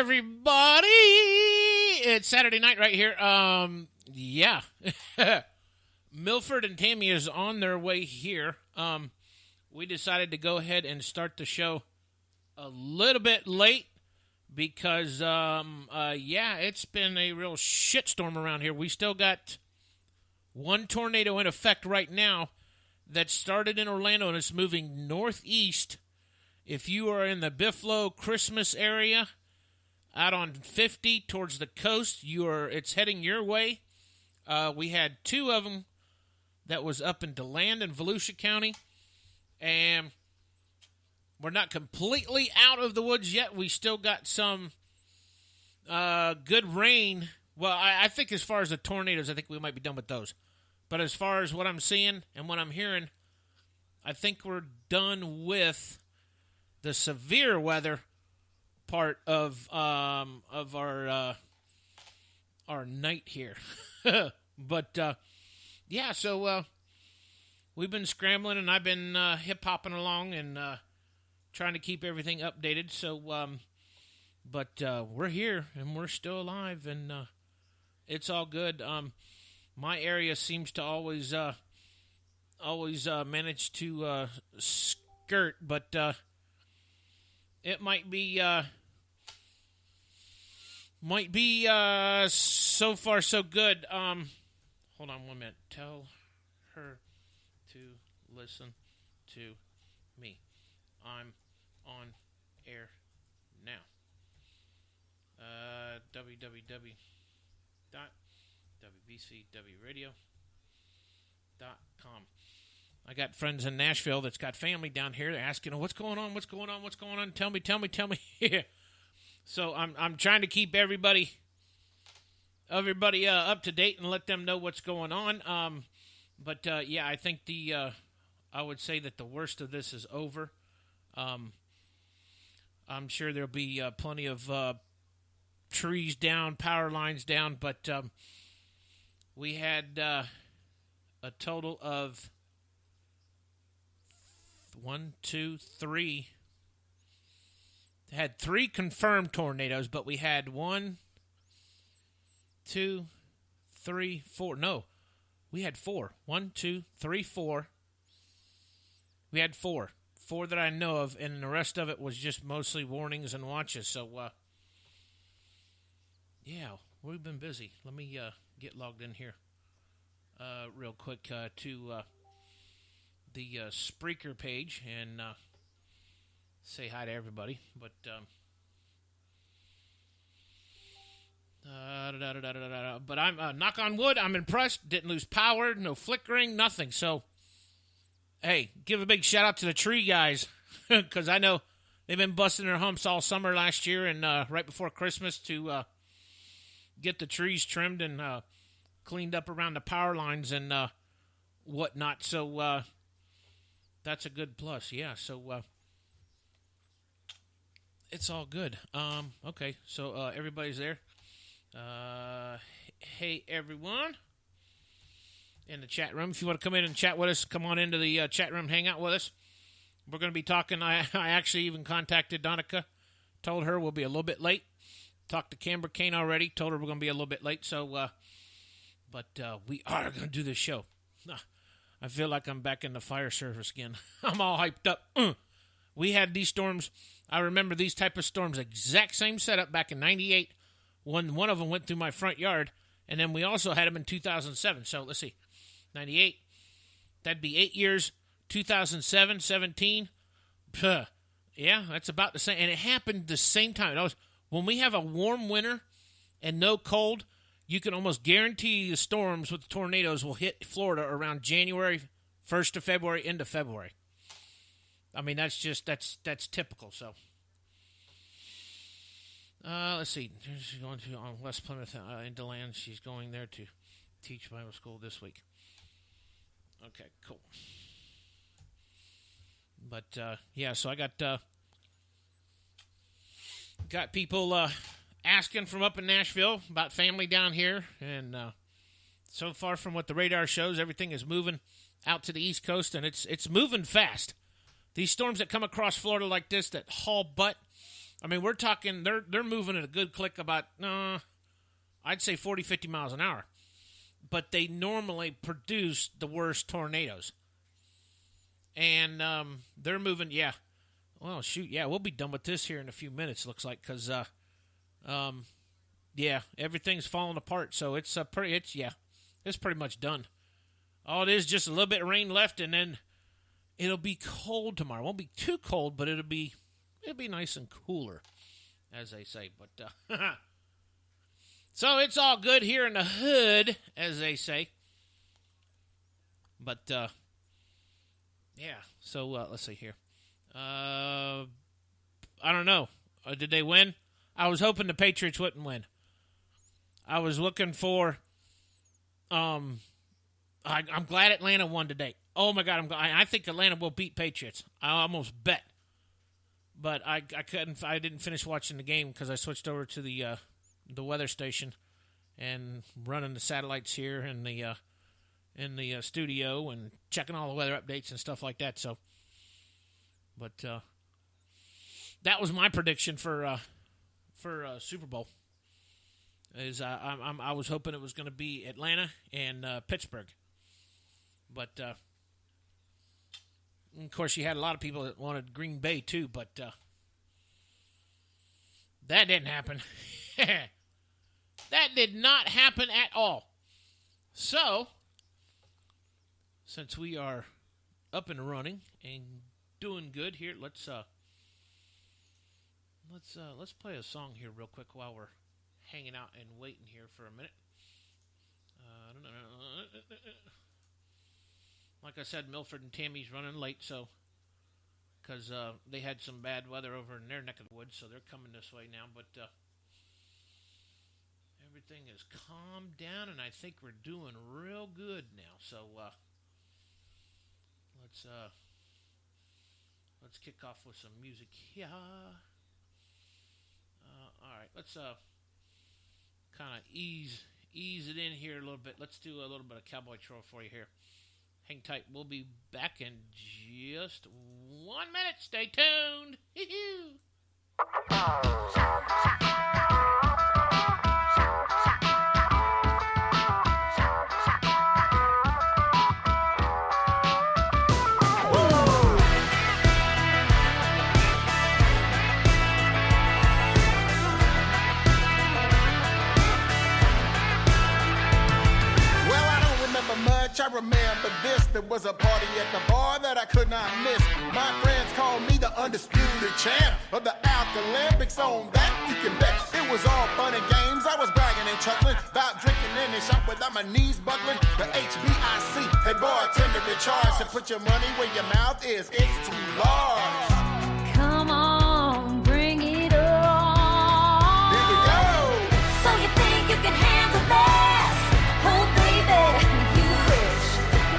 everybody. It's Saturday night right here. Yeah. Milford and Tammy is on their way here. We decided to go ahead and start the show a little bit late because, it's been a real shitstorm around here. We still got one tornado in effect right now that started in Orlando and it's moving northeast. If you are in the Buffalo Christmas area, out on 50 towards the coast, it's heading your way. We had two of them that was up in DeLand and Volusia County, and we're not completely out of the woods yet. We still got some good rain. Well, I think as far as the tornadoes, I think we might be done with those. But as far as what I'm seeing and what I'm hearing, I think we're done with the severe weather part of our night here. But so we've been scrambling and I've been hip hopping along and trying to keep everything updated. So, but we're here and we're still alive and it's all good. My area seems to always manage to skirt, but it might be so far so good. Hold on 1 minute. Tell her to listen to me. I'm on air now. www.wbcwradio.com. I got friends in Nashville that's got family down here. They're asking, what's going on? Tell me. So I'm trying to keep everybody up to date and let them know what's going on. I think I would say that the worst of this is over. I'm sure there'll be plenty of trees down, power lines down, but we had a total of 3 had 3 confirmed tornadoes, but we had 1, 2, 3, 4. No, we had 4. 1, 2, 3, 4. We had 4 that I know of, and the rest of it was just mostly warnings and watches. So, we've been busy. Let me get logged in here real quick to the Spreaker page and say hi to everybody. But but I'm knock on wood, I'm impressed. Didn't lose power, no flickering, nothing. So hey, give a big shout out to the tree guys because I know they've been busting their humps all summer last year and right before Christmas to get the trees trimmed and cleaned up around the power lines and whatnot. So that's a good plus. Yeah. So it's all good. Okay. So everybody's there. Hey everyone in the chat room. If you want to come in and chat with us, come on into the chat room, hang out with us. We're going to be talking. I actually even contacted Donica, told her we'll be a little bit late. Talked to Kamber, Cain already, told her we're going to be a little bit late. So, but we are going to do this show. I feel like I'm back in the fire service again. I'm all hyped up. We had these storms. I remember these type of storms, exact same setup back in 98 when one of them went through my front yard. And then we also had them in 2007. So let's see, 98. That'd be 8 years. 2007, 17. Yeah, that's about the same. And it happened the same time. When we have a warm winter and no cold, you can almost guarantee the storms with the tornadoes will hit Florida around January, 1st of February, into February. I mean, that's typical. So, let's see. She's going to West Plymouth in DeLand. She's going there to teach Bible school this week. Okay, cool. But so I got people asking from up in Nashville about family down here, and so far from what the radar shows, everything is moving out to the East Coast, and it's moving fast. These storms that come across Florida like this that haul butt, I mean, we're talking they're moving at a good click about I'd say 40, 50 miles an hour. But they normally produce the worst tornadoes. And they're moving, yeah. Well, shoot, yeah, we'll be done with this here in a few minutes, looks like, because, yeah, everything's falling apart. So it's pretty much done. All it is just a little bit of rain left, and then it'll be cold tomorrow. It won't be too cold, but it'll be nice and cooler, as they say. But so it's all good here in the hood, as they say. But yeah. So let's see here. I don't know. Did they win? I was hoping the Patriots wouldn't win. I was looking for. I'm glad Atlanta won today. Oh my God! I think Atlanta will beat Patriots. I almost bet, but I couldn't. I didn't finish watching the game because I switched over to the weather station and running the satellites here in the studio and checking all the weather updates and stuff like that. So, but that was my prediction for Super Bowl. Is I was hoping it was going to be Atlanta and Pittsburgh, but of course you had a lot of people that wanted Green Bay too, but that didn't happen. That did not happen at all. So, since we are up and running and doing good here, let's play a song here real quick while we're hanging out and waiting here for a minute. Like I said, Milford and Tammy's running late, so because they had some bad weather over in their neck of the woods, so they're coming this way now. But everything is calmed down, and I think we're doing real good now. So let's kick off with some music here. All right, let's kind of ease it in here a little bit. Let's do a little bit of Cowboy Troll for you here. Hang tight. We'll be back in just 1 minute. Stay tuned. I remember this, there was a party at the bar that I could not miss. My friends called me the undisputed champ of the Olympics. On that you can bet. It was all fun and games. I was bragging and chuckling about drinking in the shop without my knees buckling. The HBIC, hey bartender in charge, so put your money where your mouth is. It's too large. Come on, bring it on. Here we go. So you think you can handle this? Oh baby.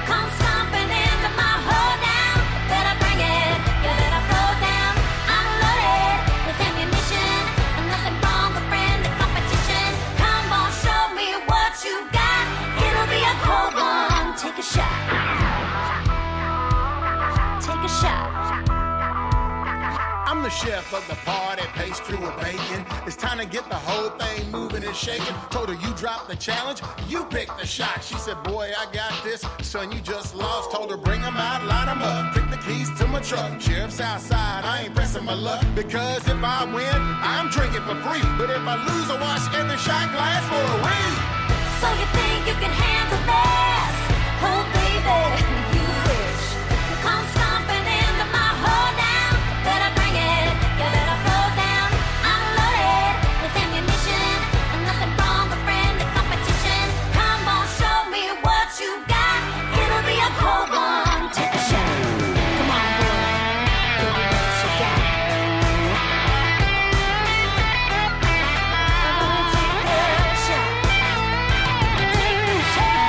Come stomping into my hoedown. Better bring it, you better throw down. I'm loaded with ammunition, and nothing wrong with friendly competition. Come on, show me what you got. It'll be a cold one. Take a shot. Take a shot. I'm the chef of the party, pastry with bacon. It's time to get the whole thing moving and shaking. Told her you dropped the challenge, you picked the shot. She said, boy, I got this. Son, you just lost. Told her, bring them out, line them up. Pick the keys to my truck. Sheriff's outside, I ain't pressing my luck. Because if I win, I'm drinking for free. But if I lose, I wash every shot glass for a week. So you think you can handle this? Oh, baby, you wish. You come stomping into my hoedown. Better bring it, you better throw down. I'm loaded with ammunition, and nothing wrong with friendly competition. Come on, show me what you got. It'll be a cold one. Take a shot. Come on, boy. Give me what you got. I'm gonna take a shot. Take a shot.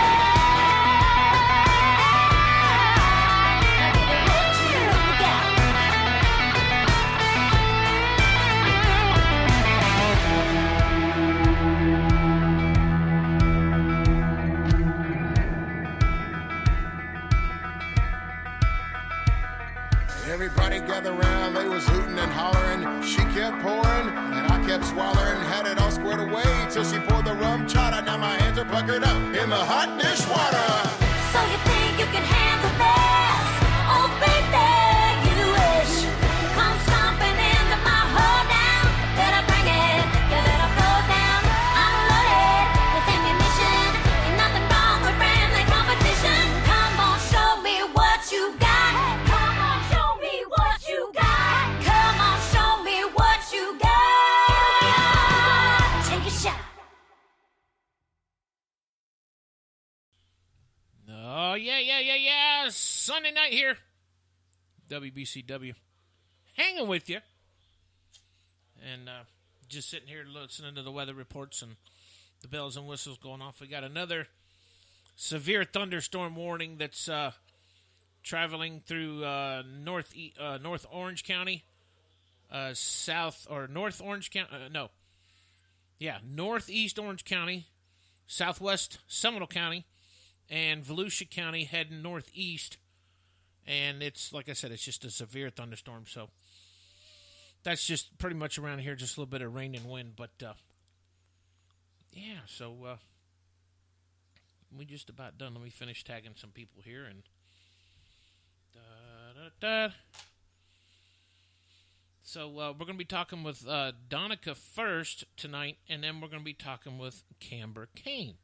Everybody gathered around, they was hooting and hollering. She kept pouring, and I kept swallowing. Had it all squared away till she poured the rum chata. Now my hands are puckered up in the hot dishwater. So you think you can handle this? Oh, baby, you wish. Come stomping into my hoedown. Better bring it, you better throw down. I'm loaded with ammunition. Ain't nothing wrong with friendly competition. Come on, show me what you got. Come on, show me what you got. Come on, show me what you got. Take a shot. Oh, yeah. Sunday night here. WBCW. Hanging with you. And just sitting here listening to the weather reports and the bells and whistles going off. We got another severe thunderstorm warning that's traveling through North Orange County, Northeast Orange County, Southwest Seminole County, and Volusia County heading northeast. And it's, like I said, it's just a severe thunderstorm. So that's just pretty much around here, just a little bit of rain and wind. But, yeah, so we just about done. Let me finish tagging some people here. And So we're going to be talking with Donica first tonight, and then we're going to be talking with Kamber Cain.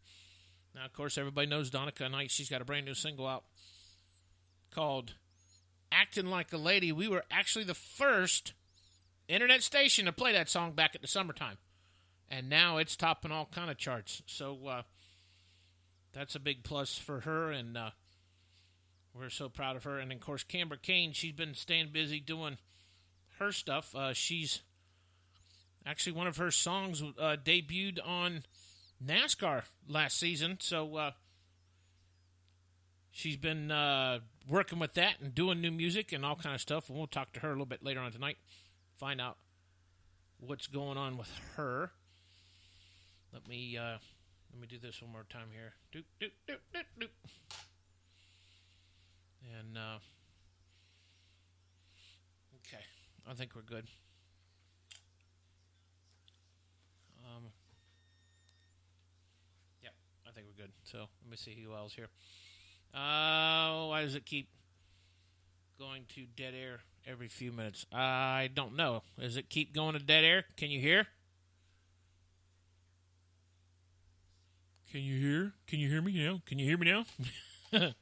Now, of course, everybody knows Donica tonight. She's got a brand new single out called Acting Like a Lady. We were actually the first internet station to play that song back at the summertime. And now it's topping all kind of charts. So that's a big plus for her, and we're so proud of her. And, of course, Kamber Cain, she's been staying busy doing her stuff. She's actually, one of her songs debuted on NASCAR last season. So she's been working with that and doing new music and all kind of stuff. And we'll talk to her a little bit later on tonight, find out what's going on with her. Let me do this one more time here. Doop, doop, doop, doop, doop. And okay, I think we're good. Yeah, I think we're good. So let me see who else here. Why does it keep going to dead air every few minutes? I don't know. Does it keep going to dead air? Can you hear? Can you hear? Can you hear me now? Can you hear me now? I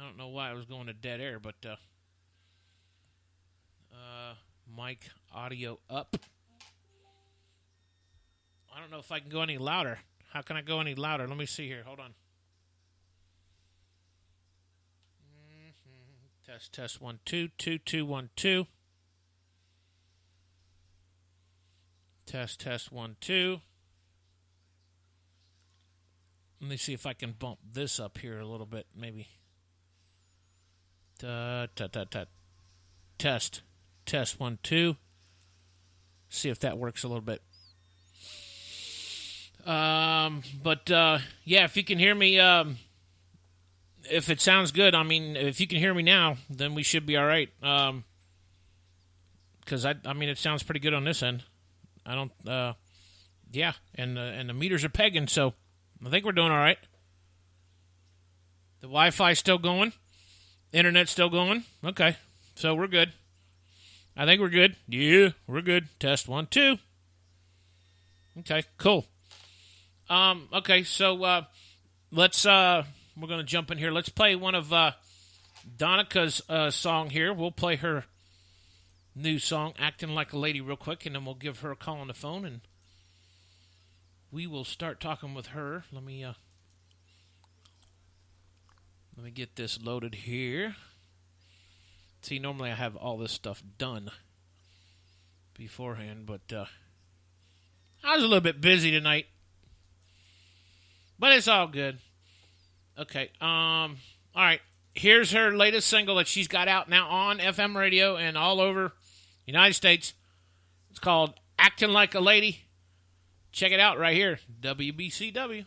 don't know why it was going to dead air, but mic audio up. I don't know if I can go any louder. How can I go any louder? Let me see here. Hold on. Test 1 2 2 2 1 2. Test 1 2. Let me see if I can bump this up here a little bit, maybe. Test 1 2. See if that works a little bit. Yeah, if you can hear me, if it sounds good, I mean, if you can hear me now, then we should be all right. Because I mean, it sounds pretty good on this end. I don't, yeah, and the meters are pegging, so I think we're doing all right. The Wi-Fi's still going. Internet's still going. Okay, so we're good. I think we're good. Yeah, we're good. Test 1 2. Okay, cool. Okay, so let's we're gonna jump in here. Let's play one of Donica's song here. We'll play her new song, "Acting Like a Lady," real quick, and then we'll give her a call on the phone, and we will start talking with her. Let me get this loaded here. See, normally I have all this stuff done beforehand, but I was a little bit busy tonight. But it's all good. Okay, all right. Here's her latest single that she's got out now on FM radio and all over the United States. It's called "Acting Like a Lady." Check it out right here, WBCW.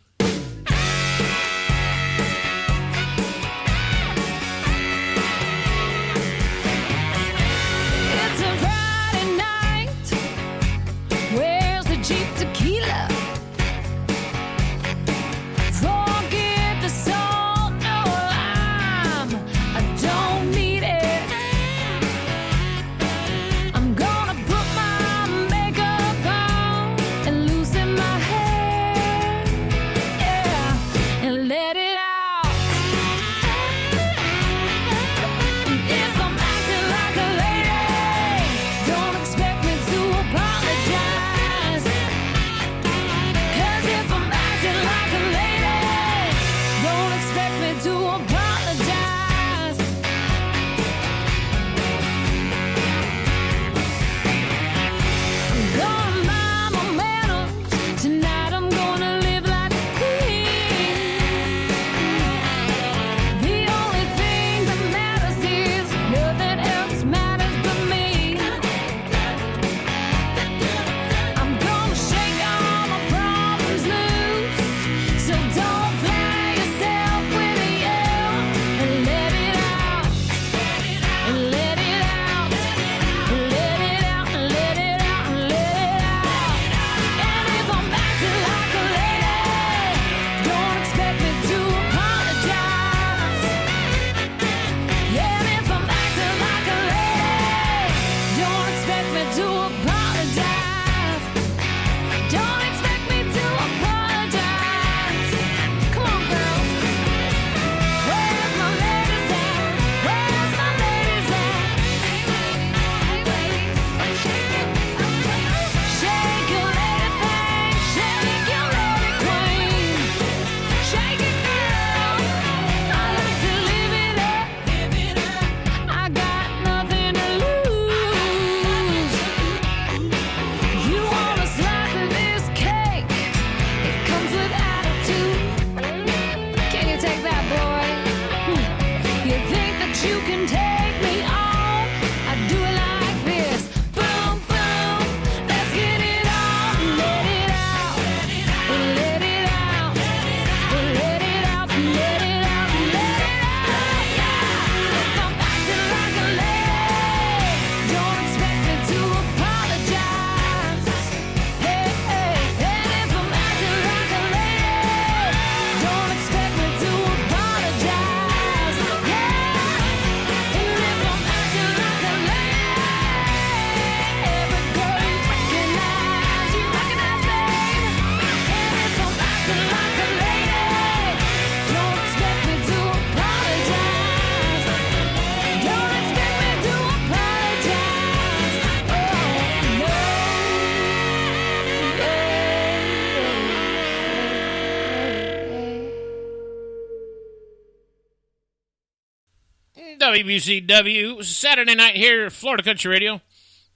WBCW, Saturday night here, Florida Country Radio.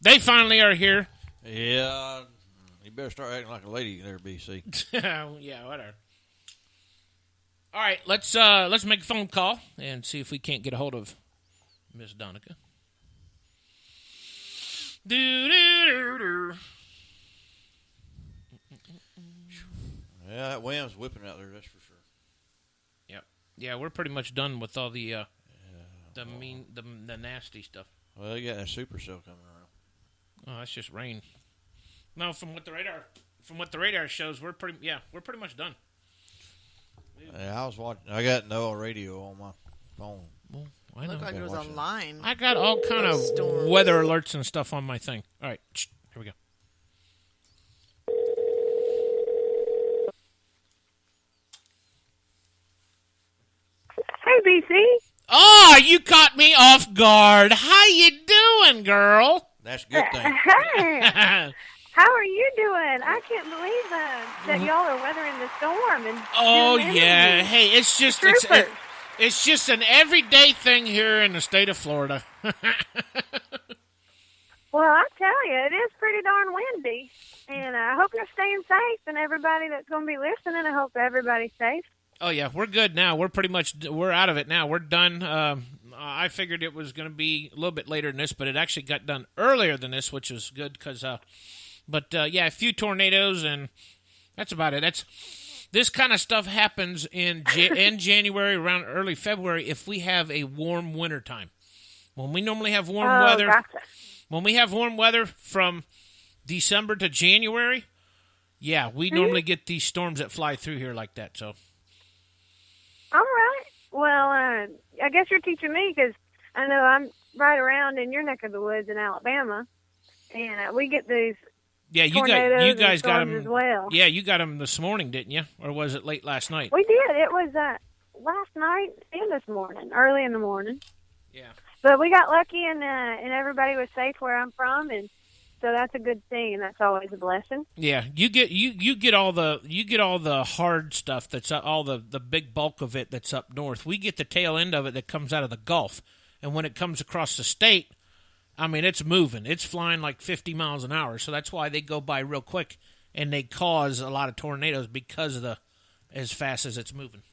They finally are here. Yeah, you better start acting like a lady there, BC. Yeah, whatever. All right, let's make a phone call and see if we can't get a hold of Miss Donica. Do. Yeah, that wind's whipping out there, that's for sure. Yep. Yeah, we're pretty much done with all the nasty stuff. Well, you got that supercell coming around. Oh, that's just rain. No, from what the radar shows, we're pretty much done. Yeah, I was watching. I got NOAA radio on my phone. Well, I know. Looked like it was online. I got all kind of Storms. weather alerts and stuff on my thing. All right, here we go. Hey, BC. Oh, you caught me off guard. How you doing, girl? That's a good thing. Hey, how are you doing? I can't believe that y'all are weathering the storm. And Oh doing yeah. interviews. Hey, it's just Troopers. it's just an everyday thing here in the state of Florida. Well, I tell you, it is pretty darn windy. And I hope you're staying safe. And everybody that's going to be listening, I hope everybody's safe. Oh yeah, we're good now. We're out of it now. We're done. I figured it was going to be a little bit later than this, but it actually got done earlier than this, which was good because. Yeah, a few tornadoes, and that's about it. This kind of stuff happens in January, around early February, if we have a warm winter time. When we normally have warm weather, Gotcha. when we have warm weather from December to January, yeah, we normally get these storms that fly through here like that. So. All right. Well, I guess you're teaching me because I know I'm right around in your neck of the woods in Alabama, and we get these. Yeah, you tornadoes guys and got storms them as well. Yeah, you got them this morning, didn't you? Or was it late last night? We did. It was last night and this morning, early in the morning. Yeah. But we got lucky, and everybody was safe where I'm from, and so that's a good thing, and that's always a blessing. Yeah, you get all the hard stuff that's all the big bulk of it that's up north. We get the tail end of it that comes out of the Gulf, and when it comes across the state, I mean it's moving. It's flying like 50 miles an hour, so that's why they go by real quick, and they cause a lot of tornadoes because of as fast as it's moving.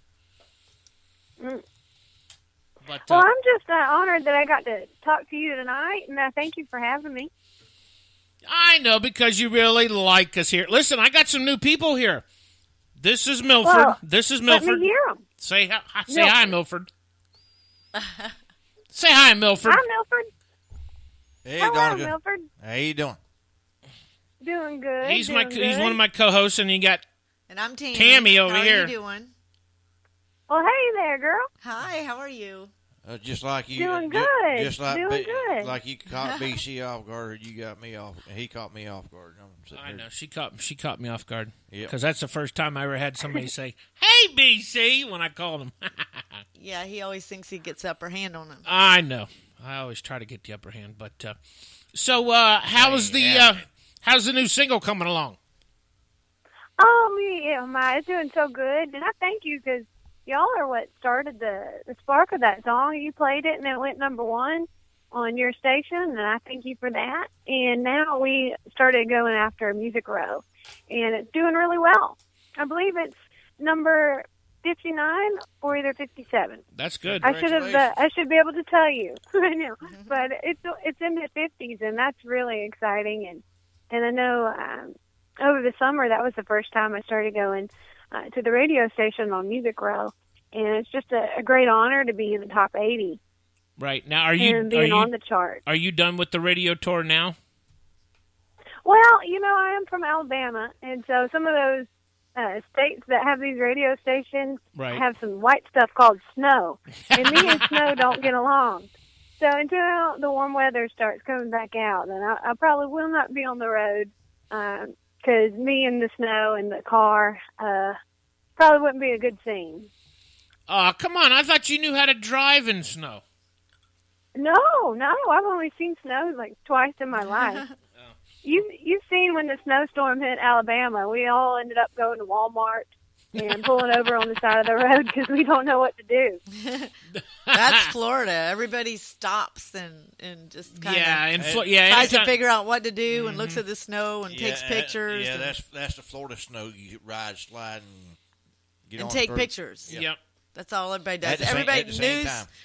But Well, I'm just honored that I got to talk to you tonight, and thank you for having me. I know, because you really like us here. Listen, I got some new people here. This is Milford. Well, This is Let Milford. me hear them. Say hi, Milford. Say hi, Milford. Hi, Milford. Hey, Hello, Donica. Milford. How you doing? Doing good. He's doing one of my co-hosts, and you got And I'm Tammy. Tammy over how here. How are you doing? Well, hey there, girl. Hi, how are you? Just like you. Doing good. Just like Doing good. Like you caught BC off guard, you got me off. He caught me off guard. I'm sitting I here. know she caught me off guard. Yep. Because that's the first time I ever had somebody say, "Hey, BC," when I called him. Yeah, he always thinks he gets upper hand on him. I know. I always try to get the upper hand, but how's the new single coming along? Oh, yeah, it's doing so good, and I thank you because y'all are what started the spark of that song. You played it, and it went #1 on your station, and I thank you for that. And now we started going after Music Row, and it's doing really well. I believe it's number 59 or either 57. That's good. I should be able to tell you. I know, but it's in the 50s, and that's really exciting. And I know over the summer that was the first time I started going to the radio station on Music Row, and it's just a great honor to be in the top 80. Right now, and being on the chart. Are you done with the radio tour now? Well, I am from Alabama, and so some of those states that have these radio stations have some white stuff called snow, and me and snow don't get along. So until the warm weather starts coming back out, then I probably will not be on the road because me and the snow and the car probably wouldn't be a good scene. Oh, come on. I thought you knew how to drive in snow. No, I've only seen snow like twice in my life. You've seen when the snowstorm hit Alabama. We all ended up going to Walmart and pulling over on the side of the road because we don't know what to do. That's Florida. Everybody stops and just kind of tries to figure out what to do and looks at the snow and takes pictures. Yeah, that's the Florida snow. You ride, slide, and get on take pictures. Yep. That's all everybody does. Everybody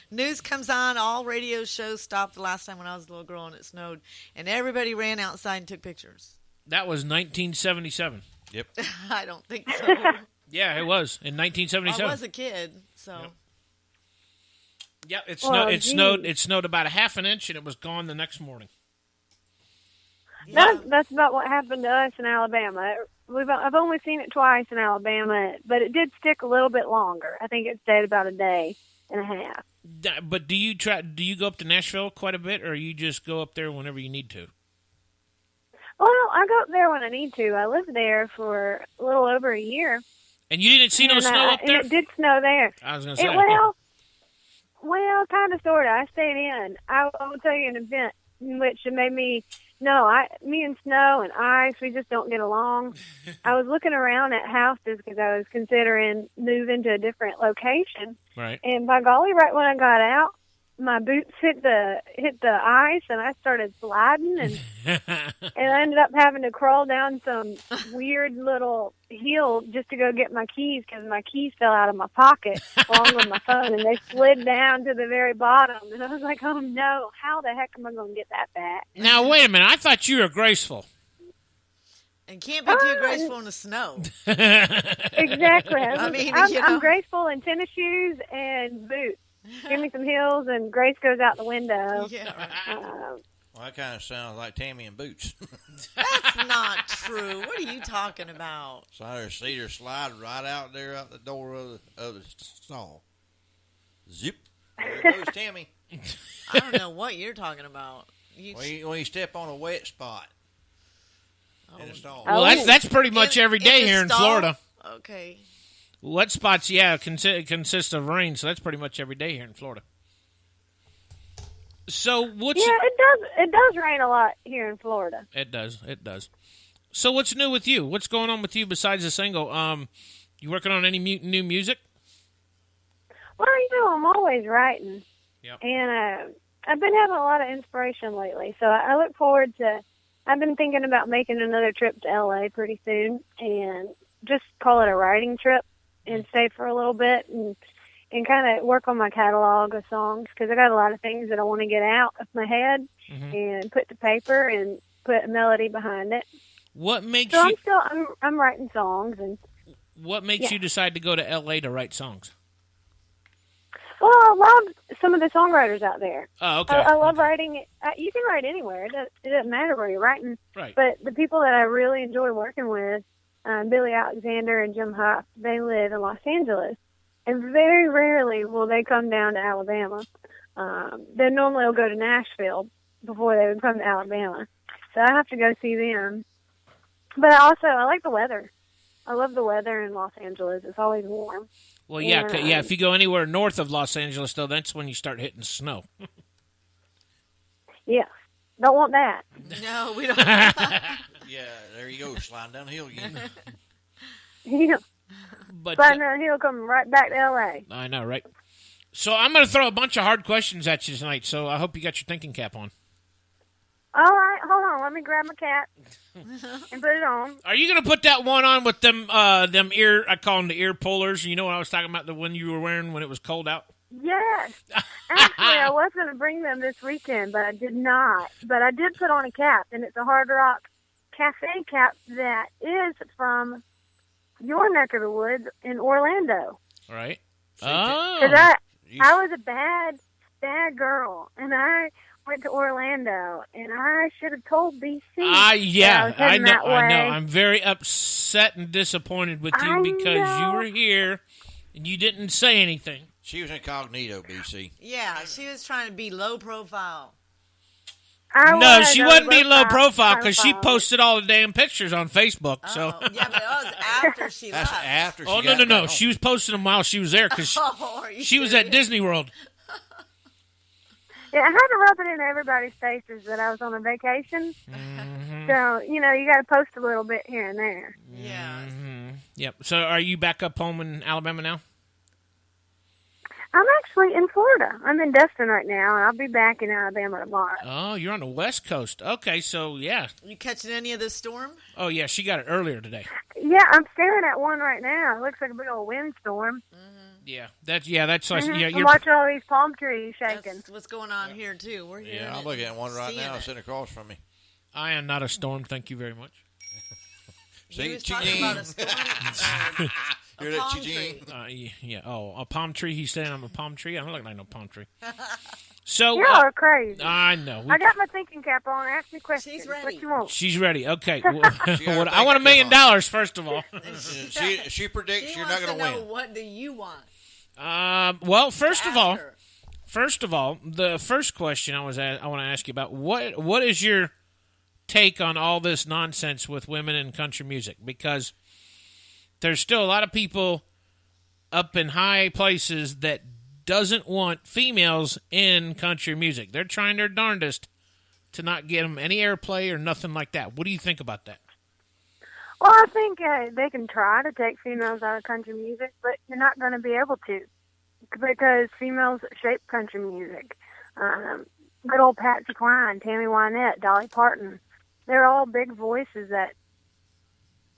news comes on. All radio shows stopped the last time when I was a little girl and it snowed, and everybody ran outside and took pictures. That was 1977. Yep. I don't think so. Yeah, it was in 1977. I was a kid, so. Yep. It snowed about a half an inch, and it was gone the next morning. Yeah. That's about what happened to us in Alabama. I've only seen it twice in Alabama, but it did stick a little bit longer. I think it stayed about a day and a half. But do you go up to Nashville quite a bit, or you just go up there whenever you need to? Well, I go up there when I need to. I lived there for a little over a year. And you didn't see no snow up there? And it did snow there. I was going to say. Well, kind of, sort of. I stayed in. I will tell you an event in which it made me... No, me and snow and ice, we just don't get along. I was looking around at houses because I was considering moving to a different location. Right. And by golly, right when I got out, my boots hit the ice, and I started sliding, and I ended up having to crawl down some weird little hill just to go get my keys because my keys fell out of my pocket along with my phone, and they slid down to the very bottom. And I was like, oh no, how the heck am I going to get that back? Now wait a minute, I thought you were graceful. And can't be too graceful in the snow. Exactly. I'm graceful in tennis shoes and boots. Give me some heels, and Grace goes out the window. Yeah. Well, that kind of sounds like Tammy and Boots. That's not true. What are you talking about? So I see her slide right out there out the door of the stall. Zip. There goes Tammy. I don't know what you're talking about. When you step on a wet spot in a stall. Well, that's pretty much every day here in Florida. Okay. Wet spots, consist of rain, so that's pretty much every day here in Florida. So it does rain a lot here in Florida. It does. So what's new with you? What's going on with you besides the single? You working on any new music? Well, I'm always writing. Yep. And I've been having a lot of inspiration lately, so I look forward to. I've been thinking about making another trip to LA pretty soon, and just call it a writing trip. And stay for a little bit and kind of work on my catalog of songs because I got a lot of things that I want to get out of my head and put to paper and put a melody behind it. What makes you? I'm writing songs and. What makes you decide to go to LA to write songs? Well, I love some of the songwriters out there. Oh, okay. I love writing. You can write anywhere. It doesn't matter where you're writing. Right. But the people that I really enjoy working with. Billy Alexander and Jim Huff, they live in Los Angeles, and very rarely will they come down to Alabama. They normally will go to Nashville before they would come to Alabama, so I have to go see them. But I like the weather. I love the weather in Los Angeles. It's always warm. Well, yeah. If you go anywhere north of Los Angeles, though, that's when you start hitting snow. Yeah. Don't want that. No, we don't. Yeah, there you go, sliding down the hill again. Yeah. But sliding down the hill, coming right back to L.A. I know, right? So I'm going to throw a bunch of hard questions at you tonight, so I hope you got your thinking cap on. All right, hold on. Let me grab my cap and put it on. Are you going to put that one on with them ear, I call them the ear pullers? You know what I was talking about, the one you were wearing when it was cold out? Yes. Actually, I was going to bring them this weekend, but I did not. But I did put on a cap, and it's a Hard Rock Cafe cap that is from your neck of the woods in Orlando. Right. Because I was a bad girl, and I went to Orlando, and I should have told BC. I know. I'm very upset and disappointed with you because you were here and you didn't say anything. She was incognito, BC. Yeah, she was trying to be low profile. No, she wasn't being low profile because she posted all the damn pictures on Facebook. Oh, so yeah, but it was after she left. That's after she Oh, got no. home. She was posting them while she was there because she was at Disney World. Yeah, I had to rub it in everybody's faces that I was on a vacation. Mm-hmm. So, you got to post a little bit here and there. Yeah. Mm-hmm. Yep. So are you back up home in Alabama now? I'm actually in Florida. I'm in Destin right now, and I'll be back in Alabama tomorrow. Oh, you're on the West Coast. Okay, so yeah. You catching any of this storm? Oh, yeah, she got it earlier today. Yeah, I'm staring at one right now. It looks like a big old windstorm. Yeah, that's yeah. I'm You're watching all these palm trees shaking. That's what's going on here, too. We're here. Yeah, I'm looking at one right now sitting across from me. I am not a storm. Thank you very much. He was talking about a storm. You're a that palm Chi-Ching. tree. Yeah. Oh, a palm tree. He's saying I'm a palm tree. I don't look like no palm tree. So Y'all are crazy. I know. I got my thinking cap on. Ask me questions. She's ready. What you want? She's ready. Okay. got her I want $1 million first of all. She predicts She you're wants not going to to know, win. what do you want? Well, first of all, Her. the first question I want to ask you about what is your take on all this nonsense with women in country music? Because there's still a lot of people up in high places that doesn't want females in country music. They're trying their darndest to not get them any airplay or nothing like that. What do you think about that? Well, I think they can try to take females out of country music, but you're not going to be able to because females shape country music. Good old Patsy Cline, Tammy Wynette, Dolly Parton. They're all big voices that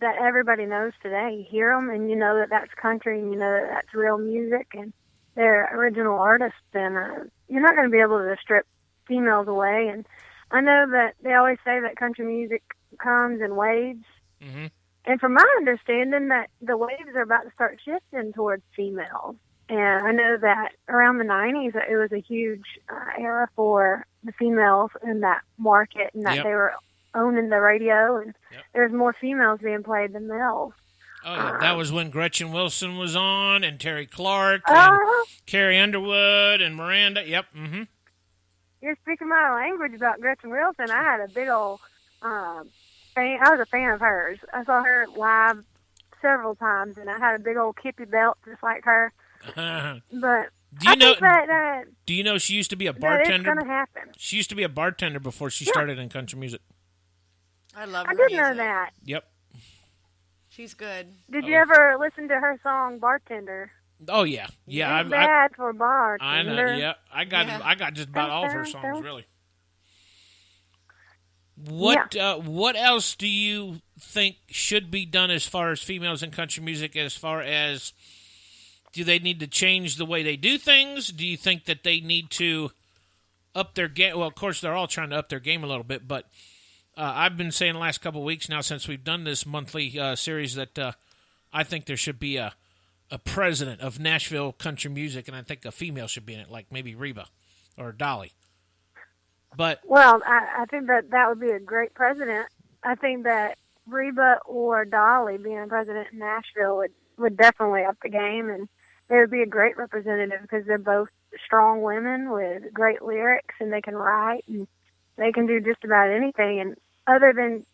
everybody knows today. You hear them, and you know that that's country, and you know that that's real music, and they're original artists. And you're not going to be able to strip females away. And I know that they always say that country music comes in waves. Mm-hmm. And from my understanding, that the waves are about to start shifting towards females. And I know that around the 90s, it was a huge era for the females in that market, and that they were owning the radio, and there's more females being played than males. Oh, yeah. That was when Gretchen Wilson was on, and Terry Clark, and Carrie Underwood, and Miranda. Yep. Mm-hmm. You're speaking my language about Gretchen Wilson. I had a big old fan. I was a fan of hers. I saw her live several times, and I had a big old kippy belt just like her. But do you know she used to be a bartender? It's going to happen. She used to be a bartender before she started in country music. I love her I did music. know that. Yep. She's good. Did you ever listen to her song "Bartender"? Oh yeah, yeah. It's bad for bartender. I know. Yeah, I got just about all of her songs really. What else do you think should be done as far as females in country music? As far as do they need to change the way they do things? Do you think that they need to up their game? Well, of course, they're all trying to up their game a little bit, but I've been saying the last couple of weeks now since we've done this monthly series that I think there should be a president of Nashville country music, and I think a female should be in it, like maybe Reba or Dolly. But I think that would be a great president. I think that Reba or Dolly being president in Nashville would definitely up the game, and they would be a great representative because they're both strong women with great lyrics, and they can write, and they can do just about anything. And other than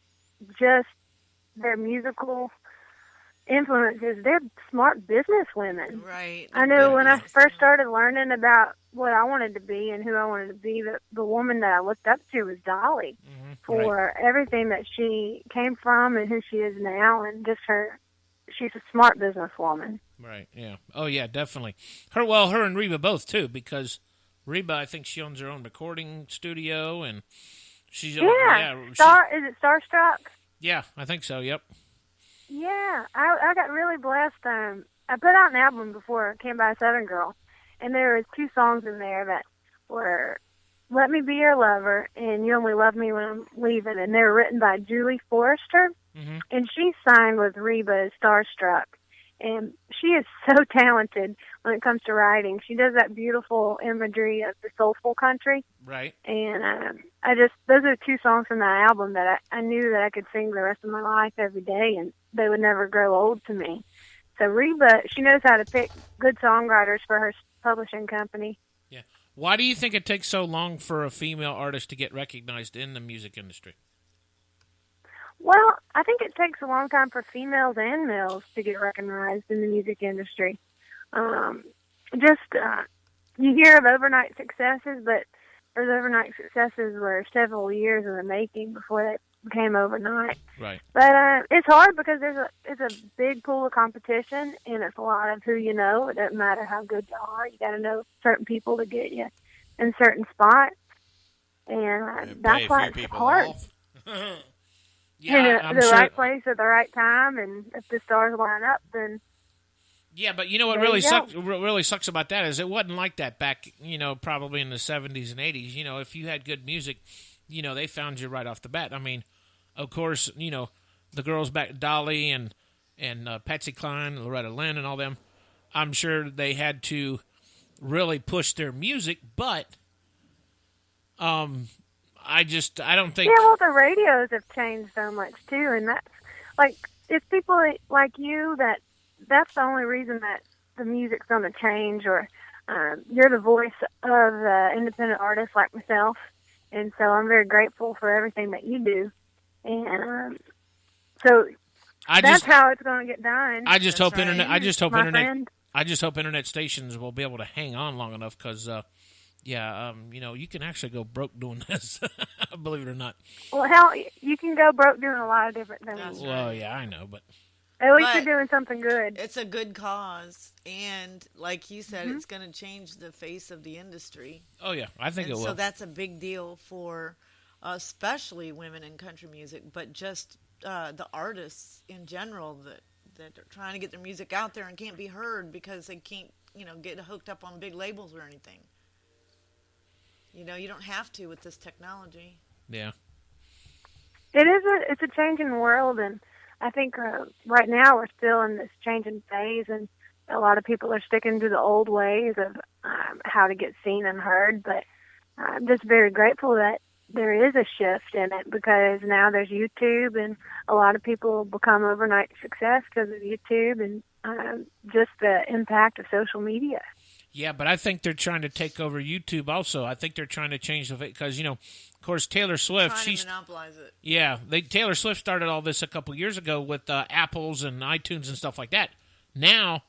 just their musical influences, they're smart business women. Right. I knew when I first started learning about what I wanted to be and who I wanted to be, the woman that I looked up to was Dolly for everything that she came from and who she is now, and just she's a smart businesswoman. Right, yeah. Oh, yeah, definitely. Her and Reba both, too, because Reba, I think she owns her own recording studio, and she's... Is it Starstruck? Yeah, I think so, yep. Yeah, I got really blessed. I put out an album before Came by a Southern Girl, and there was 2 songs in there that were Let Me Be Your Lover and You Only Love Me When I'm Leaving, and they were written by Julie Forrester, and she signed with Reba as Starstruck. And she is so talented when it comes to writing. She does that beautiful imagery of the soulful country. Right. And those are 2 songs from that album that I knew that I could sing the rest of my life every day, and they would never grow old to me. So Reba, she knows how to pick good songwriters for her publishing company. Yeah. Why do you think it takes so long for a female artist to get recognized in the music industry? Well, I think it takes a long time for females and males to get recognized in the music industry. You hear of overnight successes, but those overnight successes were several years in the making before they became overnight. Right. But it's hard because it's a big pool of competition, and it's a lot of who you know. It doesn't matter how good you are. You got to know certain people to get you in certain spots, and that's why it's hard. Yeah, in the right place at the right time, and if the stars line up, then. Yeah, but you know what really sucks about that is it wasn't like that back, probably in the 70s and 80s. If you had good music, they found you right off the bat. I mean, of course, the girls back, Dolly and Patsy Cline, Loretta Lynn, and all them. I'm sure they had to really push their music, but I don't think. Yeah, well, the radios have changed so much too, and that's like it's people like you that's the only reason that the music's going to change, or you're the voice of independent artists like myself, and so I'm very grateful for everything that you do, and so that's how it's going to get done. I just hope internet. I just hope internet stations will be able to hang on long enough because, you can actually go broke doing this, believe it or not. Well, hell, you can go broke doing a lot of different things. Well, yeah, I know, but. At least you're doing something good. It's a good cause, and like you said, it's going to change the face of the industry. Oh yeah, I think it will. So that's a big deal for, especially women in country music, but just the artists in general that are trying to get their music out there and can't be heard because they can't, get hooked up on big labels or anything. You don't have to with this technology. Yeah. It's a changing world, and I think right now we're still in this changing phase, and a lot of people are sticking to the old ways of how to get seen and heard. But I'm just very grateful that there is a shift in it because now there's YouTube, and a lot of people become overnight success because of YouTube and just the impact of social media. Yeah, but I think they're trying to take over YouTube also. I think they're trying to change the because of course Taylor Swift. She's trying to monopolize it. Yeah, Taylor Swift started all this a couple years ago with Apples and iTunes and stuff like that. Now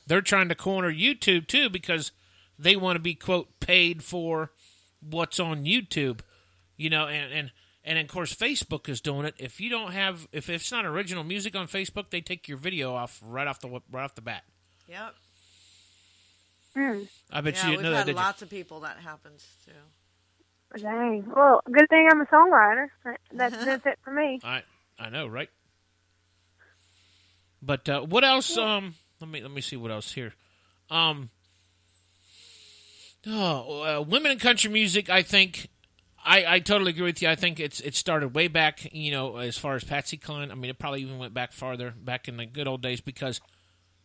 they're trying to corner YouTube too because they want to be quote paid for what's on YouTube. And of course Facebook is doing it. If it's not original music on Facebook, they take your video off right off the bat. Yep. I bet you didn't know that. We've had lots of people that happens to. Dang. Well, good thing I'm a songwriter. That's it for me. I know, right? But what else? Let me see what else here. Women in country music. I think I totally agree with you. I think it started way back. As far as Patsy Cline. I mean, it probably even went back farther, back in the good old days, because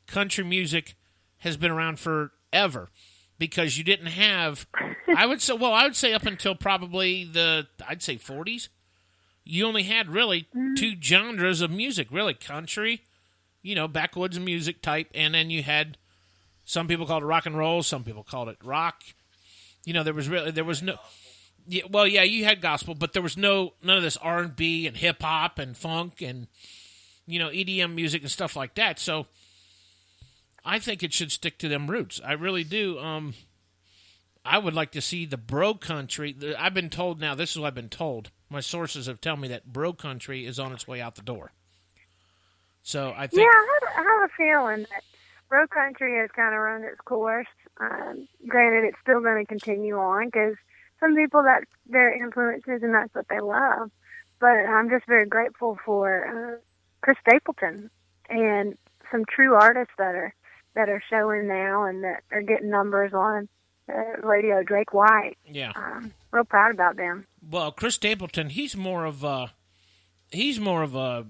country music has been around forever. Because you didn't have, I would say up until probably I'd say 40s, you only had really two genres of music, really country, backwoods music type, and then you had, some people called it rock and roll, some people called it rock. There was no, you had gospel, but there was none of this R&B and hip hop and funk and, EDM music and stuff like that. So I think it should stick to them roots. I really do. I would like to see the bro country. I've been told now, this is what I've been told. My sources have told me that bro country is on its way out the door. So I think. Yeah, I have a feeling that bro country has kind of run its course. Granted, it's still going to continue on because some people, that's their influences and that's what they love. But I'm just very grateful for Chris Stapleton and some true artists that are showing now and that are getting numbers on radio. Drake White. Yeah. Real proud about them. Well, Chris Stapleton, he's more of a,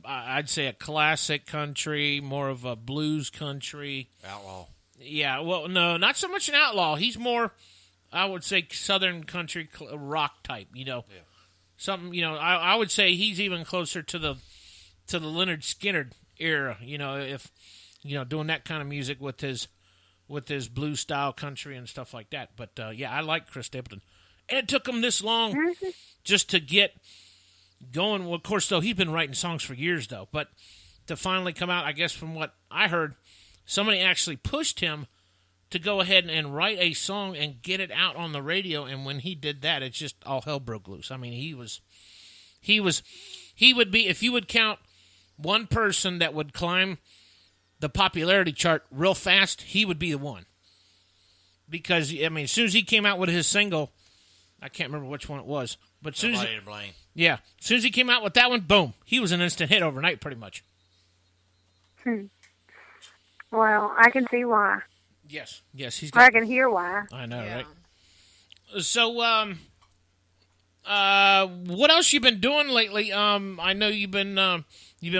I'd say a classic country, more of a blues country. Outlaw. Yeah, well, no, not so much an outlaw. He's more, I would say, southern country rock type, Yeah. Something, I would say he's even closer to the Lynyrd Skynyrd era, if, doing that kind of music with his blues style country and stuff like that. But I like Chris Stapleton, and it took him this long just to get going. Well, of course, though, he's been writing songs for years, though. But to finally come out, I guess from what I heard, somebody actually pushed him to go ahead and write a song and get it out on the radio. And when he did that, it's just all hell broke loose. I mean, he would be, if you would count one person that would climb the popularity chart real fast, he would be the one. Because, I mean, as soon as he came out with his single, I can't remember which one it was, but as soon as Nobody to blame. yeah, as soon as he came out with that one, boom, he was an instant hit overnight, pretty much. Well, I can see why. Yes, he's I got. can hear why. I know, Yeah. right? So, what else you been doing lately? I know you've been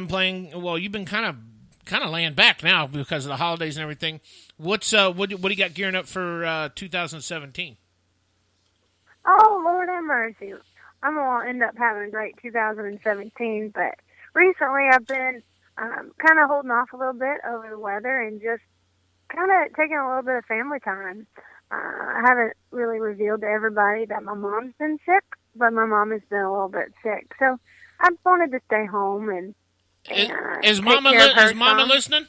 playing. Well, you've been kind of laying back now because of the holidays and everything. What do you got gearing up for 2017? Oh, Lord have mercy. I'm going to end up having a great 2017, but recently I've been kind of holding off a little bit over the weather and just kind of taking a little bit of family time. I haven't really revealed to everybody that my mom's been sick, but my mom has been a little bit sick. So I wanted to stay home and Is take Mama care of her Mama some. listening?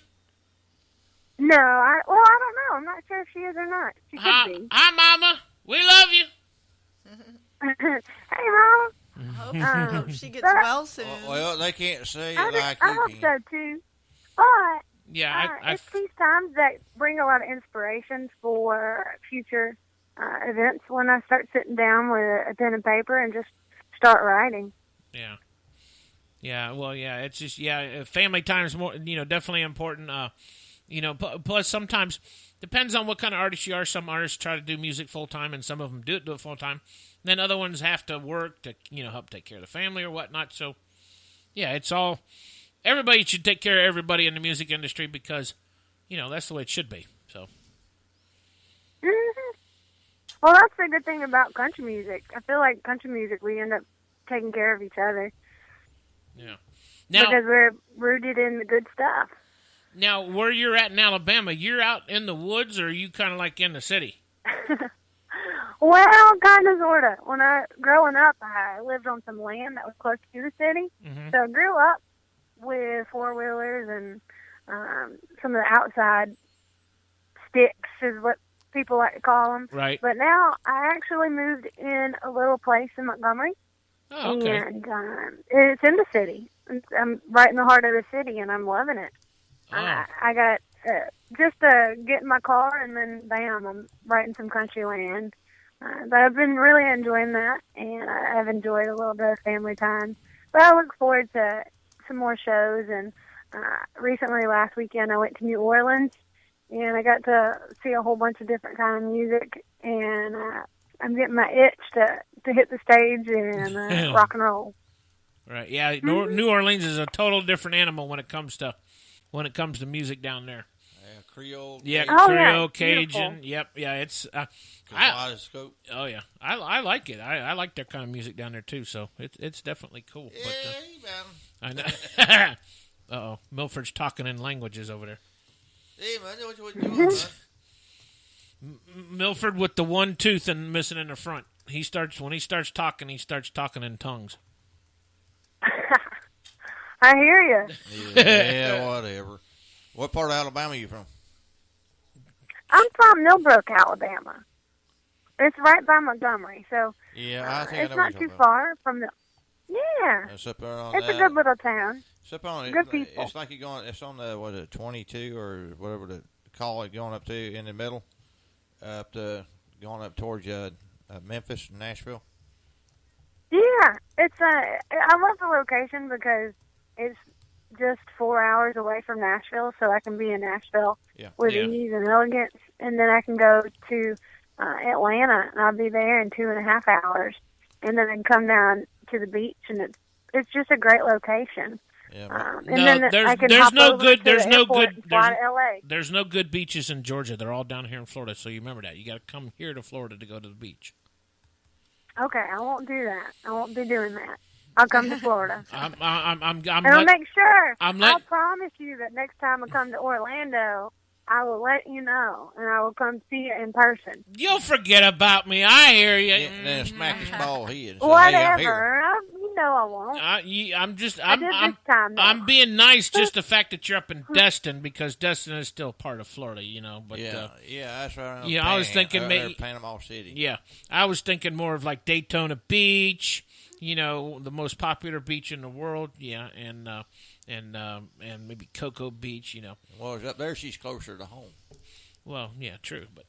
No, I don't know. I'm not sure if she is or not. She could be. Hi, Mama. We love you. Hey, Mom. I hope she gets but- well soon. Well, they can't say it I like hope you so can. too. But Yeah, it's these times that bring a lot of inspiration for future events when I start sitting down with a pen and paper and just start writing. Yeah. Yeah, well, yeah, it's just, family time is more, definitely important. Plus sometimes, depends on what kind of artist you are. Some artists try to do music full-time, and some of them do it full-time. Then other ones have to work to, help take care of the family or whatnot. So, yeah, it's all, everybody should take care of everybody in the music industry because, that's the way it should be. So, Well, that's the good thing about country music. I feel like country music, we end up taking care of each other yeah. Now, because we're rooted in the good stuff. now, where you're at in Alabama, you're out in the woods or are you kind of like in the city? Well, kind of, sort of. Growing up, I lived on some land that was close to the city. Mm-hmm. So I grew up with four-wheelers and some of the outside sticks is what people like to call them. Right. But now I actually moved in a little place in Montgomery. Oh, okay. And it's in the city. I'm right in the heart of the city, and I'm loving it. Oh. I got just get in my car, and then bam, I'm right in some country land. But I've been really enjoying that, and I've enjoyed a little bit of family time. But I look forward to some more shows. And recently, last weekend, I went to New Orleans, and I got to see a whole bunch of different kind of music. And I'm getting my itch to hit the stage and rock and roll. Right. Yeah. New Orleans is a total different animal when it comes to music down there. Yeah, Creole. Yeah, Oh, Creole, yeah, Cajun. beautiful. Yep. Yeah. It's. Kaleidoscope. Oh yeah. I like it. I like their kind of music down there too. So it's definitely cool. Yeah, But man. I know. Uh-oh. Milford's talking in languages over there. Hey, man, what you doing, man? Milford with the one tooth and missing in the front. When he starts talking in tongues. I hear you. Yeah, whatever. What part of Alabama are you from? I'm from Millbrook, Alabama. It's right by Montgomery, so Yeah, I think it's I know not what too you're talking about. far from the. Yeah, It's up there on it's a that. good little town. It's up on good people. It's like you're going. It's on the 22 or whatever to call it, going up to in the middle, going up towards Memphis and Nashville. Yeah, it's I love the location because it's just 4 hours away from Nashville, so I can be in Nashville Yeah. with Yeah. ease and elegance, and then I can go to Atlanta, and I'll be there in 2.5 hours, and then I can come down to the beach, and it's just a great location. Yeah. And No, then there's- I can there's hop no over good- to there's the no airport good- and fly there's- to LA. There's no good beaches in Georgia. They're all down here in Florida. So you remember that. You got to come here to Florida to go to the beach. Okay, I won't do that. I won't be doing that. I'll come to Florida. I'm And I'll make sure. I'm I'll let- promise you that next time I come to Orlando, I will let you know, and I will come see you in person. You'll forget about me. I hear you. Yeah, then smack his bald head. And say, hey, I'm here. Whatever. know I won't. I'm just I did this time, though. I'm being nice. Just the fact that you're up in Destin, because Destin is still part of Florida, you know. But yeah, that's right. Yeah, I was thinking maybe Panama City. Yeah, I was thinking more of like Daytona Beach, you know, the most popular beach in the world. Yeah, and maybe Cocoa Beach, you know. Well, up there, she's closer to home. Well, yeah, true, but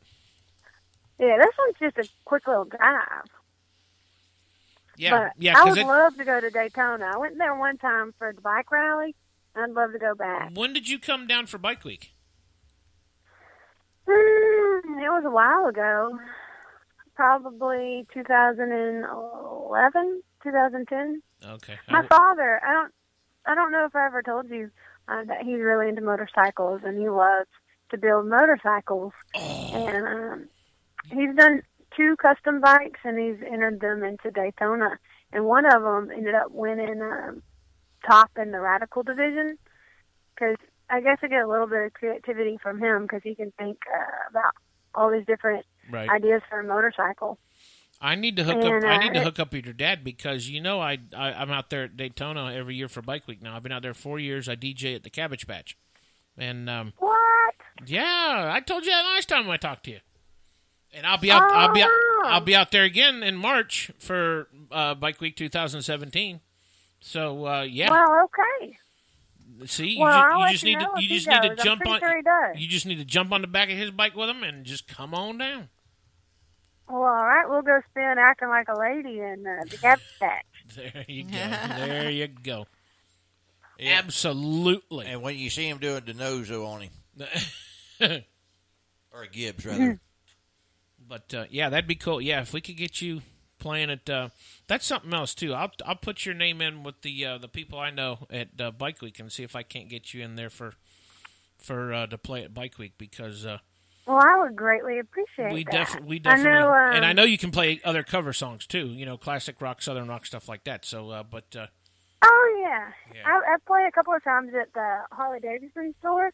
Yeah, this one's just a quick little drive. yeah, But yeah. I would love to go to Daytona. I went there one time for the bike rally. I'd love to go back. When did you come down for Bike Week? It was a while ago. Probably 2011, 2010. Okay. My father, I don't know if I ever told you that he's really into motorcycles, and he loves to build motorcycles. Oh. And he's done 2 custom bikes, and he's entered them into Daytona. And one of them ended up winning top in the Radical division, because I guess I get a little bit of creativity from him, because he can think about all these different ideas for a motorcycle. I need to hook up. I need to hook up with your dad, because you know I'm out there at Daytona every year for Bike Week now. I've been out there 4 years. I DJ at the Cabbage Patch, and what? Yeah, I told you that last time I talked to you. And I'll be out. I'll be out there again in March for Bike Week 2017. So yeah. Well, okay. See, Well, you just need to jump on. Sure he does. You just need to jump on the back of his bike with him and just come on down. Well, all right, we'll go spin acting like a lady in the Cabbage Patch. There you go. There you go. Yeah. Absolutely. And when you see him doing the nose on him, or a Gibbs rather. But yeah, that'd be cool. Yeah, if we could get you playing at that's something else too. I'll put your name in with the people I know at Bike Week and see if I can't get you in there for to play at Bike Week, because well, I would greatly appreciate that. We definitely, I know, and I know you can play other cover songs too. You know, classic rock, southern rock, stuff like that. So, oh yeah. I play a couple of times at the Harley Davidson store,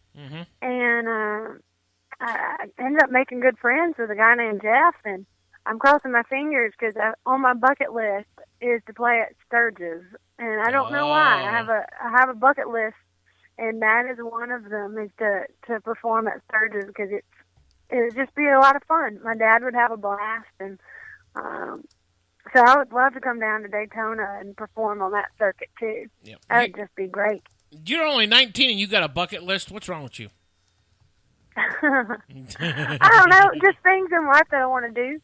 and I ended up making good friends with a guy named Jeff, and I'm crossing my fingers, because on my bucket list is to play at Sturgis, and I don't know why. I have a bucket list, and that is one of them, is to perform at Sturgis, because it would just be a lot of fun. My dad would have a blast, and so I would love to come down to Daytona and perform on that circuit too. Yep. That would just be great. You're only 19 and you got a bucket list. What's wrong with you? I don't know, just things in life that I want to do.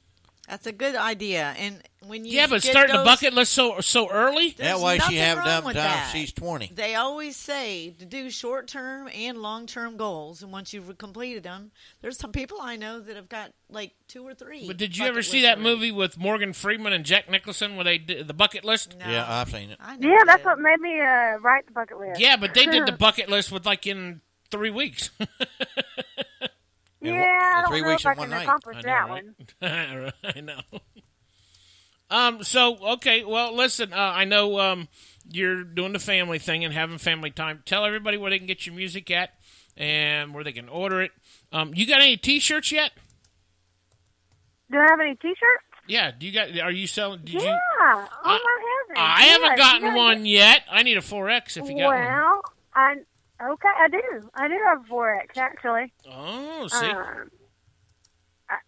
That's a good idea. And when you but starting the bucket list so early? That way she have done with time that. she's 20. They always say to do short-term and long-term goals, and once you've completed them, there's some people I know that have got like 2 or 3. But did you ever see that movie with Morgan Freeman and Jack Nicholson where they did the bucket list? No, Yeah, I've seen it. Yeah, that's what made me write the bucket list. Yeah, but they did the bucket list with like in 3 weeks. Yeah, I don't 3 know weeks if I and 1 can night. accomplish that right? one. I know. So, okay, well, listen, I know you're doing the family thing and having family time. Tell everybody where they can get your music at and where they can order it. You got any T-shirts yet? Do I have any T-shirts? Yeah, are you selling? Yeah, I haven't. I haven't gotten one yet. I need a 4X if you got one. Well, I do. I do have a 4X, actually. Oh, see?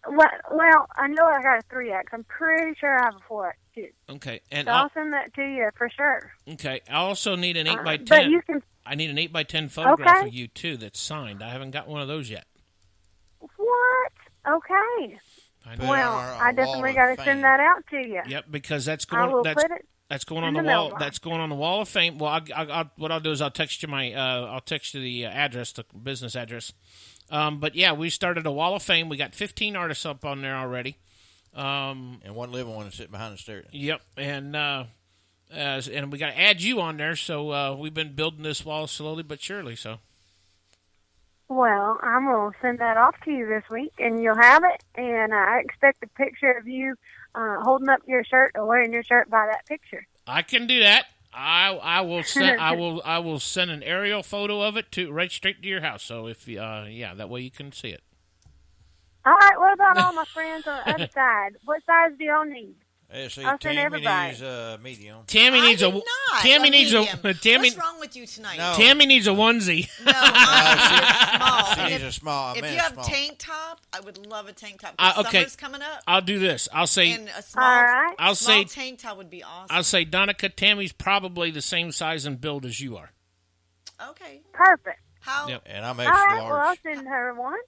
Well, I know I got a 3X. I'm pretty sure I have a 4X, too. Okay. And so I'll send that to you for sure. Okay. I also need an 8x10. But you can... I need an 8x10 photograph of you, too, that's signed. I haven't got one of those yet. What? Okay. Well, I definitely got to send that out to you. Yep, because that's going. I will put it. That's going on the wall. Mailbox. That's going on the wall of fame. Well, what I'll do is I'll text you the address, the business address. But yeah, we started a wall of fame. We got 15 artists up on there already. And one living one is sitting behind the stairs. Yep, and we got to add you on there. So we've been building this wall slowly but surely. So. Well, I'm going to send that off to you this week, and you'll have it. And I expect a picture of you holding up your shirt or wearing your shirt by that picture. I can do that. I will send I will send an aerial photo of it right straight to your house. So if that way you can see it. All right. What about all my friends on the other side? What size do y'all need? See, I'll send Tammy everybody. needs medium. Tammy I needs did a not. Tammy needs medium. a Tammy. What's wrong with you tonight? No. Tammy needs a onesie. No, I need a small. She And needs a small. if I you meant a have small. tank top, I would love a tank top. 'Cause Okay. Summer's coming up, I'll do this. I'll say and a small, All right. I'll small say tank top would be awesome. I'll say Donica, Tammy's probably the same size and build as you are. Okay. Perfect. How? Yep. And I'm All extra right. Well, I'll large. send her one.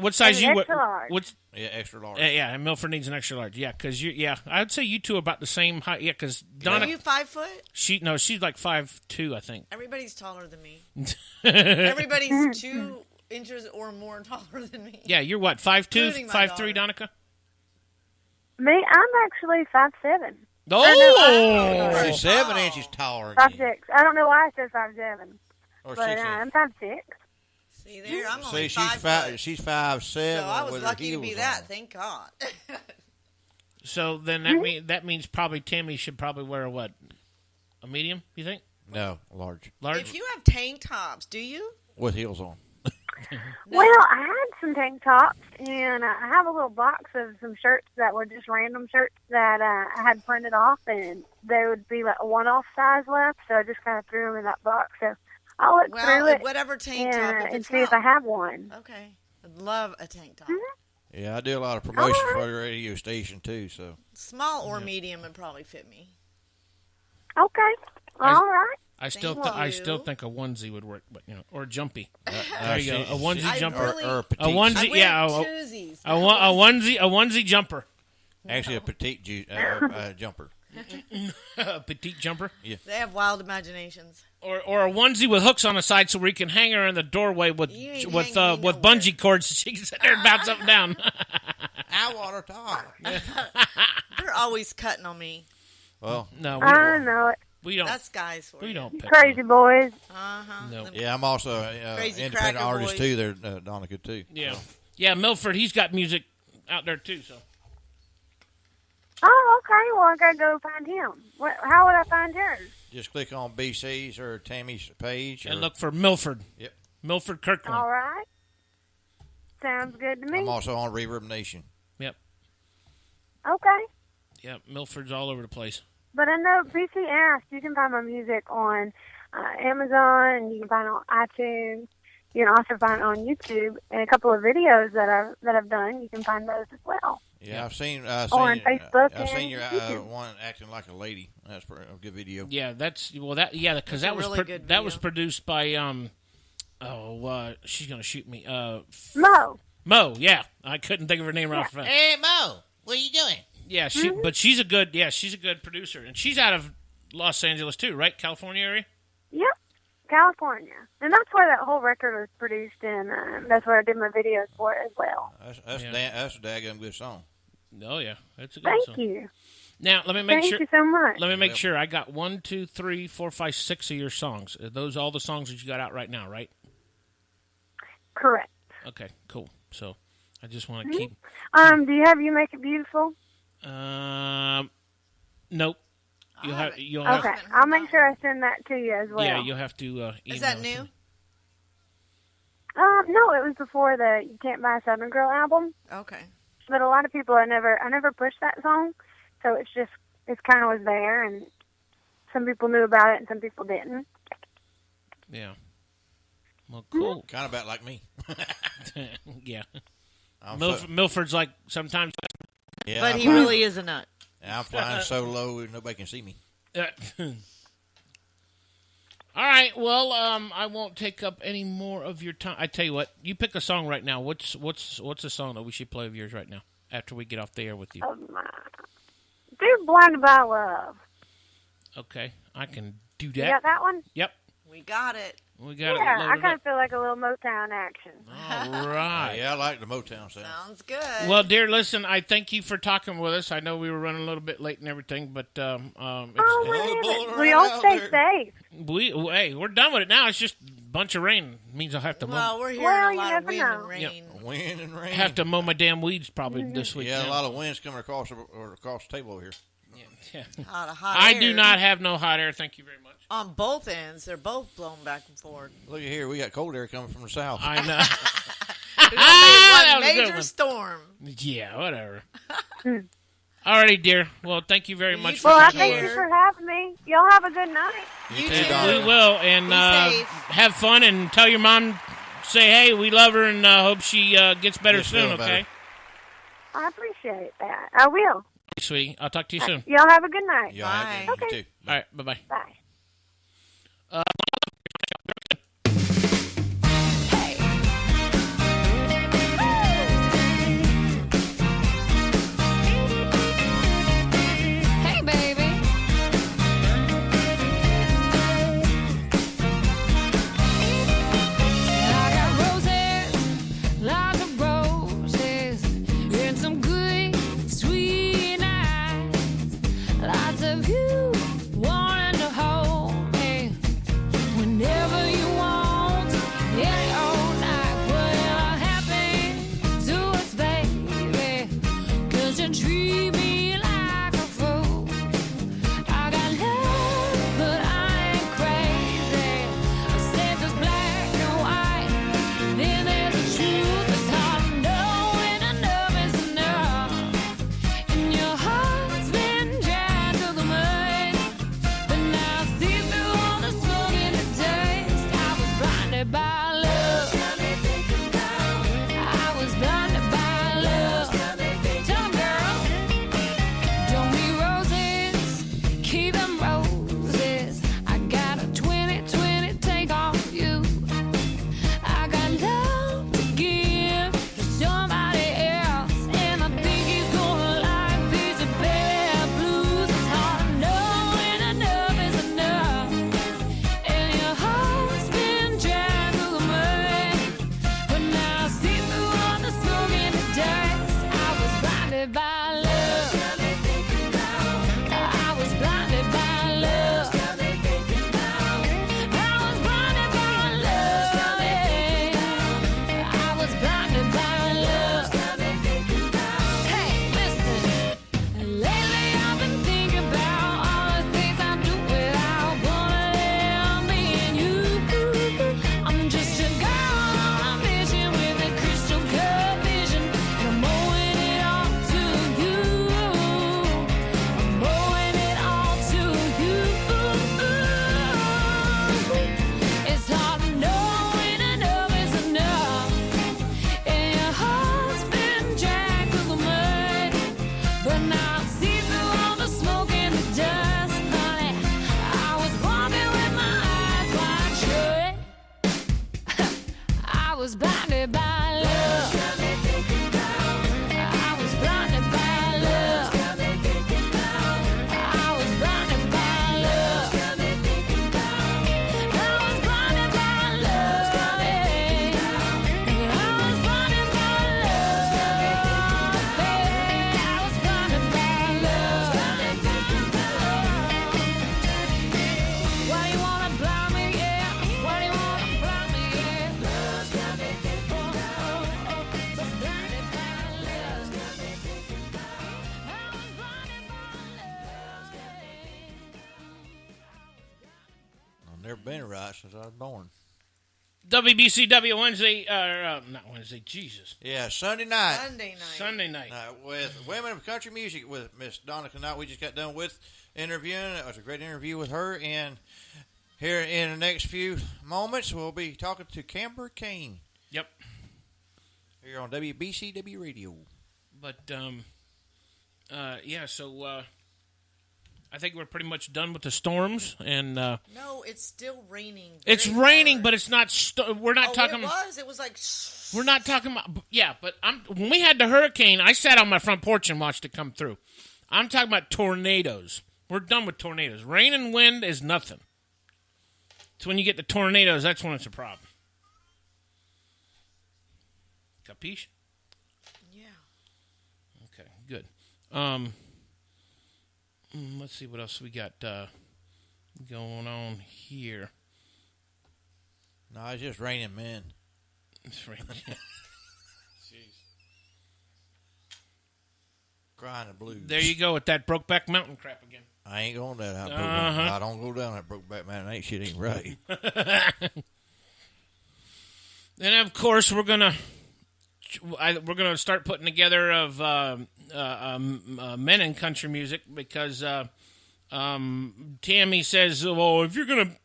What size An you? extra large. What's Yeah, extra large. yeah? And Milford needs an extra large. Yeah, because I'd say you two are about the same height. Yeah, because Are Donna, you 5 foot? she's like 5'2", I think. Everybody's taller than me. Everybody's 2 inches or more taller than me. Yeah, you're what, 5'2", Including my 5'3", daughter. Donica? Me, I'm actually 5'7". Oh, She's 7 inches taller. 5'6". I don't know why I said 5'7", Or but 6 I'm inches. 5'6". See there, I'm See, only she's 5 foot. She's 5'7". So I was with her lucky to be heels that. on. Thank God. so then that means probably Tammy should probably wear a medium, you think? No, large Large? If you have tank tops, do you? with heels on. Well, I had some tank tops, and I have a little box of some shirts that were just random shirts that I had printed off, and there would be like a one-off size left, so I just kind of threw them in that box. So I'll look through Well, it whatever tank top. If and it's see if I have one. Okay. I'd love a tank top. Yeah, I do a lot of promotion for the radio station too. So Small or medium would probably fit me. Okay. All right. I still Thank I you. still think a onesie would work, but or a jumpy. There there you go, a onesie jumper. or a A petite. onesie, I wear yeah, twosies. a onesie jumper, Actually, a petite jumper. a petite jumper, They have wild imaginations. or a onesie with hooks on the side so we can hang her in the doorway with You ain't with hanging me with nowhere. bungee cords so she can sit there and bounce up and down. I want her talk. They're always cutting on me. Well, No, I know it. we don't. That's guys for We you. don't pick Crazy boys. Uh-huh. No. Them- yeah, I'm also Crazy independent cracker artist boys. too. There, Donica too. Yeah, yeah. Milford, he's got music out there too. So Oh, okay. Well, I gotta go find him. How would I find yours? Just click on BC's or Tammy's page. and or- look for Milford. Yep. Milford Kirkland. All right. Sounds good to me. I'm also on Reverb Nation. Yep, Okay. yep. Milford's all over the place. But I know PC asked, you can find my music on Amazon, you can find it on iTunes, you can also find it on YouTube, and a couple of videos that I've done. You can find those as well. Yeah, I've seen. on Facebook I've seen and your YouTube. one acting like a lady. That's a good video. Yeah, because that a was really good that was video. produced by she's gonna shoot me. Mo. Yeah, I couldn't think of her name right off the bat. Hey Mo, what are you doing? Yeah, but she's a good producer, and she's out of Los Angeles too, right? California area. Yep. California. And that's where that whole record was produced, and that's where I did my videos for it as well. That's a daggum good song. Oh yeah, that's a good Thank song. you. Now let me make Thank sure. you so much. Let me make sure. I got 1, 2, 3, 4, 5, 6 of your songs. Are those all the songs that you got out right now, right? Correct. Okay, cool. So I just want to keep. Do you have You Make It Beautiful? Nope. You'll have. Okay. I'll make sure I send that to you as well. Yeah, you'll have to. Email Is that it to new? me. No, it was before the You Can't Buy a Southern Girl album. Okay. But a lot of people, I never pushed that song, so it kind of was there, and some people knew about it and some people didn't. Yeah. Well, cool. Kind of about like me. Yeah. I'm Milford's like sometimes. yeah, But I'm he flying- really is a nut. I'm flying so low nobody can see me. All right. Well, I won't take up any more of your time. I tell you what. You pick a song right now. What's a song that we should play of yours right now after we get off the air with you? Do Blinded by Love. Okay, I can do You that. got that one? Yep. We got it. We got Yeah, it I loaded kind up. of feel like a little Motown action. All right. Yeah, I like the Motown sound. Sounds good. Well, dear, listen, I thank you for talking with us. I know we were running a little bit late and everything, but Oh, it's, we all stay safe. we're done with it now. It's just a bunch of rain. It means I'll have to well, we're hearing Well, a you lot of never wind know. and rain. Wind and rain. have to mow my damn weeds probably this week. Yeah, a lot of winds coming across the table over here. Yeah. Hot, hot I air. do not have no hot air. Thank you very much. On both ends, they're both blown back and forth. Look at here, we got cold air coming from the south. I know. There's that only was a one good major one. storm. Yeah, whatever. Alrighty, dear. Well, thank you very much for Well, I coming thank with you us. for having me. Y'all have a good night. You too, too. Donica. We will, and Be safe. have fun, and tell your mom, say, hey, we love her, and hope she gets better Gets soon, feeling okay? better. I appreciate that. I will. Sweetie, I'll talk to you soon. Y'all have a good night. Yeah, I Bye. do. Okay. You too. All right, bye-bye. Bye. Hey, baby. I got roses, lots of roses, and some good, sweet nights. Lots of you wanting to hold me whenever you want, any old night. Whatever happened to us, baby? 'Cause you treat me like a fool. I got love, but I ain't crazy. I said there's black and white, then there's the truth. It's hard to know when enough is enough. And your heart's been dragged through the mud, but now I see through all the smoke and the dust. I was blinded by love. I was blinded by love. Tell 'em, girl. Don't need roses, keep them roses. I got a 20/20 take on you. I got love to give to somebody else, and I think he's gonna like these bad blues. It's hard to know when enough is enough, and your heart's been dragged through the mud, but now I see through all the smoke and the dust. I was blinded by love. I was blinded by love. I was blinded by love. Yeah. I was blinded by love. Hey, listen. Lately I've been thinking about all the things I do without one of them being you. I'm just a girl on a mission with a crystal clear vision, and I'm owing it all to you. I'm owing it all to you. It's hard to know when enough is enough, and your heart's been dragged through the mud, but now I see through all the smoke and the dust, honey. I was walking with my eyes wide shut. I was blinded by love. I was blinded by love. I was blinded by love. I was blinded by love. I was blinded by love, baby. I was blinded by love. Why you wanna blind me, yeah? Why you wanna blind me, yeah? Love's got me thinking about, was blinded by love. I was blinded by I've never been right since I was born. WBCW Wednesday, not Wednesday, Jesus. Yeah, Sunday night. Sunday night. With Women of Country Music with Miss Donica Knight. We just got done with interviewing. It was a great interview with her. And here in the next few moments, we'll be talking to Kamber Cain Yep. here on WBCW Radio. But, yeah, so I think we're pretty much done with the storms, and No, it's still raining. it's very raining, hard. but it's not. We're not Oh, talking. it was like. We're not talking about. Yeah, but when we had the hurricane, I sat on my front porch and watched it come through. I'm talking about tornadoes. We're done with tornadoes. Rain and wind is nothing. It's when you get the tornadoes that's when it's a problem. Capiche? Yeah. Okay, good. Let's see what else we got going on here. No, it's just raining men. It's raining. Crying the blues. There you go with that Brokeback Mountain crap again. I ain't going down that. Uh-huh. I don't go down that Brokeback Mountain. Ain't shit ain't right. And of course, we're gonna start putting together of men in country music because Tammy says, "Well, if you're gonna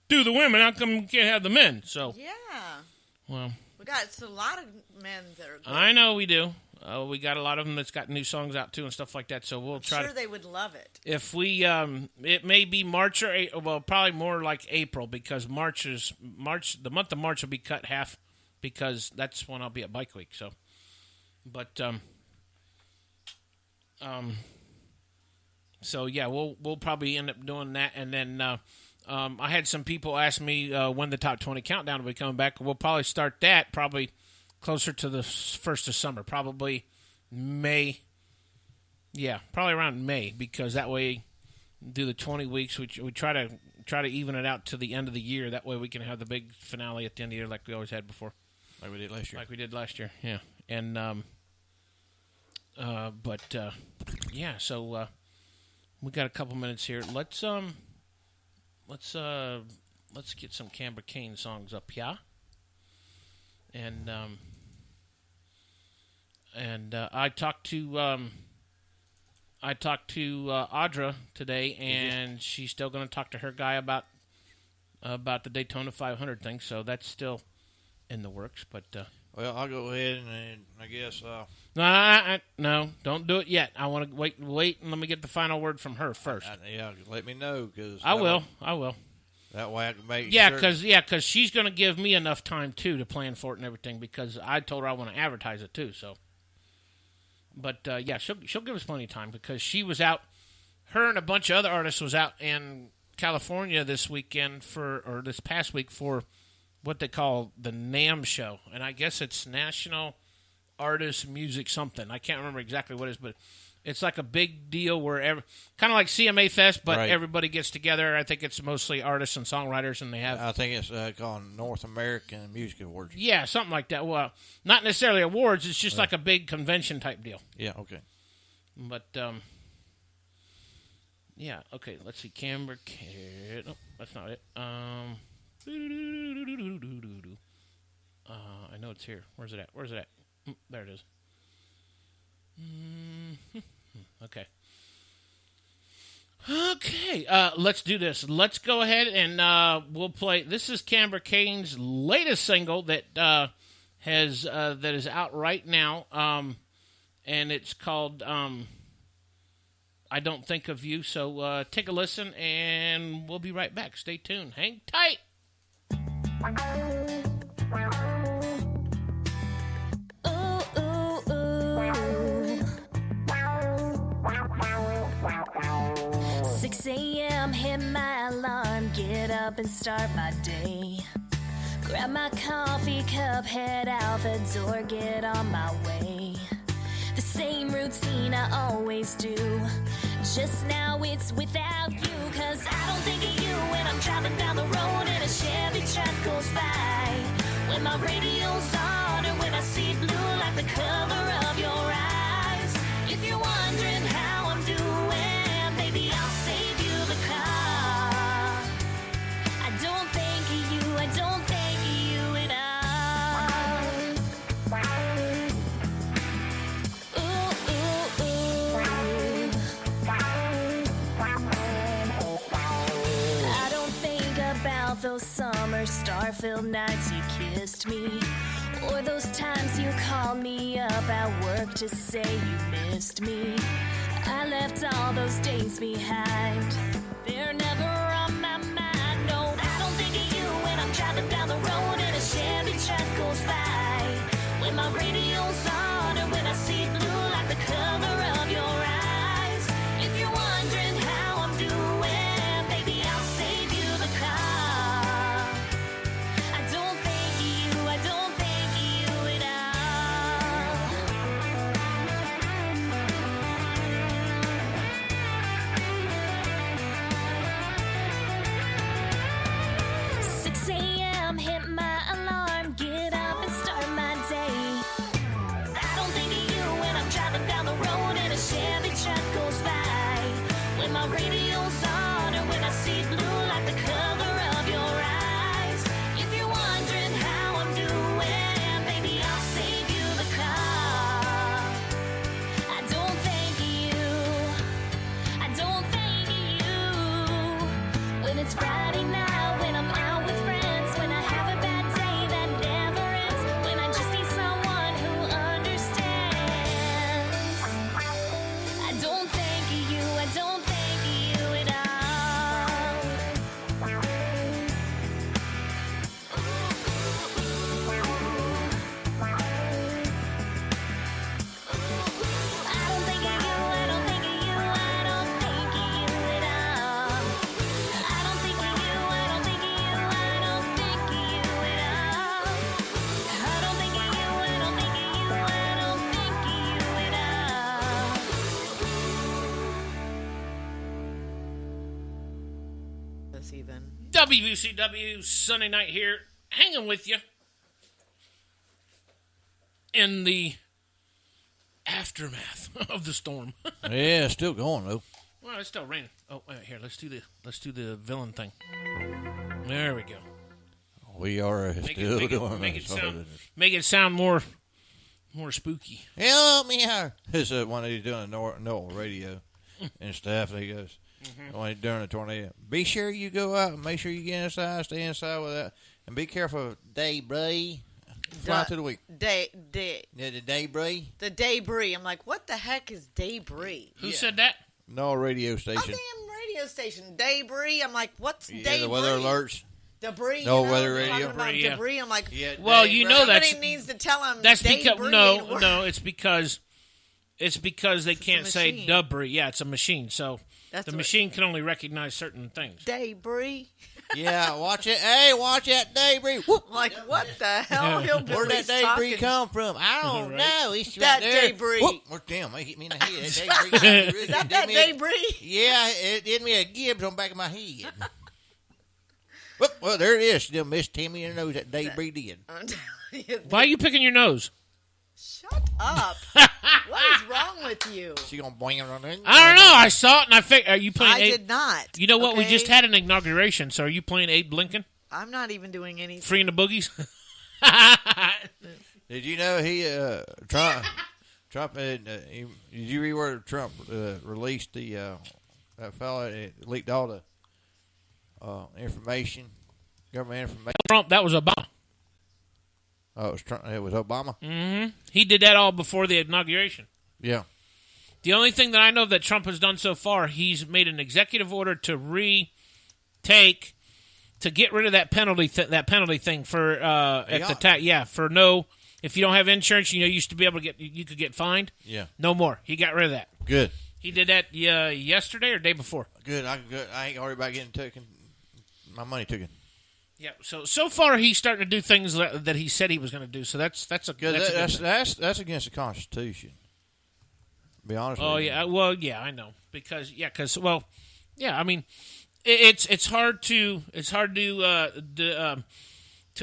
do the women, how come you can't have the men?" So Yeah. well, We got a lot of men that are good. I know we do. We got a lot of them that's got new songs out too and stuff like that. So we'll try. Sure, they would love it. If we, it may be March or well, probably more like April because March. The month of March will be cut half because that's when I'll be at Bike Week. So, but so yeah, we'll probably end up doing that, and then I had some people ask me when the top 20 countdown will be coming back. We'll probably start that probably closer to the first of summer, probably May. Yeah, probably around May because that way do the 20 weeks. We try to even it out to the end of the year. That way we can have the big finale at the end of the year like we always had before. Like we did last year. Yeah. And yeah. So we got a couple minutes here. Let's get some Kamber Cain songs up, yeah. And I talked to Audra today, and she's still going to talk to her guy about the Daytona 500 thing. So that's still in the works. But well, I'll go ahead and I guess. No, don't do it yet. I want to wait, and let me get the final word from her first. Yeah, let me know because I will. That way I can make because she's going to give me enough time too to plan for it and everything because I told her I want to advertise it too. So, but yeah, she'll give us plenty of time because she was out. Her and a bunch of other artists was out in California this past week for what they call the NAMM show, and I guess it's National Artist Music something. I can't remember exactly what it is, but it's like a big deal where kind of like CMA Fest, but everybody gets together. I think it's mostly artists and songwriters, and they have. I think it's called North American Music Awards. Yeah, something like that. Well, not necessarily awards. It's just like a big convention type deal. Yeah. Okay. But yeah. Okay. Let's see. Kamber. No, that's not it. I know it's here. Where's it at? There it is. Okay. Let's do this. Let's go ahead and we'll play. This is Kamber Cain's latest single that is out right now, and it's called "I Don't Think of You." So take a listen, and we'll be right back. Stay tuned. Hang tight. Ooh, ooh, ooh. 6 a.m. hit my alarm, get up and start my day. Grab my coffee cup, head out the door, get on my way. The same routine I always do, just now it's without you. 'Cause I don't think of you when I'm driving down the road and a Chevy truck goes by. When my radio's on or when I see blue like the color of your eyes. If you're wondering how I'm doing, baby, I'll save you the car. I don't think of you, I don't think of you at all. Ooh, ooh, ooh. I don't think about those summer star-filled nights you kissed me, or those times you called me up at work to say you missed me. I left all those days behind. They're never on my mind. No, I don't think of you when I'm driving down the road and a Chevy truck goes by. When my radio's on or when I see blue like the color of your eyes. If you're wondering how I'm doing, baby, I'll save you the car. I don't think of you, I don't think of you at all. it's Friday night, when I'm out with friends, when I have a bad day that never ends, when I just need someone who understands. I don't think of you, I don't think of you at all. I don't think of you, I don't think of you, I don't think of you at all. I don't think of you, I don't think of you, I don't think of you at all. I don't think of you, I don't think of you, I don't think of you at all. This even. WBCW Sunday night here, hanging with you in the aftermath of the storm. Yeah, still going though. Well, it's still raining. Oh, wait, here, let's do the villain thing. There we go. We are still doing Make it sound more spooky. Help me out. It's one he's doing a Noel radio and stuff. And he goes, when he's during a tornado, be sure you go out and make sure you get inside, stay inside with that, and be careful of debris. Fly to the week. The debris. The debris. I'm like, what the heck is debris? Who said that? Noel radio A station. damn radio station. Debris. I'm like, what's debris? The weather alerts. Debris. No you know, weather talking radio. about Yeah. debris. I'm like, Yeah, Well, you know somebody that's needs to tell them. because debris no, works. it's because they can't say machine. debris. Yeah, it's a machine, so That's the what- machine can only recognize certain things. Debris. Yeah, watch it. Hey, watch that debris. Whoop. I'm like, what the hell? Where'd that debris come from? I don't Right. know. It's That right there. debris. Whoop. Well, damn, it hit me in the head. That debris. Is that debris? Yeah, it did me a Gibbs on the back of my head. Whoop, well, there it is. Still Miss Timmy in the nose. That debris did. I'm telling you. Why are you picking your nose? Shut up. What is wrong with you? She gonna boing on it. I don't know. I saw it and I figured. Are you playing? I Abe? did not. You know what? We okay? just had an inauguration. So are you playing Abe Lincoln? I'm not even doing anything. Freeing the boogies? Did you know he Trump had, did you read where Trump released the that fella that leaked all the information, government information? Trump, that was Obama. Oh, it was Trump. It was Obama. Mm-hmm. He did that all before the inauguration. Yeah. The only thing that I know that Trump has done so far, he's made an executive order to get rid of that penalty thing for at the tax. Yeah, for no, if you don't have insurance, you used to be able to you could get fined. Yeah. No more. He got rid of that. Good. He did that yesterday or day before. Good. I ain't worried about getting taken. My money taken. Yeah. So far he's starting to do things that he said he was going to do. So that's a good thing. That's against the Constitution. To be honest. Oh with you. yeah. Well, yeah, I know because I mean, it's hard to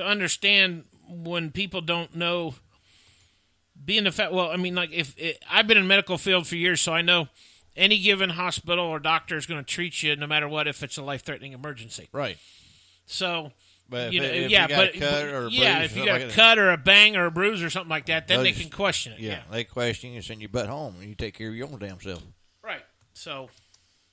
understand when people don't know. Being the fact, well, I mean, like I've been in the medical field for years, so I know any given hospital or doctor is going to treat you no matter what if it's a life-threatening emergency. Right. So. But if you got a cut or a bruise, if you got a cut or a bang or a bruise or something like that, then they can question it. Yeah, they question you and send your butt home, and you take care of your own damn self. Right. So.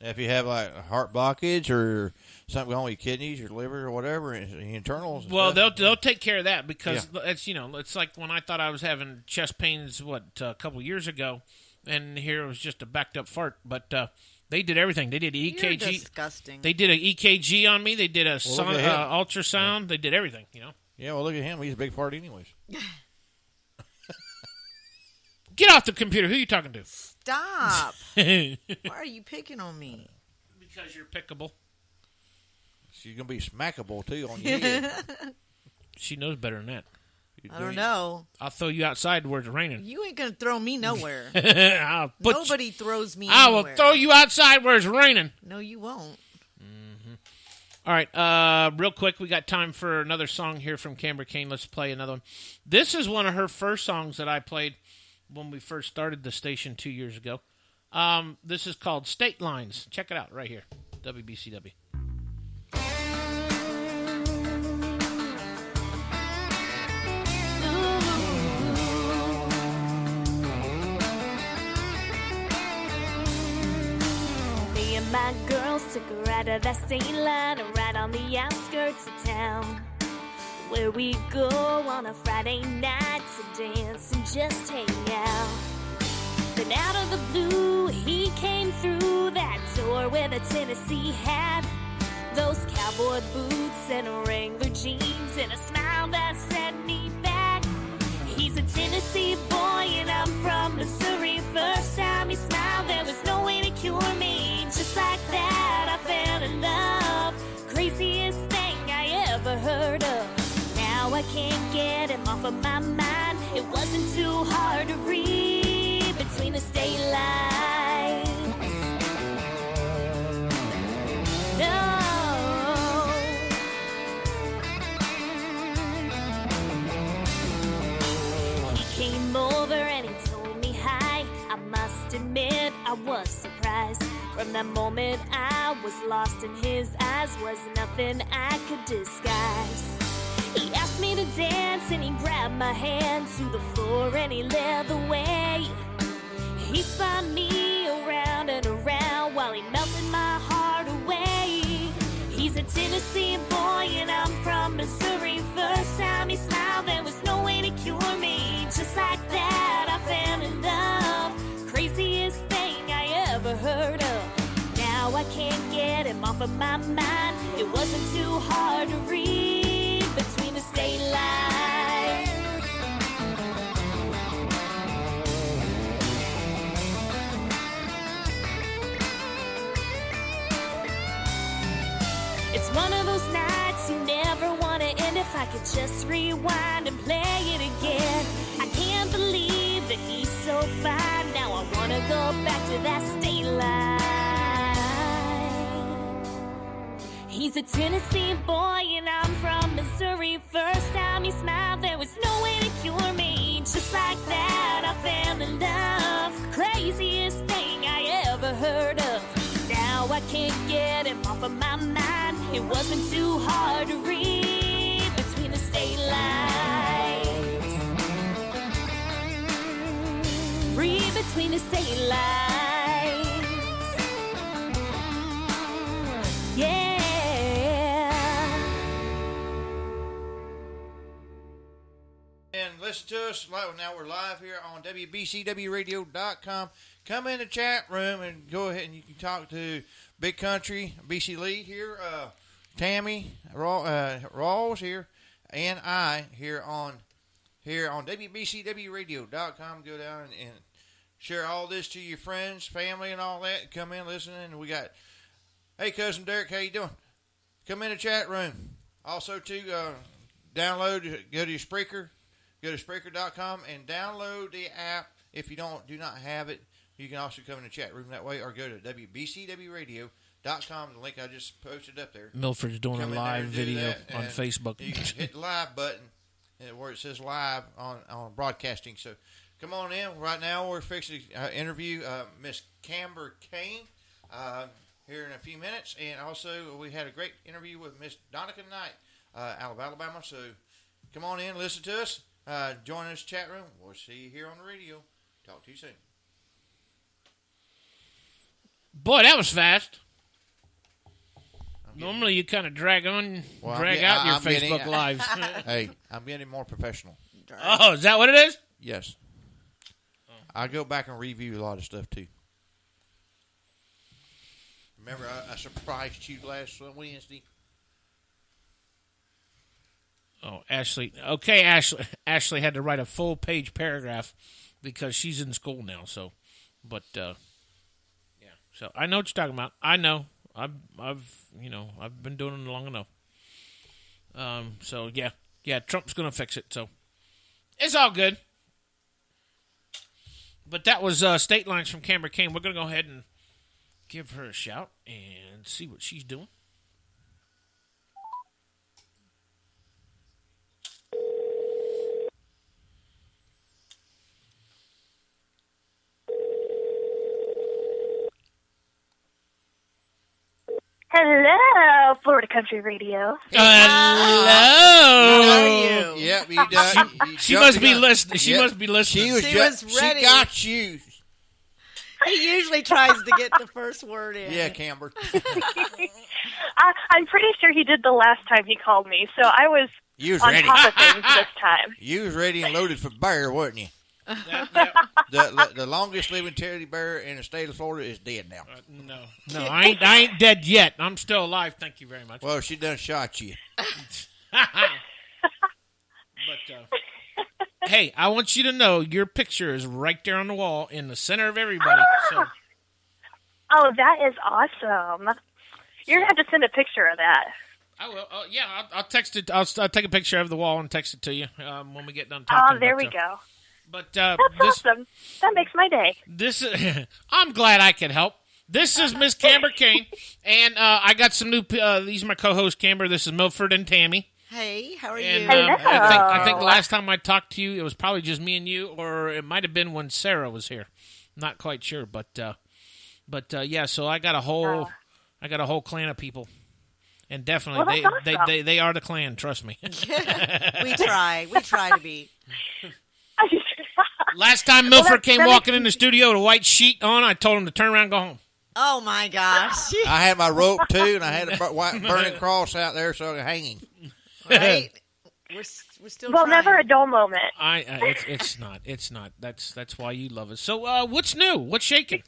If you have like a heart blockage or something going on with your kidneys, your liver, or whatever, internals. And well, stuff. they'll take care of that because it's like when I thought I was having chest pains a couple years ago, and here it was just a backed up fart, but. They did everything. They did EKG. You're disgusting. They did an EKG on me. They did a ultrasound. Yeah. They did everything. Yeah, well, look at him. He's a big fart, anyways. Get off the computer. Who are you talking to? Stop. Because Why are you picking on me? you're pickable. She's gonna be smackable too on your head. She knows better than that. I don't know. I'll throw you outside where it's raining. You ain't going to throw me nowhere. Nobody throws me I will anywhere. throw you outside where it's raining. No, you won't. All right, real quick, we got time for another song here from Kamber Cain. Let's play another one. This is one of her first songs that I played when we first started the station 2 years ago. This is called State Lines. Check it out right here, WBCW. Me and my girls took a ride to that state line, right on the outskirts of town, where we go on a Friday night to dance and just hang out. Then out of the blue, he came through that door with a Tennessee hat, those cowboy boots and Wrangler jeans, and a smile that set me back. He's a Tennessee boy and I'm from Missouri. First time he smiled, there was no way to cure me. Just like that, I fell in love. Craziest thing I ever heard of. Now I can't get him off of my mind. It wasn't too hard to read between the state lines. No. He came over and he told me hi. I must admit I was surprised. From that moment I was lost in his eyes. Was nothing I could disguise. He asked me to dance and he grabbed my hand to the floor and he led the way. He spun me around and around while he melted my heart away. He's a Tennessee boy and I'm from Missouri. First time he smiled, there was no way to cure me. Just like that, I fell in love. Craziest thing I ever heard of. Now I can't get him off of my mind. It wasn't too hard to read between the state lines. It's one of those nights you never want to end. If I could just rewind and play it again. I can't believe that he's so fine. Now I want to go back to that state line. He's a Tennessee boy and I'm from Missouri. First time he smiled, there was no way to cure me. Just like that, I fell in love. Craziest thing I ever heard of. Now I can't get him off of my mind. It wasn't too hard to read between the state lines. Read between the state lines. Yeah. And listen to us. Now we're live here on WBCWRadio.com. Come in the chat room and go ahead and you can talk to Big Country, BC Lee here, Tammy, Rawls here, and I here on WBCWRadio.com. Go down and share all this to your friends, family, and all that. Come in, listen, and we got, hey, Cousin Derek, how you doing? Come in the chat room. Also, to download, go to your Spreaker, go to Spreaker.com and download the app. If you do not have it, you can also come in the chat room that way, or go to WBCWRadio.com. The link I just posted up there. Milford's doing a live video on Facebook. You can hit the live button where it says live on broadcasting. So come on in. Right now we're fixing to interview Miss Kamber Cain here in a few minutes. And also we had a great interview with Miss Donica Knight out of Alabama. So come on in, listen to us. Join us chat room. We'll see you here on the radio. Talk to you soon. Boy, that was fast. Normally you kind of drag out your Facebook Lives. Hey, I'm getting more professional. Oh, is that what it is? Yes. I go back and review a lot of stuff, too. Remember, I surprised you last Wednesday. Oh, Ashley. Okay, Ashley had to write a full-page paragraph because she's in school now, so. But, yeah. So, I know what you're talking about. I know. I've been doing it long enough. So, yeah, Trump's going to fix it, so. It's all good. But that was State Lines from Kamber Cain. We're going to go ahead and give her a shout and see what she's doing. Hello, Florida Country Radio. Hello. How are you? Yep, you done. She must be listening. She must be listening. She was ready. She got you. He usually tries to get the first word in. Yeah, Kamber. I'm pretty sure he did the last time he called me, so I was You was on ready. top of things this time. You was ready and loaded for bear, wasn't you? Yep. The longest living teddy bear in the state of Florida is dead now. No, I ain't dead yet. I'm still alive. Thank you very much. Well, she done shot you. But hey, I want you to know your picture is right there on the wall in the center of everybody. So Oh, that is awesome. You're going to have to send a picture of that. I will. Yeah, I'll text it. I'll take a picture of the wall and text it to you when we get done talking. Oh, there we go. But That's awesome. That makes my day. This I'm glad I could help. This is Miss Kamber Cain, and I got some new. These are my co-hosts, Kamber. This is Milford and Tammy. Hey, how are And you? I think the last time I talked to you, it was probably just me and you, or it might have been when Sarah was here. Not quite sure, but yeah. So I got a whole clan of people, and definitely Well, that's awesome. they are the clan. Trust me. We try to be. Last time Milford came that walking in the studio with a white sheet on, I told him to turn around and go home. Oh my gosh! I had my rope too, and I had a white burning cross out there, so I was hanging. Right? We're still. Well, trying. never a dull moment. It's not. That's why you love us. So what's new? What's shaking?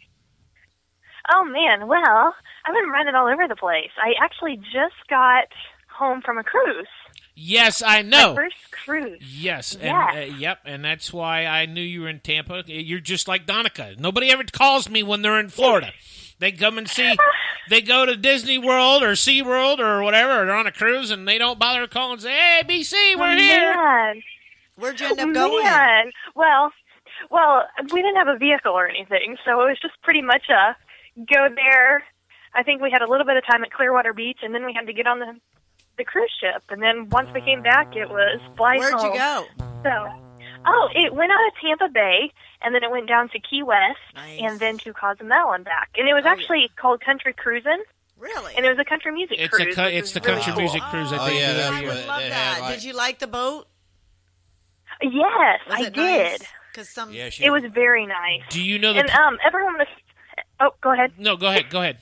Oh, man. Well, I've been running all over the place. I actually just got home from a cruise. Yes, I know. My first cruise. Yes, and Yes. yep, and that's why I knew you were in Tampa. You're just like Donica. Nobody ever calls me when they're in Florida. They come and see. They go to Disney World or Sea World or whatever, or they're on a cruise, and they don't bother to call and say, "Hey, BC, we're here." Man. Where'd you end up going? Man. Well, we didn't have a vehicle or anything, so it was just pretty much a go there. I think we had a little bit of time at Clearwater Beach, and then we had to get on the cruise ship. And then once we came back, it was fly Where'd home. you go? So, it went out of Tampa Bay, and then it went down to Key West, Nice. and then to Cozumel and back. And it was actually called Country Cruisin', Really? and it was a country music It's cruise. which it's is the really country cool. music cruise. I Oh, think yeah, they do that's every I year. would love They that. had, like- Did you like the boat? Yes, Was I it did. Because some. Yeah, she. It was very nice. Do you know the? And everyone was. Oh, go ahead. No, go ahead. Go ahead.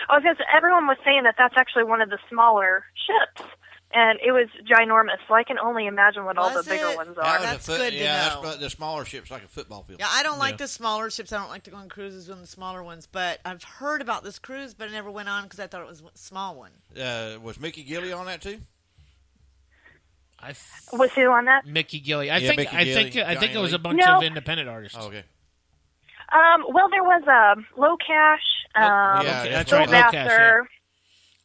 I was going to say, everyone was saying that that's actually one of the smaller ships, and it was ginormous. So I can only imagine what all the Was bigger it? ones That are. was That's a foot, good to yeah, know. That's the smaller ships like a football field. Yeah, I don't like Yeah. the smaller ships. I don't like to go on cruises on the smaller ones. But I've heard about this cruise, but I never went on because I thought it was a small one. Was Mickey Gilly on that too? Was who on that? Mickey Gilly. Mickey I Gilly, think it was a bunch No. of independent artists. Oh, okay. Well, there was Low Cash, Yeah, that's Phil right. Low Cash, Vassar,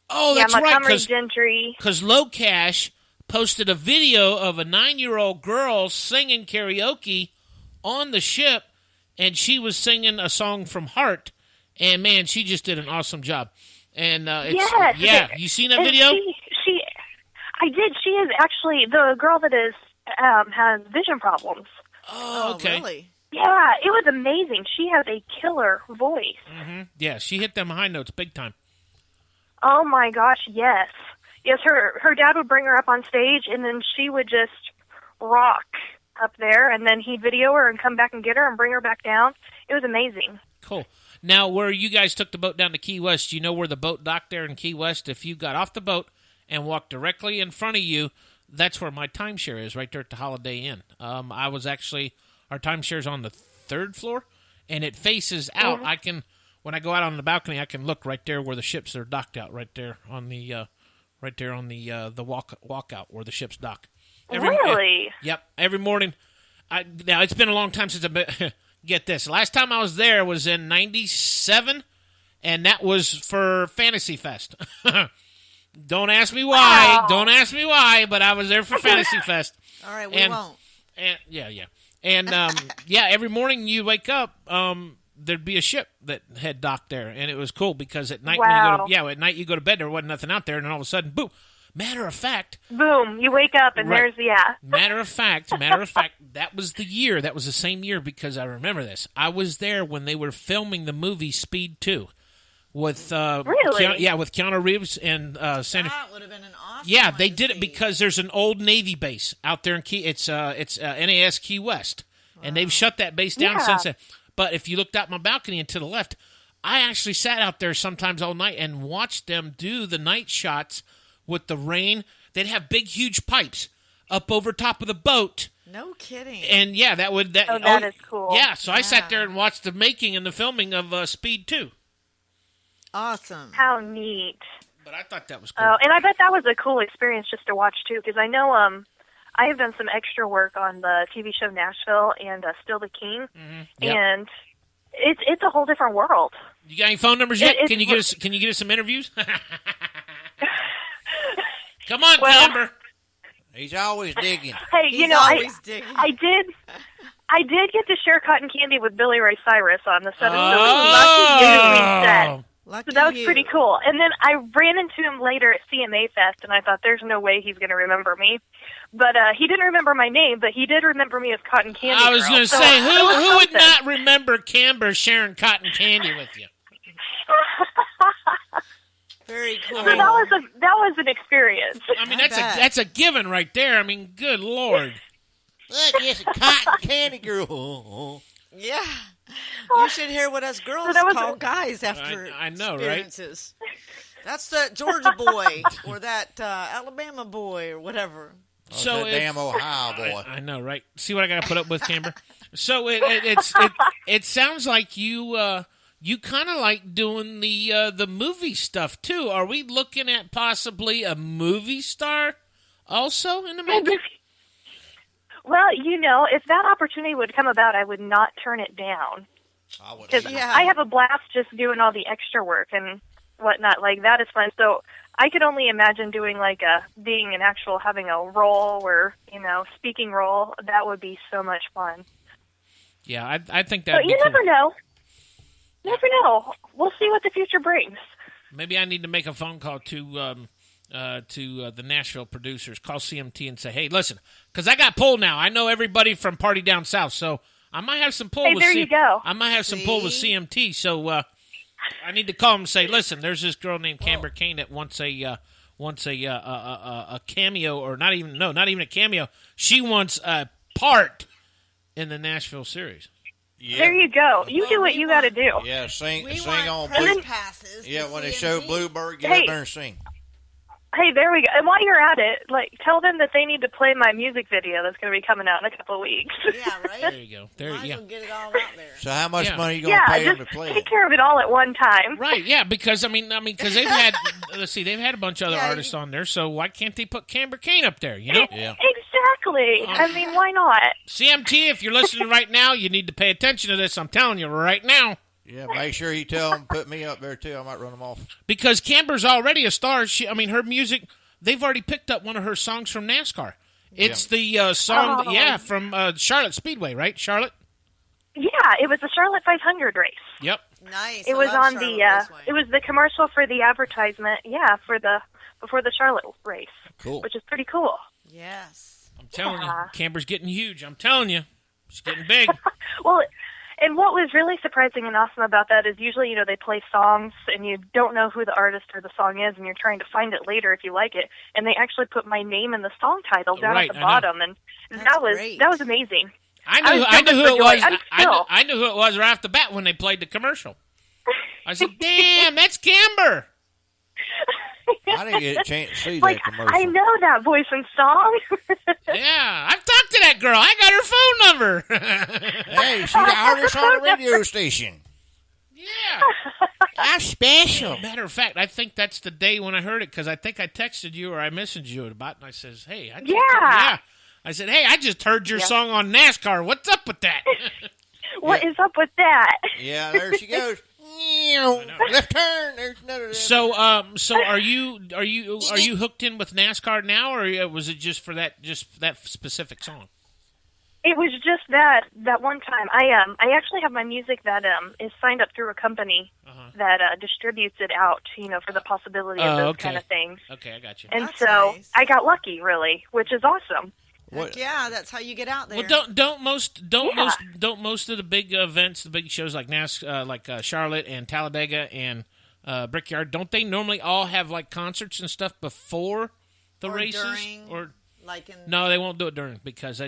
Oh, that's right. Montgomery Gentry. Because Low Cash posted a video of a 9-year-old girl singing karaoke on the ship, and she was singing a song from Heart, and man, she just did an awesome job. And you seen that And video? I did. She is actually the girl that is has vision problems. Oh, okay. Really? Yeah, it was amazing. She has a killer voice. Yeah, she hit them high notes big time. Oh my gosh, yes. Yes, her dad would bring her up on stage, and then she would just rock up there, and then he'd video her and come back and get her and bring her back down. It was amazing. Cool. Now, where you guys took the boat down to Key West, you know where the boat docked there in Key West? If you got off the boat and walked directly in front of you, that's where my timeshare is, right there at the Holiday Inn. Our timeshare's on the 3rd floor, and it faces out. When I go out on the balcony, I can look right there where the ships are docked out, right there on the walkout where the ships dock. Really? Yep. Every morning. Now, it's been a long time since I've been... Get this. Last time I was there was in 97, and that was for Fantasy Fest. Don't ask me why. Wow. Don't ask me why, but I was there for Fantasy Fest. All right, we won't. And every morning you wake up, there'd be a ship that had docked there, and it was cool because at night at night you go to bed, there wasn't nothing out there, and then all of a sudden, boom. Matter of fact, Boom, you wake up and Right. there's, matter of fact, that was the year. That was the same year because I remember this. I was there when they were filming the movie Speed 2 with Really? with Keanu Reeves and Sandra. That would have been an awesome. Yeah, one they to did it see. because there's an old Navy base out there in Key. It's NAS Key West, and they've shut that base down Yeah. since then. But if you looked out my balcony and to the left, I actually sat out there sometimes all night and watched them do the night shots with the rain. They'd have big, huge pipes up over top of the boat. No kidding. And yeah, that is cool. Yeah, so I sat there and watched the making and the filming of Speed 2. Awesome. How neat. But I thought that was cool. Oh, and I bet that was a cool experience just to watch too, because I know I have done some extra work on the TV show Nashville and Still the King, Yep. and it's a whole different world. You got any phone numbers yet? It's- Can you get us some interviews? Come on, Well- Kamber. He's always digging. Hey, He's you know, always digging. I did get to share cotton candy with Billy Ray Cyrus on the 7th. Oh. Lucky So that was you. pretty cool. And then I ran into him later at CMA Fest, and I thought, there's no way he's going to remember me. But he didn't remember my name, but he did remember me as Cotton Candy I was Girl. going to So say, it who was would something. not remember Kamber sharing cotton candy with you? Very cool. So that was an experience. I mean, I bet. that's a given right there. I mean, good Lord. Look, it's a cotton candy girl. Yeah. You should hear what us girls that was call guys after I know, right? experiences. That's that Georgia boy or that Alabama boy or whatever. So that damn Ohio boy. I know, right? See what I got to put up with, Kamber? So it sounds like you kind of like doing the movie stuff too. Are we looking at possibly a movie star also in the making? Well, you know, if that opportunity would come about, I would not turn it down. I would. Because Yeah. I have a blast just doing all the extra work and whatnot. Like, that is fun. So I could only imagine doing, like, being an actual, having a role or, you know, speaking role. That would be so much fun. Yeah, I think But that'd be you cool. never know. Never know. We'll see what the future brings. Maybe I need to make a phone call to the Nashville producers. Call CMT and say, hey, listen, because I got pull now. I know everybody from Party Down South, so I might have some pull Hey, with there you go. I might have some pull with See? CMT, so I need to call them and say, listen, there's this girl named Kamber Cain that wants a cameo, or not even a cameo. She wants a part in the Nashville series. Yeah. There you go. You do what you got to do. Yeah, sing We sing want on press Blue. passes. to Yeah, when they CMT. show Bluebird, get Hey. up there and sing. Hey, there we go. And while you're at it, like, tell them that they need to play my music video that's going to be coming out in a couple of weeks. Yeah, right? There you go. There, Might as yeah. well get it all out there. So how much Yeah. money you gonna pay them to just play take it? care of it all at one time. Right, yeah, because because they've had they've had a bunch of other Yeah, artists on there, so why can't they put Kamber Cain up there? You know, Yeah. Exactly. I mean, why not? CMT, if you're listening right now, you need to pay attention to this. I'm telling you right now, Yeah, make sure you tell them put me up there too. I might run them off. because Kamber's already a star. Her music, they've already picked up one of her songs from NASCAR. It's the song, Oh. from Charlotte Speedway, right? Charlotte. Yeah, it was the Charlotte 500 race. Yep. Nice. It I was love on Charlotte the Raceway. it was the commercial for the advertisement. Yeah, before the Charlotte race, Cool. which is pretty cool. Yes. I'm telling you, Yeah. Kamber's getting huge. I'm telling you, she's getting big. Well, and what was really surprising and awesome about that is usually, you know, they play songs and you don't know who the artist or the song is, and you're trying to find it later if you like it. And they actually put my name in the song title down Right, at the I know. bottom, and That's that was great. amazing. I I knew was I knew jumping who for it joy. was. I'm I knew who it was right off the bat when they played the commercial. I said, "Damn, that's Kamber." I didn't get a chance to see Like, that commercial. I know that voice and song. Yeah, I've talked to that girl. I got her phone number. Hey, she's the artist on the radio station. Yeah. I'm special. Matter of fact, I think that's the day when I heard it, because I think I texted you or I messaged you about it, and I says, "Hey, I just Yeah. I said, "Hey, I just heard your Yeah. song on NASCAR. What's up with that?" What is up with that? Yeah, there she goes. Left turn. There's another. So are you hooked in with NASCAR now, or was it just for that specific song? It was just that one time. I actually have my music that is signed up through a company that distributes it out, you know, for the possibility of those okay. kind of things. Okay, I got you. And That's so nice. I got lucky, really, which is awesome. Heck yeah, that's how you get out there. Well, don't most of the big events, the big shows like Charlotte and Talladega and Brickyard, don't they normally all have like concerts and stuff before the Or races? during, Or like in no, they won't do it during, because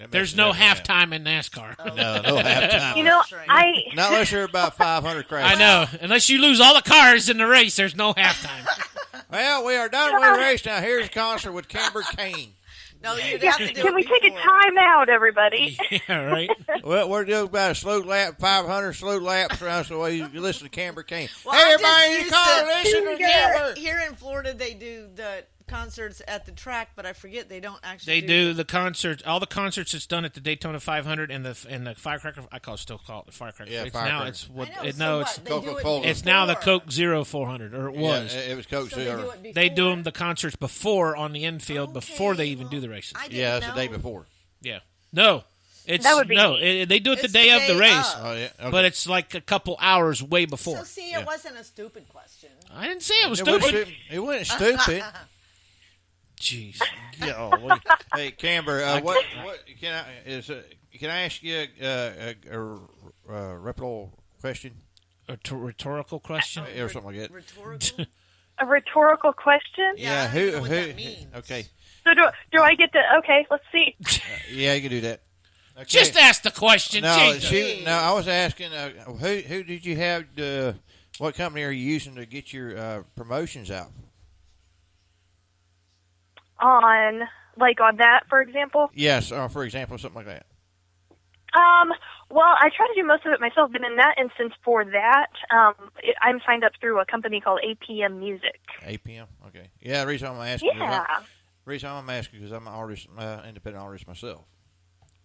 There's no halftime in NASCAR. No halftime. You know, right. Not unless you're about 500 crashes. I know. Unless you lose all the cars in the race, there's no halftime. Well, we are done with the race now. Here's a concert with Kamber, Cain. No, you'd have to do Can it we take a before. time out, everybody? Yeah, right. Well, we're doing about a slow lap, 500 slow laps around the way you listen to Kamber, Cain. Well, Hey, I'm just everybody, you used call to- listen to Kamber. Here in Florida, they do the concerts at the track, but I forget they don't They actually do the concerts. All the concerts that's done at the Daytona 500 and the firecracker. Still call it the firecracker. Yeah, It's firecracker. now it's what I know, it, so no what? it's They do it Coca-Cola. it's now the before. Coke Zero 400 or it was. Yeah, it was Coke So they Zero. do it They do before? them the concerts before on the infield before they even do the races. I didn't Yeah, it's know. the day before. Yeah, no, it's That would be no. neat. They do it the It's day the of the day race, of. Oh, yeah. Okay. but it's like a couple hours way before. So see, it wasn't a stupid question. I didn't say it was It wasn't stupid. It wasn't stupid. Jeez. Golly. Hey, Kamber, what can I ask you a reputable question A rhetorical question. or something like that? Rhetorical. A rhetorical question? Yeah, I don't know what that means. Okay, So do I get to? Okay, let's see. yeah, you can do that. Okay. Just ask the question. No, Jesus. I was asking who did you have? What company are you using to get your promotions out? On that, for example. Yes, for example, something like that. Well, I try to do most of it myself, but in that instance, for that, I'm signed up through a company called APM Music. APM. Okay. Yeah, the reason I'm asking. Yeah. Because I'm an artist, independent artist myself.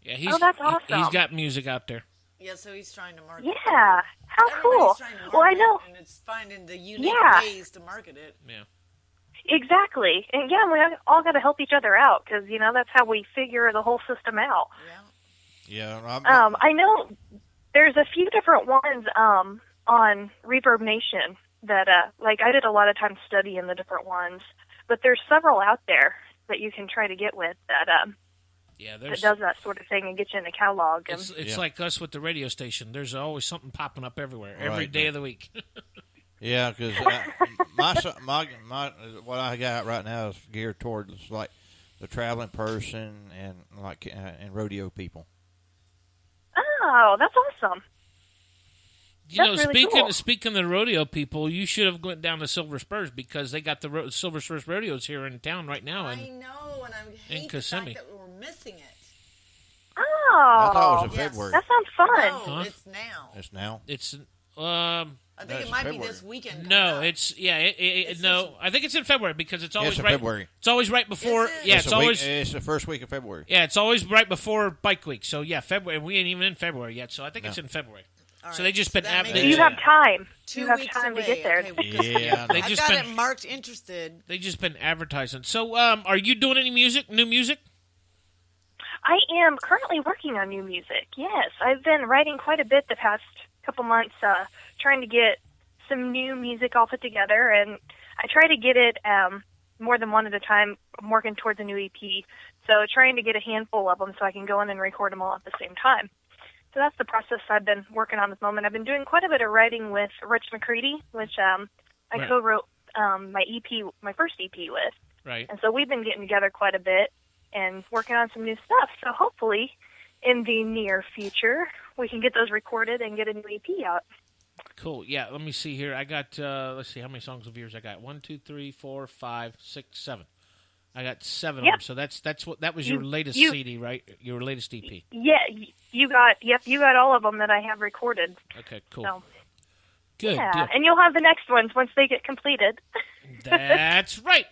Yeah, he's, Oh, that's awesome. He's got music out there. Yeah, so he's trying to market. Yeah. How Everybody's cool. trying to Well, I market, know. and it's finding the unique Yeah. ways to market it. Yeah. Exactly. And yeah, we all got to help each other out because, that's how we figure the whole system out. Yeah. Yeah. I know there's a few different ones on Reverb Nation that, I did a lot of time studying the different ones, but there's several out there that you can try to get with that Yeah, that does that sort of thing and get you in a catalog. And It's like us with the radio station. There's always something popping up everywhere, every Right, day man. of the week. Yeah, because my what I got right now is geared towards like the traveling person and and rodeo people. oh, that's awesome. That's really cool. Speaking of the rodeo people, you should have went down to Silver Spurs because they got the Silver Spurs rodeos here in town right now. I And know, and I hate the Kissimmee. fact that we're missing it. Oh, I thought it was in yes. February. that sounds fun. No, Huh? it's now. It's now. it's I think That's it might be February. this weekend. no, coming up. it's yeah, It's no. this- I think it's in February because it's always Yes, in right. February. It's always right before. Is it? Yeah, it's a week- always it's the first week of February. yeah, it's always right before Bike Week. So yeah, February. We ain't even in February yet, so I think No. it's in February. All So right, they just so been that ab- makes they- You have time. 2 You have weeks time away. to get there. Okay, well, Yeah, They I've just got been- it marked interested. They just been advertising. So are you doing any music? New music? I am currently working on new music. Yes, I've been writing quite a bit the past couple months, trying to get some new music all put together, and I try to get it more than one at a time. I'm working towards a new EP, so trying to get a handful of them so I can go in and record them all at the same time. So that's the process I've been working on this moment. I've been doing quite a bit of writing with Rich McCready, which I Right. co-wrote my first EP with. Right. And so we've been getting together quite a bit and working on some new stuff. So hopefully in the near future, we can get those recorded and get a new EP out. Cool. Yeah. Let me see here. I got. Let's see how many songs of yours I got. 1, 2, 3, 4, 5, 6, 7. I got 7 of Yep. them. So that was your latest you- CD, right? Your latest EP. Yeah, you got all of them that I have recorded. Okay. Cool. So Good. yeah, Deal. and you'll have the next ones once they get completed. That's right.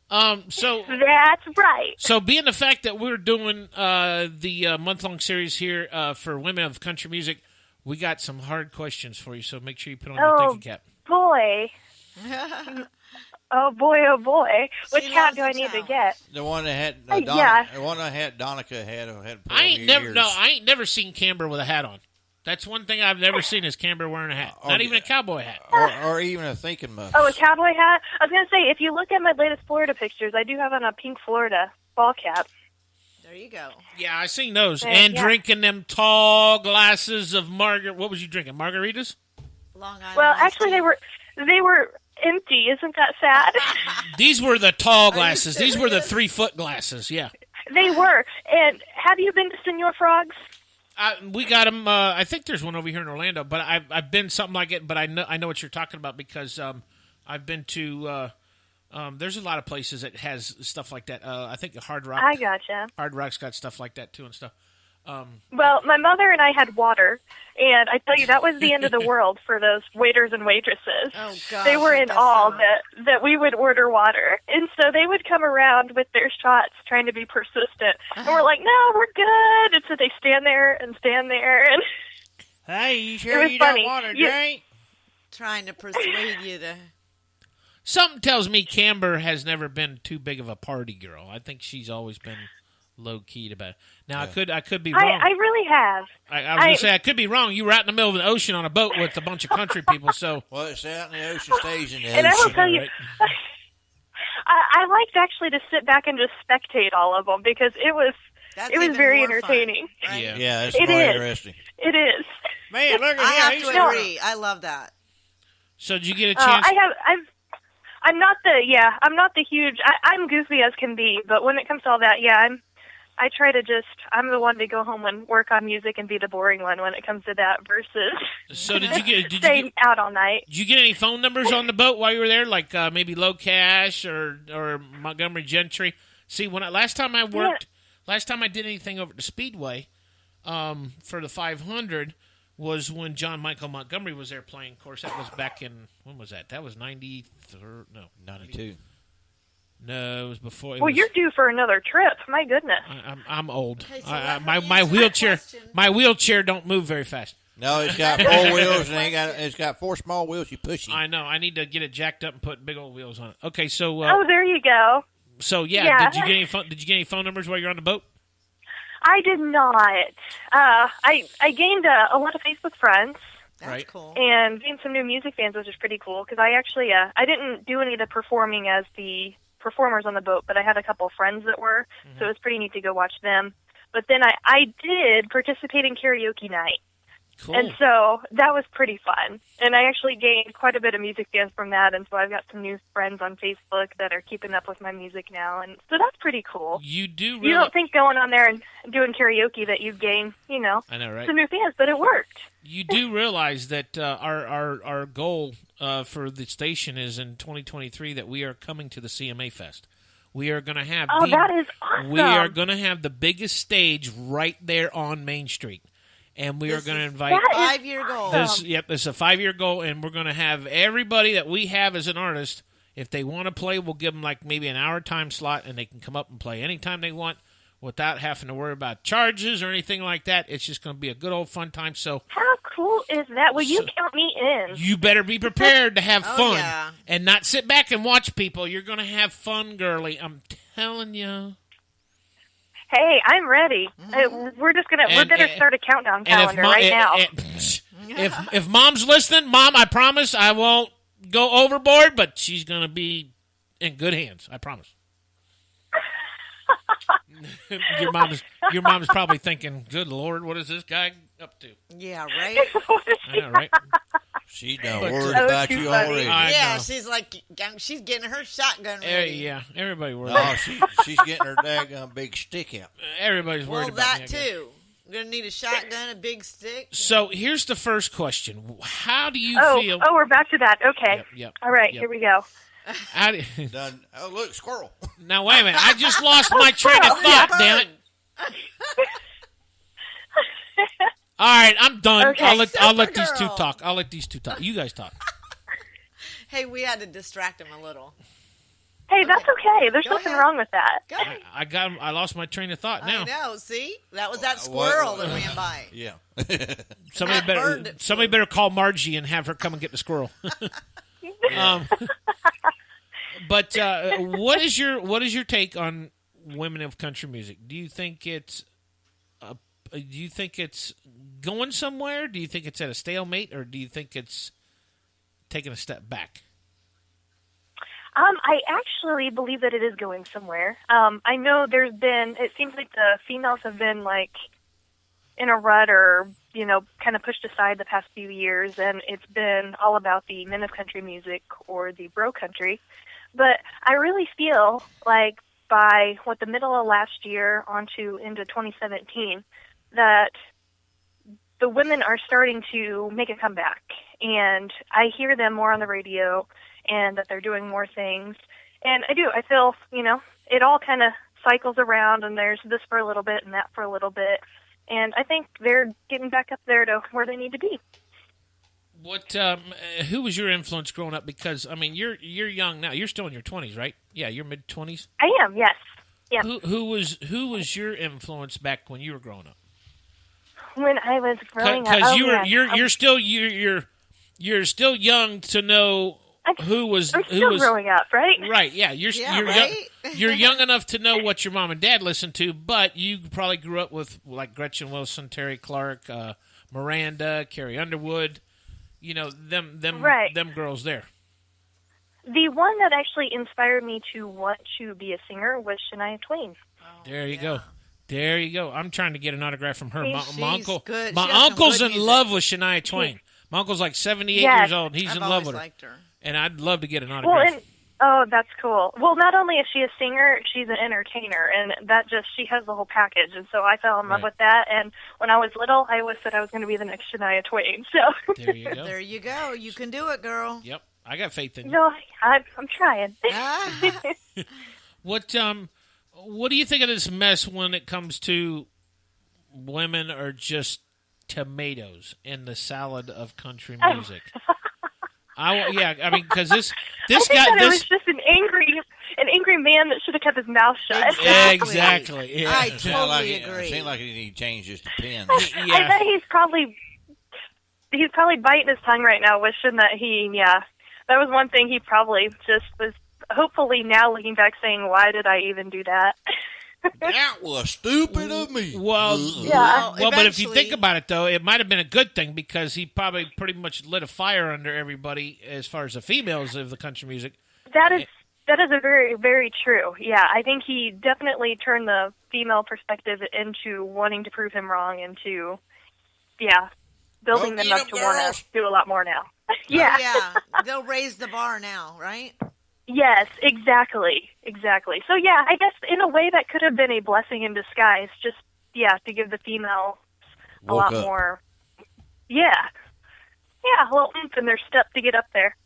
So That's right. So, being the fact that we're doing the month-long series here for women of country music, we got some hard questions for you. So, make sure you put on your Oh thinking cap. boy. Oh boy, oh boy. Which She hat loves Oh, do I the need to challenge. get? The one that had yeah. the one I had Donica had put I over ain't your never. ears. No, I ain't never seen Kamber with a hat on. That's one thing I've never seen is Kamber wearing a hat. Not even a cowboy hat. or even a thinking muff. Oh, a cowboy hat? I was going to say, if you look at my latest Florida pictures, I do have on a pink Florida ball cap. There you go. Yeah, I seen those. Yeah, And yeah. drinking them tall glasses of What was you drinking? Margaritas? Long Island. Well, iced actually, tea. they were empty. Isn't that sad? These were the tall Are you glasses. These were the serious? 3-foot glasses. Yeah. They were. And have you been to Senor Frogs? We got them. I think there's one over here in Orlando, but I've been something like it. But I know what you're talking about because I've been to. There's a lot of places that has stuff like that. I think Hard Rock. I gotcha. Hard Rock's got stuff like that too and stuff. Well, my mother and I had water, and I tell you, that was the end of the world for those waiters and waitresses. Oh, gosh. They were in that's awe so- that we would order water. And so they would come around with their shots trying to be persistent. And we're like, no, we're good. And so they stand there. And Hey, you It sure was you funny. don't want a You- drink? Trying to persuade you to... Something tells me Kamber has never been too big of a party girl. I think she's always been low keyed about it. Now I could be wrong. I really have. I was gonna say I could be wrong. You were out in the middle of the ocean on a boat with a bunch of country people. So Well, it's out in the ocean, stays in the And I will ocean. tell you, right? I liked actually to sit back and just spectate all of them because it was That's it was even very more fun, entertaining. right? Yeah. Yeah, it's It more is. interesting. It is. Man, look at I him. have He's to doing agree. I love that. So did you get a chance? I'm not the huge. I'm goofy as can be, but when it comes to all that, I try to I'm the one to go home and work on music and be the boring one when it comes to that versus So did you stay get out all night. did you get any phone numbers on the boat while you were there, like maybe Low Cash or Montgomery Gentry? See, last time I did anything over at the Speedway for the 500 was when John Michael Montgomery was there playing. Of course, that was back in, when was that? That was 93, no. 92. No, it was before. Well, you're due for another trip. My goodness. I'm old. Okay, so let My me answer that question. wheelchair don't move very fast. No, it's got 4 wheels and it's got 4 small wheels you push it. I know. I need to get it jacked up and put big old wheels on it. Okay, so Oh, there you go. Yeah. did you get any phone numbers while you're on the boat? I did not. I gained a lot of Facebook friends That's Right. cool. and gained some new music fans, which is pretty cool because I actually I didn't do any of the performing as the performers on the boat, but I had a couple of friends that were, so it was pretty neat to go watch them. But then I did participate in karaoke night. Cool. And so that was pretty fun. And I actually gained quite a bit of music fans from that. And so I've got some new friends on Facebook that are keeping up with my music now. And so that's pretty cool. You do You really. don't think going on there and doing karaoke that you'd gain, I know, right? some new fans, but it worked. You do realize that our goal for the station is in 2023 that we are coming to the CMA Fest. We are going to have. Oh, that is awesome. We are going to have the biggest stage right there on Main Street, and we are going to invite. That is 5-year goal. This is a 5-year goal, and we're going to have everybody that we have as an artist. If they want to play, we'll give them like maybe an hour time slot, and they can come up and play anytime they want without having to worry about charges or anything like that. It's just going to be a good old fun time. So How cool is that? Will you count me in? you better be prepared to have Oh, fun yeah. and not sit back and watch people. You're going to have fun, girly. I'm telling you. Hey, I'm ready. We're just gonna And- better start a countdown And if calendar right now. if mom's listening, Mom, I promise I won't go overboard, but she's going to be in good hands. I promise. your mom's probably thinking, "Good Lord, what is this guy up to?" Yeah, right? I know, right? She done But, worried That was about too you funny. already. I Yeah, know. she's like, she's getting her shotgun Eh, ready. yeah, everybody worried. Oh, she's getting her daggone big stick out. Everybody's worried Well, about me, that I guess. too. We're going to need a shotgun, a big stick. So here's the first question: how do you Oh, feel? we're back to that. Okay. Yep. All right, Yep. here we go. How do, Done. Oh, look, squirrel. now wait a minute! I just lost my train of thought. Damn it! All right, I'm done. Okay. I'll let these two Supergirl. talk. I'll let these two talk. You guys talk. Hey, we had to distract him a little. Hey, that's okay. There's Go nothing ahead. wrong with that. Go. I lost my train of thought now. I know, see? That was that What- squirrel that ran by. Yeah. Somebody That bird better that somebody better call Margie and have her come and get the squirrel. But what is your take on women of country music? Do you think it's going somewhere? Do you think it's at a stalemate, or do you think it's taking a step back? I actually believe that it is going somewhere. I know it seems like the females have been like in a rut or, kind of pushed aside the past few years, and it's been all about the men of country music or the bro country. But I really feel like by the middle of last year into 2017 that the women are starting to make a comeback, and I hear them more on the radio, and that they're doing more things. And I feel, it all kind of cycles around, and there's this for a little bit and that for a little bit. And I think they're getting back up there to where they need to be. What? Who was your influence growing up? Because you're young now. You're still in your 20s, right? Yeah, you're mid 20s. I am. Yes. Yeah. Who was your influence back when you were growing up? When I was growing up, because you're still young to know who was growing up, right? Right. Yeah. You're right? you're young enough to know what your mom and dad listened to, but you probably grew up with like Gretchen Wilson, Terry Clark, Miranda, Carrie Underwood. Them girls there. The one that actually inspired me to want to be a singer was Shania Twain. There you go. There you go. I'm trying to get an autograph from her. Good. My uncle's in love with Shania Twain. My uncle's like 78 years old, and he's in love with her. Liked her. And I'd love to get an autograph. Oh, that's cool. Well, not only is she a singer, she's an entertainer, and she has the whole package. And so I fell in love with that. And when I was little, I always said I was going to be the next Shania Twain. So there you go. There you go. You can do it, girl. Yep, I got faith in you. No, I'm trying. What do you think of this mess when it comes to women are just tomatoes in the salad of country music? Because this guy, it was just an angry man that should have kept his mouth shut. Exactly. Yeah. I totally agree. It seemed like he changed his pins. I bet he's probably biting his tongue right now, wishing that that was one thing he probably just was. Hopefully now looking back, saying, "Why did I even do that?" That was stupid of me. Well, but if you think about it, though, it might have been a good thing because he probably pretty much lit a fire under everybody as far as the females of the country music. That is a very, very true. Yeah, I think he definitely turned the female perspective into wanting to prove him wrong and to, building them up to want to do a lot more now. Yeah. They'll raise the bar now, right? Yes, exactly. So, I guess in a way that could have been a blessing in disguise, just, to give the females a lot more, a little oomph in their step to get up there.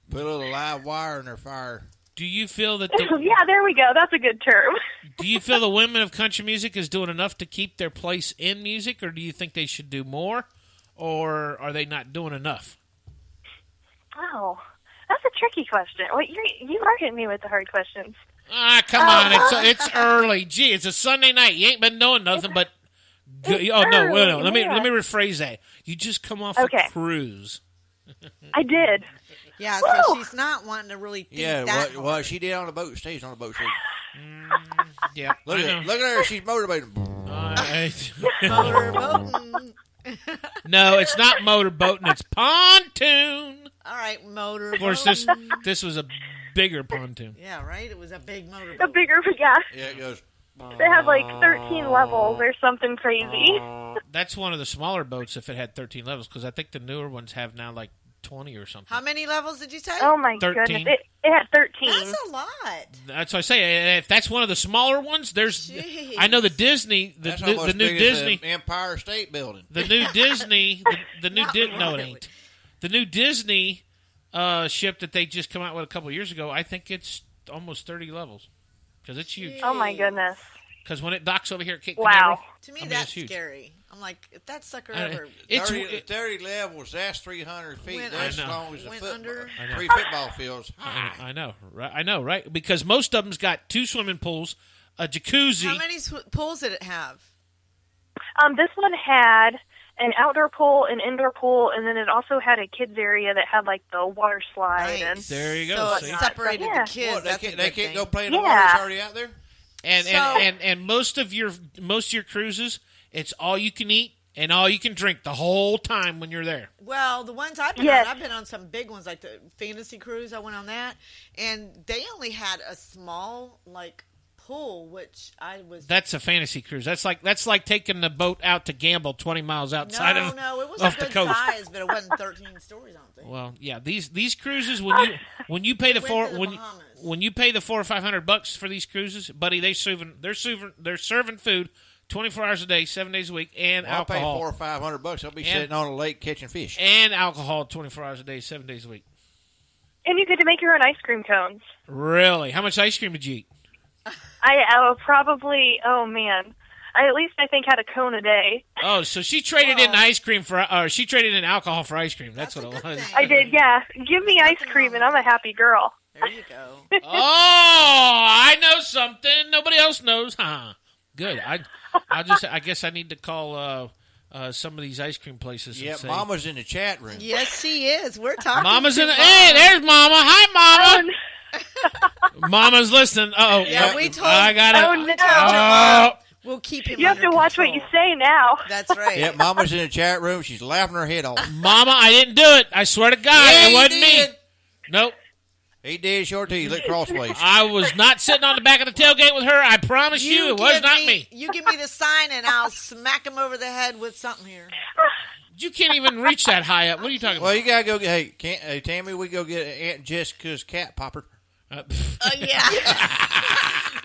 Put a little live wire in their fire. Do you feel that yeah, there we go. That's a good term. Do you feel the women of country music is doing enough to keep their place in music, or do you think they should do more, or are they not doing enough? Oh, that's a tricky question. Well, you are hitting me with the hard questions. Come on. It's early. Gee, it's a Sunday night. You ain't been doing nothing but... No. Let me rephrase that. You just come off a cruise. I did. Yeah, so she's not wanting to really think that hard. What she did on the boat stays on the boat. Yeah. Look at her. She's motivated. Motorboating. No, it's not motorboating. It's pontoon. All right, motorboat. Of course, this was a bigger pontoon. Yeah, right? It was a big motorboat. A bigger, Yeah, it goes. They have like 13 levels or something crazy. That's one of the smaller boats if it had 13 levels, because I think the newer ones have now like 20 or something. How many levels did you say? Oh, my 13. goodness. It had 13. That's a lot. That's what I say. If that's one of the smaller ones, there's... Jeez. I know the Disney... That's the almost new big Disney... as the Empire State Building. The new Disney... No, it ain't. The new Disney ship that they just come out with a couple of years ago, I think it's almost 30 levels. Because it's huge. Oh, my goodness. Because when it docks over here at Cape Wow. Canaveral... To me, that's scary. I'm like, if that sucker ever... 30 levels, that's 300 feet. That's as long as three football fields. I know, right? Because most of them's got 2 swimming pools, a jacuzzi. How many pools did it have? This one had an outdoor pool, an indoor pool, and then it also had a kids area that had like the water slide. Nice. And there you go. So it separated the kids. Well, That's they can't go play in the Yeah. water. It's already out there. And most of your cruises, it's all you can eat and all you can drink the whole time when you're there. Well, the ones I've been on, I've been on some big ones like the Fantasy Cruise. I went on that, and they only had a small like pool, which I was. That's a fantasy cruise. That's like taking the boat out to gamble 20 miles outside of No, it was off a good the coast. size, but it wasn't 13 stories. I don't think. Well, yeah, these cruises when you pay the Went to the when Bahamas. when you pay the $400 or $500 for these cruises, buddy, they're serving food 24 hours a day, 7 days a week, and I'll pay alcohol. $400 or $500. I'll be sitting on a lake catching fish. And alcohol 24 hours a day, 7 days a week. And you get to make your own ice cream cones. Really? How much ice cream did you eat? I probably, oh man, I think had a cone a day. Oh, so she traded in ice cream she traded in alcohol for ice cream. That's what a it good was. thing. I did, yeah. Give me ice cream and I'm a happy girl. There you go. Oh, I know something nobody else knows, huh? Good. I guess I need to call some of these ice cream places. Yeah, and say, Mama's in the chat room. Yes, she is. We're talking. Mama's to in the. Mama. Hey, there's Mama. Hi, Mama. Mama's listening. Oh, Yeah, we told. I got it. Oh, no. Oh. We'll keep him. You have under to watch what control. you say now. That's right. Yeah, Mama's in the chat room. She's laughing her head off. Mama, I didn't do it. I swear to God, Yeah, it he wasn't did. me. Nope. He did short to you. Look crossways. I was not sitting on the back of the tailgate with her. I promise you, it was give not me. You give me the sign, and I'll smack him over the head with something here. You can't even reach that high up. What are you talking Well, about? you gotta go get. Hey, Tammy, we go get Aunt Jessica's cat popper. Yeah.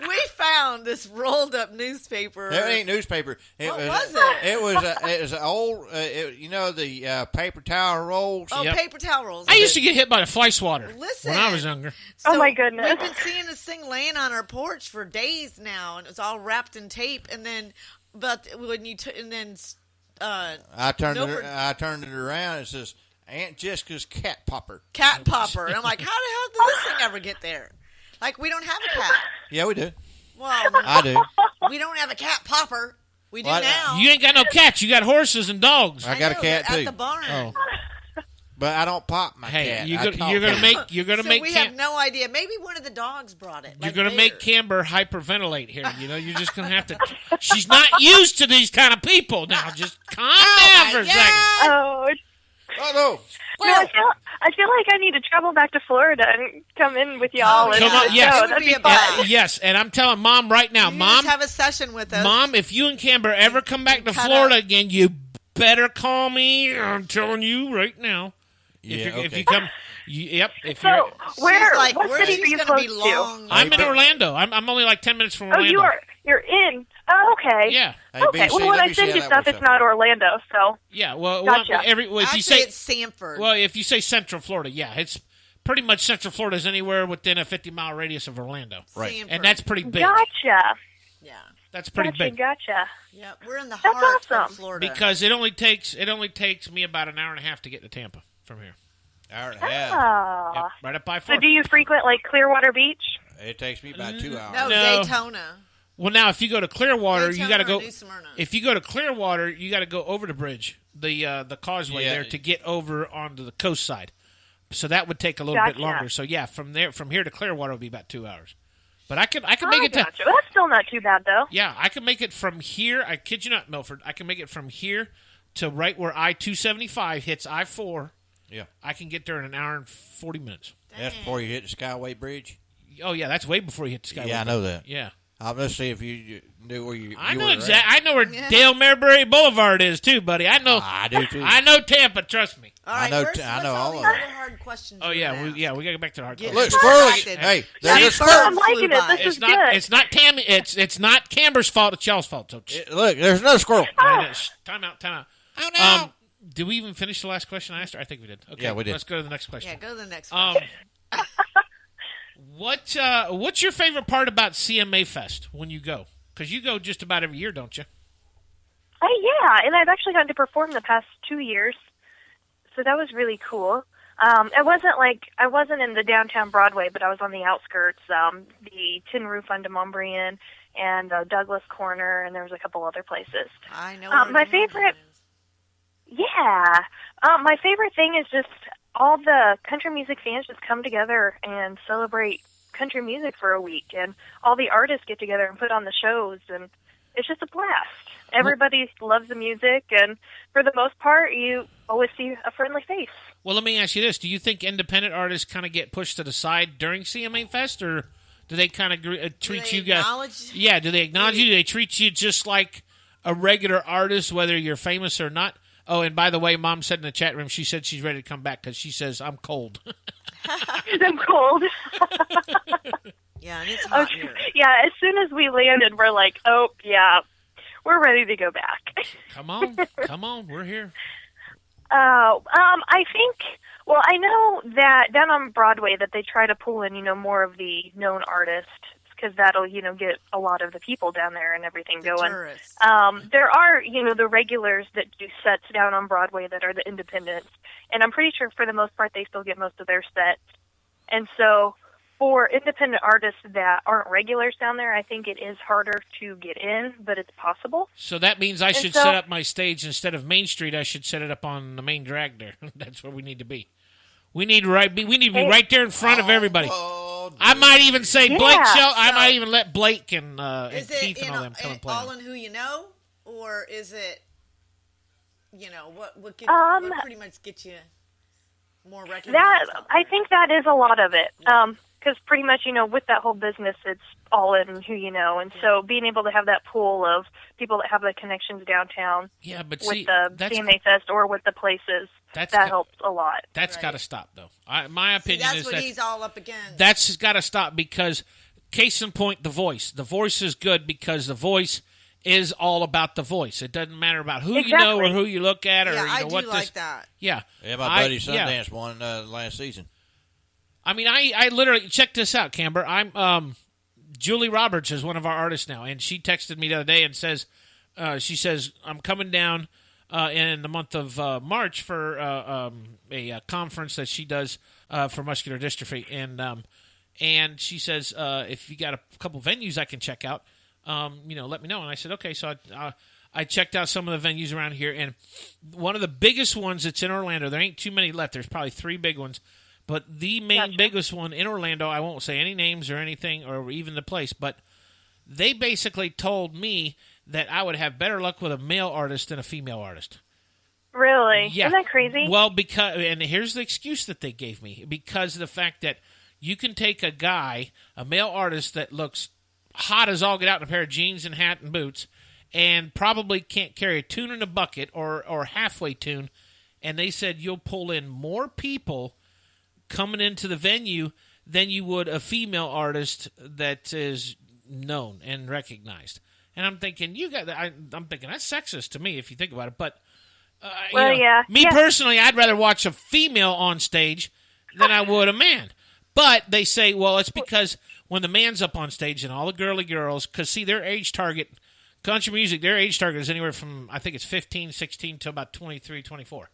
We found this rolled up newspaper. That ain't newspaper. What was it? It was an old. The paper towel rolls. Oh, Yep. paper towel rolls. I used to get hit by a fly swatter Listen. when I was younger. Oh, my goodness. We've been seeing this thing laying on our porch for days now, and it's all wrapped in tape. And then, but when you I turned Milford- it around. It says Aunt Jessica's cat popper. cat popper, and I'm like, how the hell did this thing ever get there? Like, we don't have a cat. Yeah, we do. Well, I do. we don't have a cat popper. We do Well, now. You ain't got no cats. You got horses and dogs. I got a know, cat they're too. At the barn. Oh, But I don't pop my hey, cat. you're I gonna talk you're to gonna him. make you're gonna So make we Cam- have no idea. Maybe one of the dogs brought it. you're like gonna make Bear. Kamber hyperventilate here. You know, you're just gonna have to. She's not used to these kind of people. Now, just calm down for a second. Oh, Oh no! no, I feel like I need to travel back to Florida and come in with y'all. and Come do on, the yes. show. It would That'd be be a fun. blast. Yes, and I'm telling Mom right now, You Mom, just have a session with us. Mom, if you and Kamber ever come back to Cut Florida up. again, you better call me. I'm telling you right now. Yeah, If okay. you come, yep. If you're, So, She's where? like, What where city are she's you gonna close be to? long. I'm in Hey, Orlando. I'm only like 10 minutes from Oh, Orlando. you're in. Oh, okay. Yeah, Hey, Okay. BC, Well, when let I me see send how you that stuff, works it's out not for you. Orlando. So yeah. Well, Gotcha. if you Actually, say it's Sanford. well, if you say Central Florida, yeah, it's pretty much Central Florida is anywhere within a 50-mile radius of Orlando, Sanford. and that's pretty big. gotcha. Yeah. That's pretty big Gotcha. Yeah. We're in the That's heart awesome. of Florida. because it only takes me about an hour and a half to get to Tampa from here. Hour and a half. Oh. Yep, right up by So 4. do you frequent like Clearwater Beach? It takes me about 2 hours. no, No. Daytona. Well, now if you go to Clearwater, you Daytona got to or go. New Smyrna. If you go to Clearwater, you got to go over the bridge, the causeway Yeah. there to get over onto the coast side. So that would take a little bit Gotcha. longer. So yeah, from here to Clearwater would be about 2 hours. But I could make Oh, it to gotcha. Well, that's still not too bad though. yeah, I can make it from here. I kid you not, Milford. I can make it from here to right where I-275 hits I-4. Yeah. I can get there in an hour and 40 minutes. That's before you hit the Skyway Bridge. Oh yeah, that's way before you hit the Skyway. Yeah, I know that. Yeah. Let's see if you knew where you. I you know were at. exactly. I know where Dale Marebury Boulevard is too, buddy. I know. I do too. I know Tampa. Trust me. All right, I know- where's- I what's know all the of other it. hard questions Oh you yeah, wanna we ask? got to get back to the hard Get- questions. Look, squirrel. distracted. Hey, there's See, a squirrel. I'm liking it. by. This It's is not. good. It's not Tammy. It's not Camber's fault. It's y'all's fault. So, Look, there's another squirrel. time out. Time out. Oh no! Did we even finish the last question I asked her? I think we did. Okay, Yeah, we did. Let's go to the next question. Yeah, go to the next one. What's your favorite part about CMA Fest when you go? Because you go just about every year, don't you? Yeah, and I've actually gotten to perform the past 2 years, so that was really cool. It wasn't like I wasn't in the downtown Broadway, but I was on the outskirts, the Tin Roof on Demonbreun and Douglas Corner, and there was a couple other places. I know. my where favorite- is. Yeah, my favorite thing is just all the country music fans just come together and celebrate country music for a week, and all the artists get together and put on the shows, and it's just a blast. Everybody loves the music, and for the most part, you always see a friendly face. Well, let me ask you this: do you think independent artists kind of get pushed to the side during CMA Fest, or Do they kind of treat you guys? Acknowledge? Yeah. Do they acknowledge you? Do they treat you just like a regular artist, whether you're famous or not? Oh, and by the way, Mom said in the chat room, she said she's ready to come back because she says I'm cold. I'm cold. Yeah, and it's hot here. Yeah, as soon as we landed, we're like, oh, yeah, we're ready to go back. Come on, we're here. I think, well, I know that down on Broadway that they try to pull in, more of the known artists because that'll, get a lot of the people down there and everything going. Tourists. There are, the regulars that do sets down on Broadway that are the independents, and I'm pretty sure for the most part they still get most of their sets. And so for independent artists that aren't regulars down there, I think it is harder to get in, but it's possible. So that means I should set up my stage instead of Main Street. I should set it up on the main drag there. That's where we need to be. We need to be right there in front of everybody. I might even say Blake. I might even let Blake and Keith and all them come and play. All in who you know, or is it, what pretty much get you more recognized? I think that is a lot of it. Because pretty much, with that whole business, it's all in who you know. And so being able to have that pool of people that have the connections downtown with the CMA Fest or with the places, that helps a lot. That's got to stop, though. My opinion is that's what he's all up against. That's got to stop because, case in point, The Voice. The Voice is good because The Voice is all about the voice. It doesn't matter about who you know or who you look at or what like that. Yeah. Yeah, my buddy Sundance won last season. I mean, I literally, check this out, Kamber. I'm Julie Roberts is one of our artists now, and she texted me the other day and says, she says, I'm coming down in the month of March for a conference that she does for muscular dystrophy, and she says, if you got a couple venues I can check out, let me know. And I said, okay. So I checked out some of the venues around here, and one of the biggest ones that's in Orlando, there ain't too many left. There's probably 3 big ones. But the main biggest one in Orlando, I won't say any names or anything or even the place, but they basically told me that I would have better luck with a male artist than a female artist. Really? Yeah. Isn't that crazy? Well, and here's the excuse that they gave me. Because of the fact that you can take a guy, a male artist that looks hot as all get out in a pair of jeans and hat and boots and probably can't carry a tune in a bucket or halfway tune, and they said you'll pull in more people coming into the venue than you would a female artist that is known and recognized. And I'm thinking, I'm thinking that's sexist to me if you think about it. But me personally, I'd rather watch a female on stage than I would a man. But they say, well, it's because when the man's up on stage and all the girly girls, because see, their age target, country music, their age target is anywhere from, I think it's 15, 16 to about 23, 24.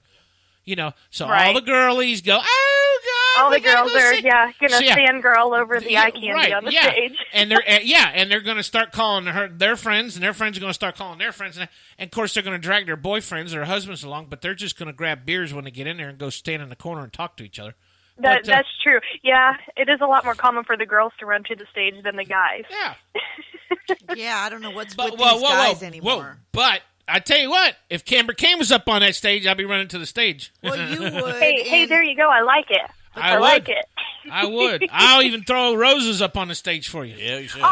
So all the girlies go, oh, God. All the girls are, going to fangirl over the eye candy on the stage. And they're going to start calling their friends, and their friends are going to start calling their friends. And of course, they're going to drag their boyfriends or husbands along, but they're just going to grab beers when they get in there and go stand in the corner and talk to each other. That's true. Yeah, it is a lot more common for the girls to run to the stage than the guys. Yeah. I don't know what's with these guys anymore. But I tell you what, if Kamber Cain was up on that stage, I'd be running to the stage. Well, you would. Hey, there you go. I like it. I like it. I would. I'll even throw roses up on the stage for you. Yeah, you said,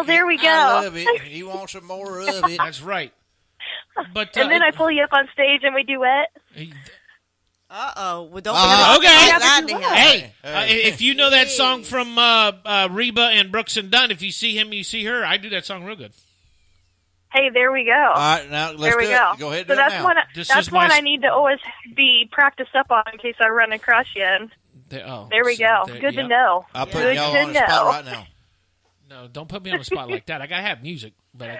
there we go. I love it. He wants some more of it. That's right. But and then I pull you up on stage and we duet. Uh-oh. Well, don't okay. Hey, if you know that song from Reba and Brooks and Dunn, if you see him, you see her, I do that song real good. Hey, there we go. All right, now let's do it. Go ahead and do it now. That's one I need to always be practiced up on in case I run across you. There we go. Good to know. I'll put y'all on the spot right now. No, don't put me on the spot like that. I got to have music. But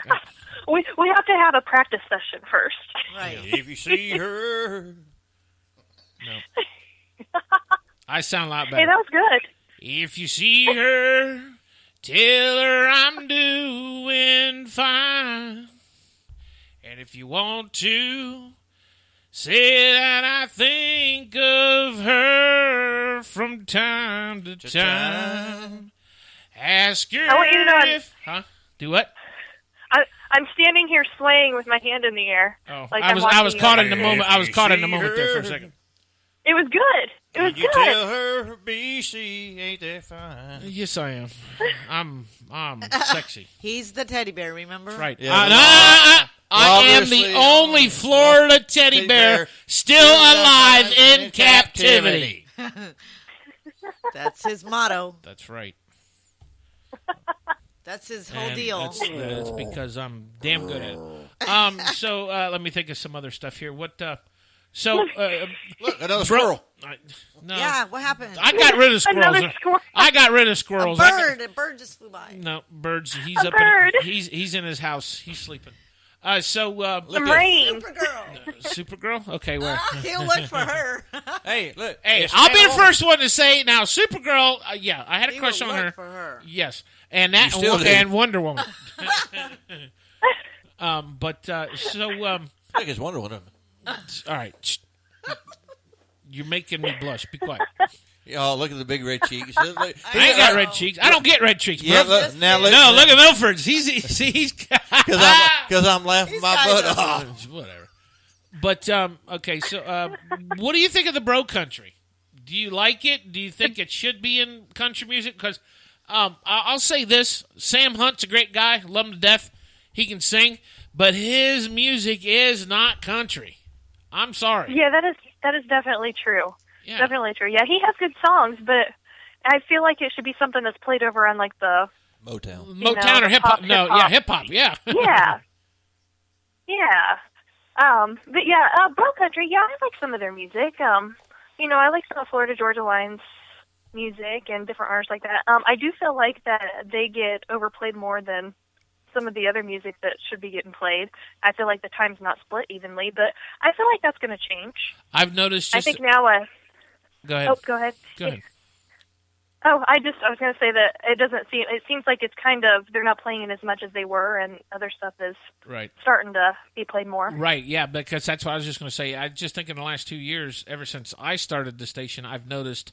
we have to have a practice session first. Right. If you see her... No. I sound a lot better. Hey, that was good. If you see her, tell her I'm doing fine. And if you want to, say that I think of her from time to time. Ask her I want you to know Do what? I'm standing here swaying with my hand in the air. Oh, like I was caught in the moment. I was caught in the moment there for a second. It was good. It was Did you good. tell her BC ain't that fine? Yes, I am. I'm sexy. He's the teddy bear, remember? That's right. Yeah, I am obviously, the only Florida teddy teddy bear bear still alive in captivity. That's his motto. That's right. That's his whole And deal. That's because I'm damn good at it. So let me think of some other stuff here. What? Look, another squirrel. No. Yeah, what happened? I got rid of squirrels. Another squirrel. I got rid of squirrels. A bird just flew by. No, birds. He's A up. bird. He's in his house. He's sleeping. Some rain. Supergirl. Supergirl. Okay, where? He'll look for her. Hey, look. Hey, it's I'll be the Channel- first one to say now. Supergirl. Yeah, I had a He crush will on look her. for her. Yes, and that You still do. and Wonder Woman. But Look, it's Wonder Woman. all right. Shh. You're making me blush. Be quiet. Oh, look at the big red cheeks. I ain't got red cheeks. I don't get red cheeks. Yeah, bro. look, now look. No, look at Milford's. He's Because I'm laughing my got butt it. off. whatever. But okay, so what do you think of the bro country? Do you like it? Do you think it should be in country music? Because I'll say this: Sam Hunt's a great guy, love him to death. He can sing, but his music is not country. I'm sorry. Yeah, that is definitely true. Yeah. Definitely true. Yeah, he has good songs, but I feel like it should be something that's played over on like the Motown. Motown the or hip hop? pop, No, hip-hop. yeah, hip hop. Yeah. yeah, yeah. But yeah, bro country. Yeah, I like some of their music. I like some of Florida Georgia Line's music and different artists like that. I do feel like that they get overplayed more than some of the other music that should be getting played. I feel like the time's not split evenly, but I feel like that's going to change. I've noticed. I think now. Go ahead. Oh, go ahead. Go ahead. Oh, I was going to say that it seems like it's kind of, they're not playing it as much as they were, and other stuff is Right. starting to be played more. Right, yeah, because that's what I was just going to say. I just think in the last 2 years, ever since I started the station, I've noticed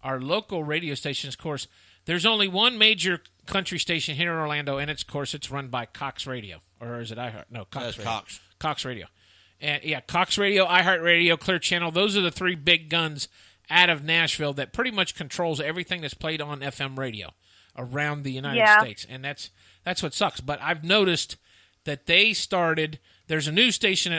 our local radio stations, of course, there's only one major country station here in Orlando, and it's run by Cox Radio. Or is it iHeart? No, Cox That's Radio. Cox. Cox Radio. And yeah, Cox Radio, iHeart Radio, Clear Channel, those are the three big guns out of Nashville that pretty much controls everything that's played on FM radio around the United States. And that's what sucks. But I've noticed that they started, there's a news station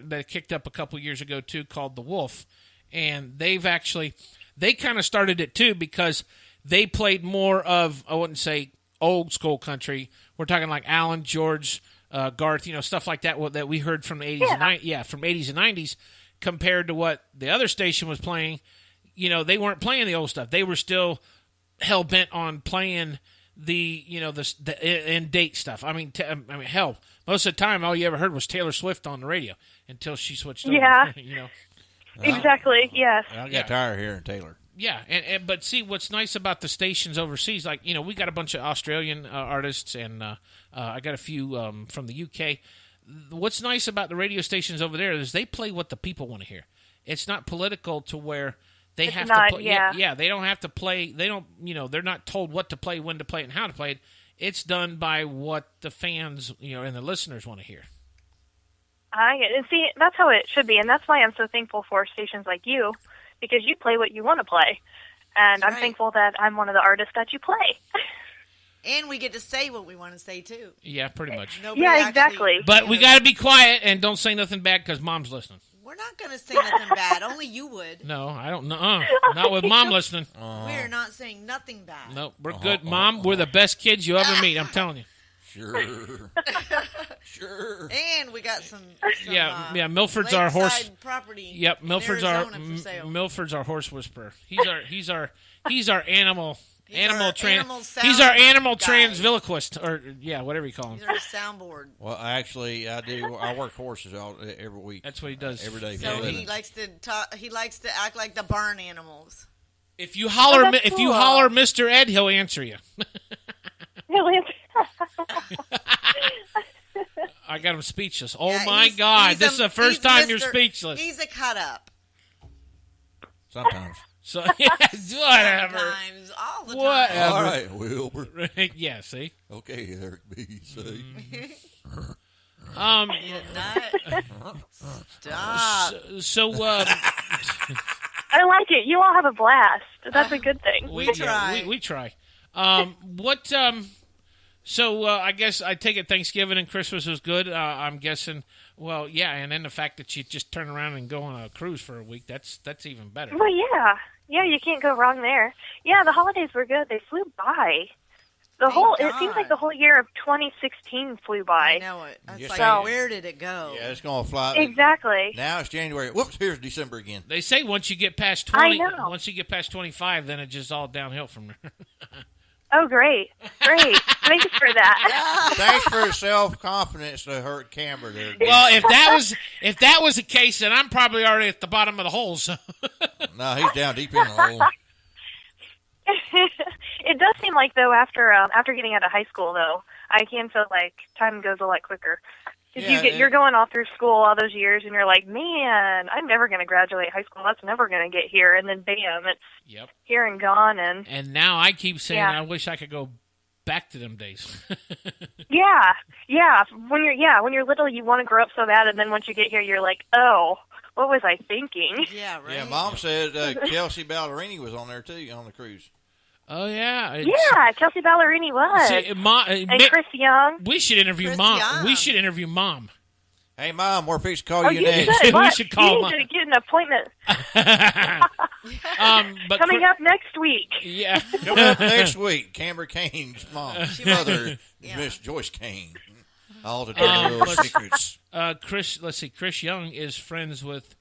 that kicked up a couple years ago too called The Wolf. And they kind of started it too because they played more of, I wouldn't say old school country. We're talking like Alan, George, Garth, stuff like that that we heard from the 80s and 90s. Yeah, from 80s and 90s compared to what the other station was playing. They weren't playing the old stuff. They were still hell bent on playing the in date stuff. I mean, hell, most of the time all you ever heard was Taylor Swift on the radio until she switched over. Yeah. Exactly. Yes. I got tired of hearing Taylor. Yeah, but see what's nice about the stations overseas, like we got a bunch of Australian artists, and I got a few from the UK. What's nice about the radio stations over there is they play what the people want to hear. It's not political to where they have to play. Yeah, they don't have to play. They don't. They're not told what to play, when to play it, and how to play it. It's done by what the fans, and the listeners want to hear. And see, that's how it should be, and that's why I'm so thankful for stations like you, because you play what you want to play, and I'm thankful that I'm one of the artists that you play. And we get to say what we want to say, too. Yeah, pretty much. Yeah, exactly. But we got to be quiet and don't say nothing bad because Mom's listening. We're not going to say nothing bad. Only you would. No, I don't know. Not with Mom listening. We're not saying nothing bad. No, we're good, Mom. We're the best kids you ever meet. I'm telling you. Sure. Sure. And we got some yeah. Milford's our horse property. Yep, Milford's in our Arizona for sale. Milford's our horse whisperer. He's our animal. He's our animal guy. transviloquist, or whatever you call him. He's our soundboard. Well, actually, I do. I work horses every week. That's what he does every day. So he likes to talk. He likes to act like the barn animals. If you holler, that's if you cool. holler, Mr. Ed, he'll answer you. I got him speechless. Oh Yeah, my he's- God! he's This a- is the first he's time you're Mr. speechless. He's a cut up. Sometimes. So whatever. Sometimes, all the time. Whatever. All right, Wilbur. Yeah. See. Okay, Eric B. See. You're not. Stop. So I like it. You all have a blast. That's a good thing. We try. We try. So I guess I take it Thanksgiving and Christmas was good. I'm guessing. Well, yeah, and then the fact that you just turn around and go on a cruise for a week, that's even better. Well, yeah. Yeah, you can't go wrong there. Yeah, the holidays were good. They flew by. It seems like the whole year of 2016 flew by. I know it. It's like, So- where did it go? Yeah, it's going to fly. Exactly. Now it's January. Whoops, here's December again. They say once you get past I 20, know. once you get past 25, then it's just all downhill from there. Oh, great. Great. Thanks for that. Thanks for the self-confidence to hurt Kamber there. Well, if that was the case, then I'm probably already at the bottom of the hole. So. No, he's down deep in the hole. It does seem like, though, after getting out of high school, though, I can feel like time goes a lot quicker. Because you're going all through school all those years, and you're like, man, I'm never going to graduate high school. That's never going to get here. And then, bam, it's here and gone. And now I keep saying I wish I could go back to them days. yeah. When you're little, you want to grow up so bad, and then once you get here, you're like, oh, what was I thinking? Yeah, right. Yeah, Mom said Kelsey Ballerini was on there, too, on the cruise. Oh, yeah. Yeah, Kelsey Ballerini was. See, and Chris Young. We should interview Chris Mom. Young. We should interview Mom. Hey, Mom, we're fixing to call you You next. should. We should call You need to get an appointment But coming up next week. Yeah. Coming up next week, Kamber Cain's mother, Miss Joyce Cain. All the dirty little secrets. Chris Young is friends with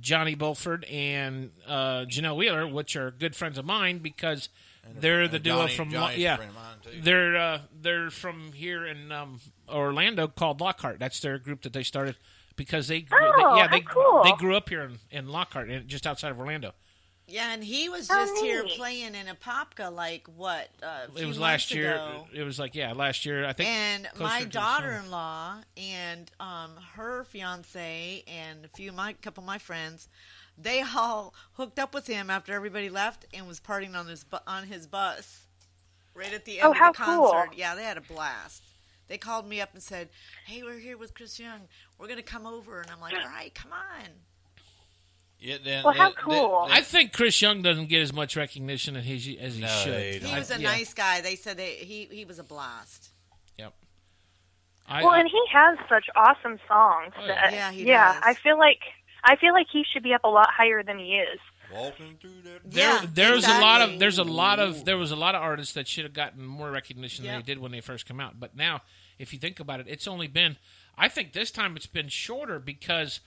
Johnny Bulford and Janelle Wheeler, which are good friends of mine because they're the duo from Johnny's a friend of mine, too. they're from here in Orlando called Lockhart. That's their group that they started because they cool. they grew up here in Lockhart, just outside of Orlando. Yeah, and he was just here neat. playing in Apopka, like, what, a few It was months last year. ago. It was like last year. I think. And closer my to the summer. daughter-in-law and her fiance and couple of my friends, they all hooked up with him after everybody left and was partying on his bus right at the end of how the concert. cool. Yeah, they had a blast. They called me up and said, "Hey, we're here with Chris Young. We're going to come over." And I'm like, "All right, come on." Yeah, Well, how cool. I think Chris Young doesn't get as much recognition as he should. He was a nice guy. They said he was a blast. Yep. And he has such awesome songs. Oh, that, yeah, he does. I feel like he should be up a lot higher than he is. Walking through that. Yeah, exactly. There was a lot of artists that should have gotten more recognition than they did when they first come out. But now, if you think about it, it's only been. I think this time it's been shorter because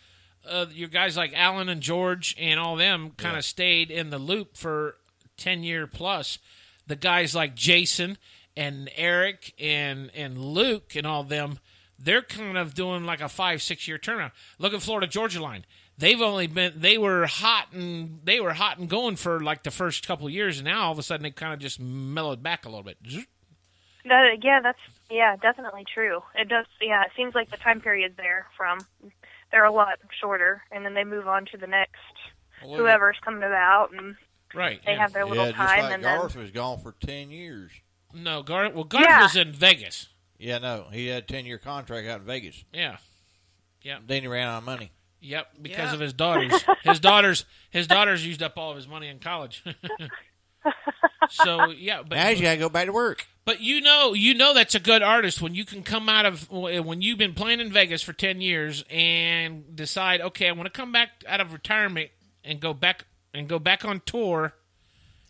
your guys like Alan and George and all them kind of stayed in the loop for 10-year plus. The guys like Jason and Eric and Luke and all them, they're kind of doing like a 5-6 year turnaround. Look at Florida Georgia Line. They were hot and going for like the first couple of years, and now all of a sudden they kind of just mellowed back a little bit. That's definitely true. It does. Yeah, it seems like the time periods they're a lot shorter, and then they move on to the next whoever's coming about, and they have their little just time. like and Garth then was gone for 10 years. No, Garth was in Vegas. Yeah, no, he had a 10-year contract out in Vegas. Yeah. Then he ran out of money. Yep, because of his daughters. His daughters used up all of his money in college. So yeah, but now he's got to go back to work. But you know that's a good artist when you can come out of when you've been playing in Vegas for 10 years and decide, okay, I want to come back out of retirement and go back on tour.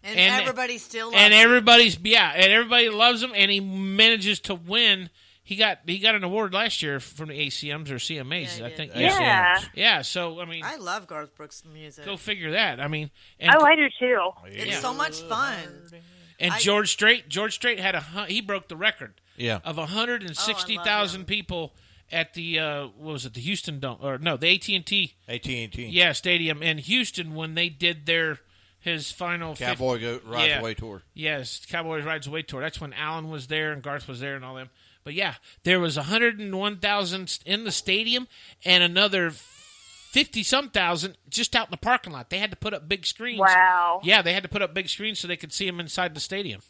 And everybody still loves and him. everybody loves him, and he manages to win. He got an award last year from the ACMs or CMAs, Yeah, I he think. did. Yeah. Yeah. So I mean, I love Garth Brooks' music. go figure that. I mean, and, I do too. It's so much fun. and George Strait had he broke the record. Yeah. Of 160,000 people at the what was it, the Houston Dome, or no, the AT&T stadium in Houston when they did his final Cowboy Rides Away tour. Yes, Cowboys Rides Away tour. That's when Alan was there and Garth was there and all them. But yeah, there was 101,000 in the stadium and another 50-some thousand just out in the parking lot. They had to put up big screens. Wow. Yeah, they had to put up big screens so they could see him inside the stadium.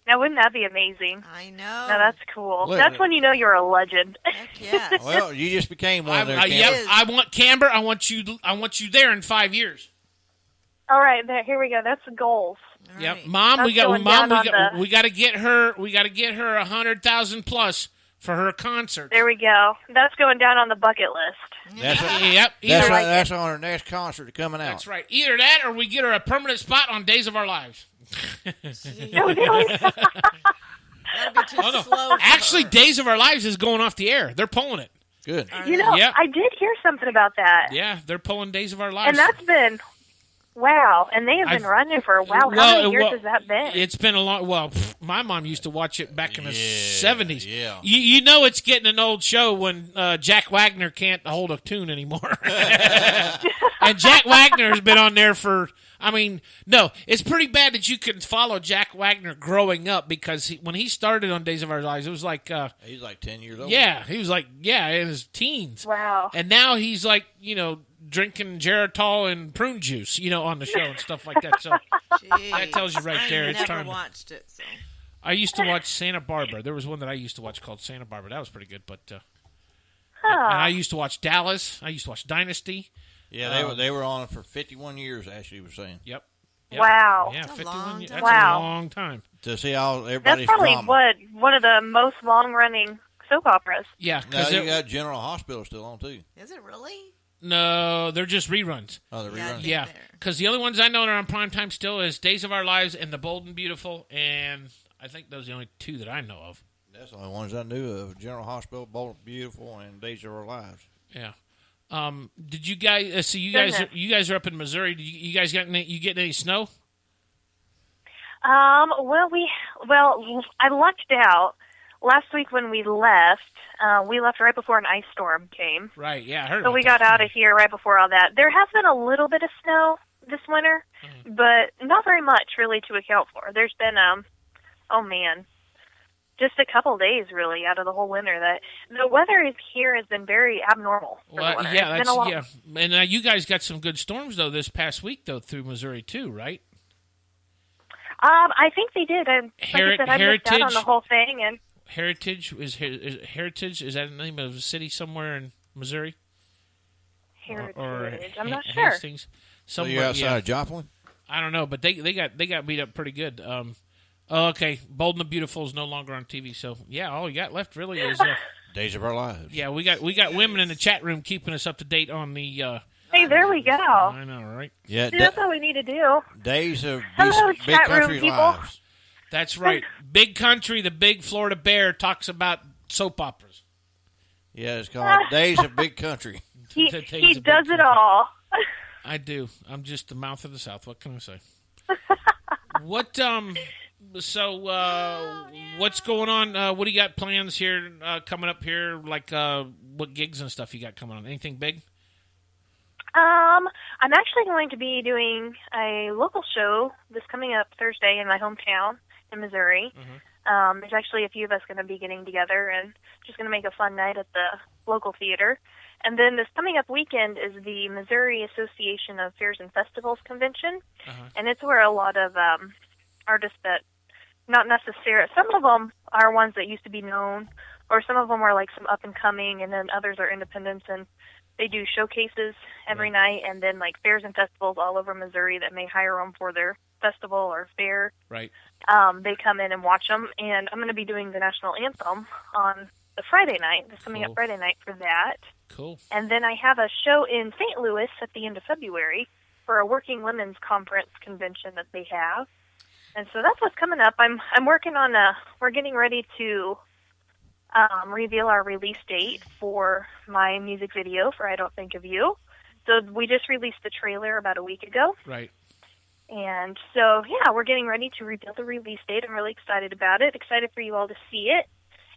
Now, wouldn't that be amazing? I know. No, that's cool. Look, That's when you know you're a legend. Heck yes. Well, you just became one of their Yep, campers. I want Kamber. I want you there in 5 years. All right, here we go. That's the goals. Yep, right. Mom, That's we got going Mom, down on we got to get her 100,000 plus for her concert. There we go. That's going down on the bucket list. That's Yep, that's on her next concert coming out. that's right. Either that or we get her a permanent spot on Days of Our Lives. No, really? That'd be too slow. For Actually, her. Days of Our Lives is going off the air. They're pulling it. Good. You know, Yep. I did hear something about that. Yeah, they're pulling Days of Our Lives. And that's been, wow. And they have been running for a while. How many years has that been? It's been a long. Well, my mom used to watch it back in the 70s. Yeah. You know it's getting an old show when Jack Wagner can't hold a tune anymore. And Jack Wagner has been on there for. I mean, no, it's pretty bad that you can follow Jack Wagner growing up because when he started on Days of Our Lives, it was like. He's like 10 years old. Yeah, he was like, in his teens. Wow. And now he's like, drinking Geritol and prune juice, on the show and stuff like that. So Jeez. that tells you right there. I It's never time. watched it. So. I used to watch Santa Barbara. There was one that I used to watch called Santa Barbara. That was pretty good. But and I used to watch Dallas. I used to watch Dynasty. Yeah, they were on for 51 years, Ashley was saying. Yep. Wow. Yeah, That's a 51 long years. time. That's Wow. a long time. To see all That's everybody's probably drama. one of the most long-running soap operas. Yeah, Now because you got General Hospital still on, too. Is it really? no, they're just reruns. Oh, the Yeah, I reruns. think Yeah, they're- because the only ones I know that are on primetime still is Days of Our Lives and The Bold and Beautiful, and I think those are the only two that I know of. That's the only ones I knew of. General Hospital, Bold and Beautiful, and Days of Our Lives. Yeah. Did you guys? So you guys are up in Missouri. Did you guys getting any snow? Well, I lucked out. Last week when we left right before an ice storm came. Right. Yeah, I heard. So about we that. got out of here right before all that. There has been a little bit of snow this winter, but not very much really to account for. There's been, just a couple days really out of the whole winter. That the weather here has been very abnormal. For the Well, winter. yeah, It's been a lot. yeah. And you guys got some good storms though this past week though through Missouri too, right? I think they did. Like I said, I missed out on Heritage- the whole thing, and Heritage is Heritage. Is that the name of a city somewhere in Missouri? Heritage. I'm not Ha- sure. Hastings. So Somewhere, you're outside yeah. of Joplin? I don't know, but they got beat up pretty good. Okay, Bold and the Beautiful is no longer on TV, so yeah, all you got left really is Days of Our Lives. yeah, we got women in the chat room keeping us up to date on the. Hey, there we go. I know, right? Yeah, See, that's all we need to do. Days of Hello, Big chat room Country people. Lives. That's right. Big Country, the big Florida Bear, talks about soap operas. Yeah, it's called Days of Big Country. He That takes he a big does it country. all. I do. I'm just the mouth of the South. What can I say? What So what's going on? What do you got plans here coming up here? Like what gigs and stuff you got coming on? Anything big? I'm actually going to be doing a local show this coming up Thursday in my hometown in Missouri. There's actually a few of us going to be getting together and just going to make a fun night at the local theater. And then this coming up weekend is the Missouri Association of Fairs and Festivals convention, and it's where a lot of artists that not necessarily, some of them are ones that used to be known, or some of them are like some up and coming, and then others are independents, and they do showcases every night, and then like fairs and festivals all over Missouri that may hire them for their festival or fair. Right. They come in and watch them, and I'm going to be doing the national anthem on the Friday night, this coming up Friday night for that. Cool. And then I have a show in St. Louis at the end of February for a working women's conference convention that they have. And so that's what's coming up. I'm working on we're getting ready to reveal our release date for my music video for I Don't Think of You. So we just released the trailer about a week ago. Right. And so, yeah, we're getting ready to reveal the release date. I'm really excited about it, excited for you all to see it.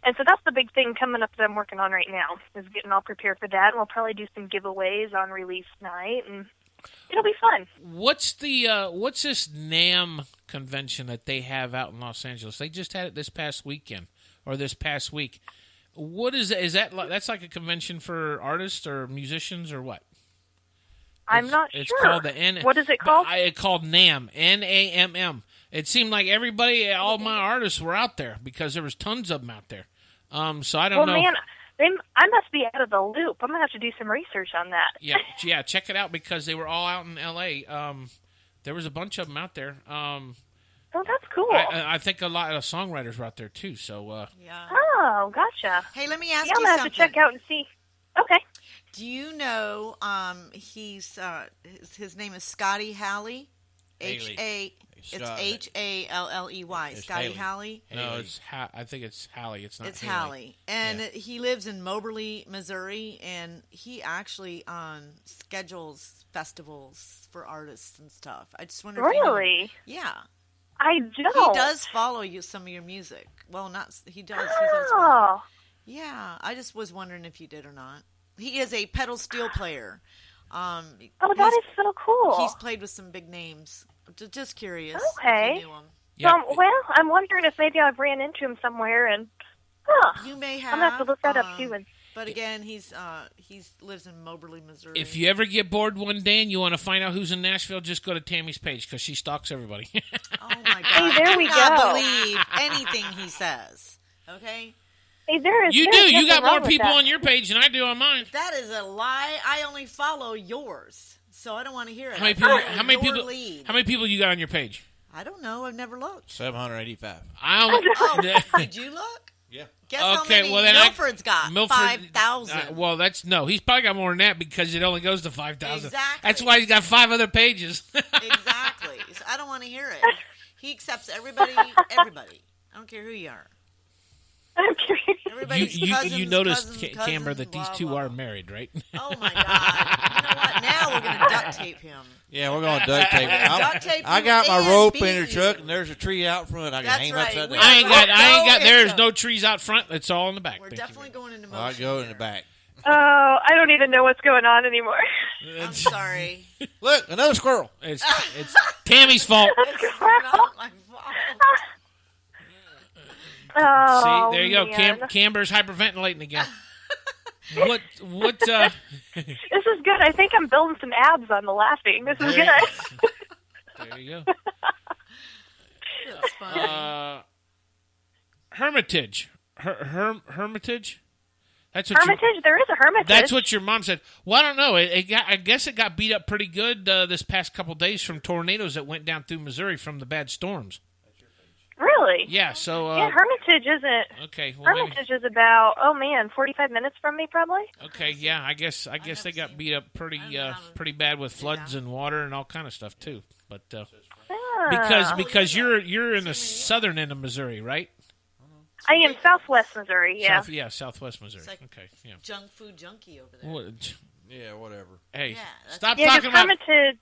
And so that's the big thing coming up that I'm working on right now, is getting all prepared for that. And we'll probably do some giveaways on release night, and it'll be fun. What's this NAMM convention that they have out in Los Angeles? They just had it this past weekend or this past week. What is that? That's like a convention for artists or musicians or what? I'm not sure. It's called the What is it called? It's called NAMM. NAMM. It seemed like everybody, all my artists were out there because there was tons of them out there. So I don't know. Well, man, I must be out of the loop. I'm going to have to do some research on that. Yeah, check it out because they were all out in L.A. there was a bunch of them out there. Oh, that's cool. I think a lot of songwriters were out there too. So Yeah. Oh, gotcha. Hey, let me ask Yeah, I'm you gonna something. have to check out and see. Okay. Do you know he's his name is Scotty Halley? Haley. It's Scott. Halley. It's Scotty Haley. Halley. no, I think it's Hallie. It's not. It's Haley. Halley, and Yeah. he lives in Moberly, Missouri, and he actually schedules festivals for artists and stuff. I just wonder. If you know him. Really? Yeah, I he don't. does follow you some of your music. Well, not he does. He does. Follow. Oh. Yeah, I just was wondering if you did or not. He is a pedal steel player. Oh, that is so cool. He's played with some big names. Just curious. Okay. If you knew him. Yeah. Well, I'm wondering if maybe I've ran into him somewhere, and You may have. I'm gonna have to look that up too. And But again, he's lives in Moberly, Missouri. If you ever get bored one day and you want to find out who's in Nashville, just go to Tammy's page because she stalks everybody. Oh my God! Hey, there we I do not go. believe anything he says. Okay, hey, there is. You there's do. You nothing got wrong more with people that. on your page than I do on mine. that is a lie. I only follow yours, so I don't want to hear it. How many I people? follow How many your people? lead. How many people you got on your page? I don't know. I've never looked. 785. I only. Oh, did you look? Yeah. Guess how Okay, many well, then Milford's got? Milford- 5,000. well, he's probably got more than that because it only goes to 5,000. Exactly. That's why he's got 5 other pages. Exactly. So I don't want to hear it. He accepts everybody. Everybody. I don't care who you are. I'm curious. Everybody's cousins, you noticed, cousins, Kamber, cousins, that these blah, two blah, are blah. married, right? Oh my God! You know what? Now we're gonna duct tape him. Yeah, we're going to duct tape it. Duct tape I you got my and rope beat in the you. truck, and there's a tree out front. I can That's hang right. upside We down. are- I ain't got. No, There's it's no trees out front. It's all in the back. We're Thank you definitely very going into Well, I motion. go in here. the back. Oh, I don't even know what's going on anymore. I'm sorry. Look, another squirrel. much. It's Tammy's fault. It's not my fault. Oh, See, there you go. man. Kamber's hyperventilating again. What? This is good. I think I'm building some abs on the laughing. This is good. There you go. That's funny. Hermitage. Hermitage. That's what Hermitage? There is a hermitage. That's what your mom said. Well, I don't know. I guess it got beat up pretty good this past couple days from tornadoes that went down through Missouri from the bad storms. Really? Yeah. So. Yeah, Hermitage isn't. Okay. Well, maybe, Hermitage is about 45 minutes from me, probably. okay. Yeah. I guess they got beat up pretty bad with floods and water and all kind of stuff too. But Ah. because you're in the southern end of Missouri, right? I am Southwest Missouri. Yeah. Southwest Missouri. It's like- okay. Yeah. Junk food junkie over there. What- Yeah, whatever. Hey, Yeah, that's- stop Yeah, talking because about.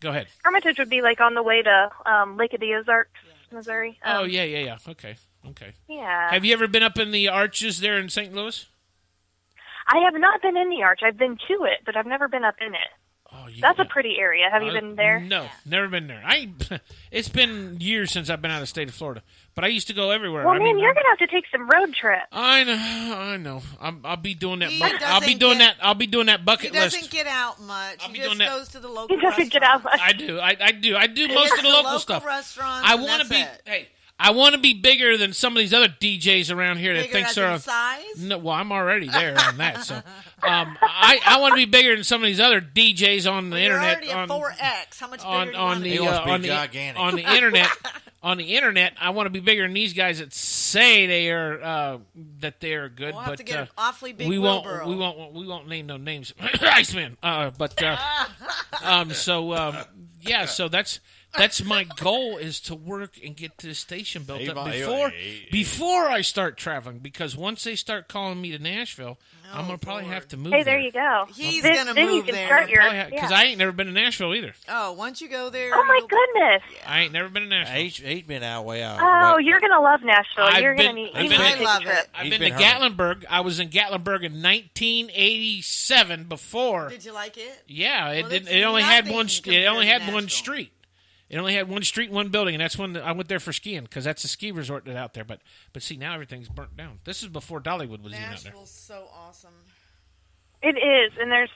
Go ahead. Hermitage would be like on the way to Lake of the Ozarks, Missouri. Oh yeah. Okay. Yeah. Have you ever been up in the arches there in St. Louis? I have not been in the arch. I've been to it, but I've never been up in it. Oh, That's a pretty area. Have you been there? No, never been there. It's been years since I've been out of the state of Florida, but I used to go everywhere. Well, I man, mean, you're gonna have to take some road trips. I know. I'll be doing that. He I'll be doing doesn't that. I'll be doing that He bucket doesn't list. get out much. I'll He be just doing that. goes to the local He doesn't get out restaurants. much. I do. I do most of the local stuff. Restaurants. I and want to be. that's it. Hey, I want to be bigger than some of these other DJs around here that Bigger think as they're. in size? No, well, I'm already there on that. So, I want to be bigger than some of these other DJs on the You're internet. already at on 4X. How much bigger on do you want to the be? He wants to be on gigantic. on the internet. On the internet, I want to be bigger than these guys that say they are that they are good, We'll but have to get an awfully big we wheelbarrow. won't name no names, Iceman. So that's my goal is to work and get this station built up before I start traveling. Because once they start calling me to Nashville, I'm gonna probably have to move. Hey, there you go. He's then, gonna then you move can there. start your. Because yeah. I ain't never been to Nashville either. Oh, once you go there. Oh my you'll- goodness! I ain't never been to Nashville. He's been out way out. Oh, way- you're gonna love Nashville. I've You're been- gonna need. I've You been- need to I take love a trip. it. I've He's been been to hermit. Gatlinburg. I was in Gatlinburg in 1987 before. Did you like it? Yeah, it Well, didn't. it's It only had nothing one. It only compared had to one Nashville. street. It only had one street, one building, and that's when I went there for skiing because that's a ski resort that's out there. But see, now everything's burnt down. This is before Dollywood was even out there. Nashville's so awesome. It is, and there's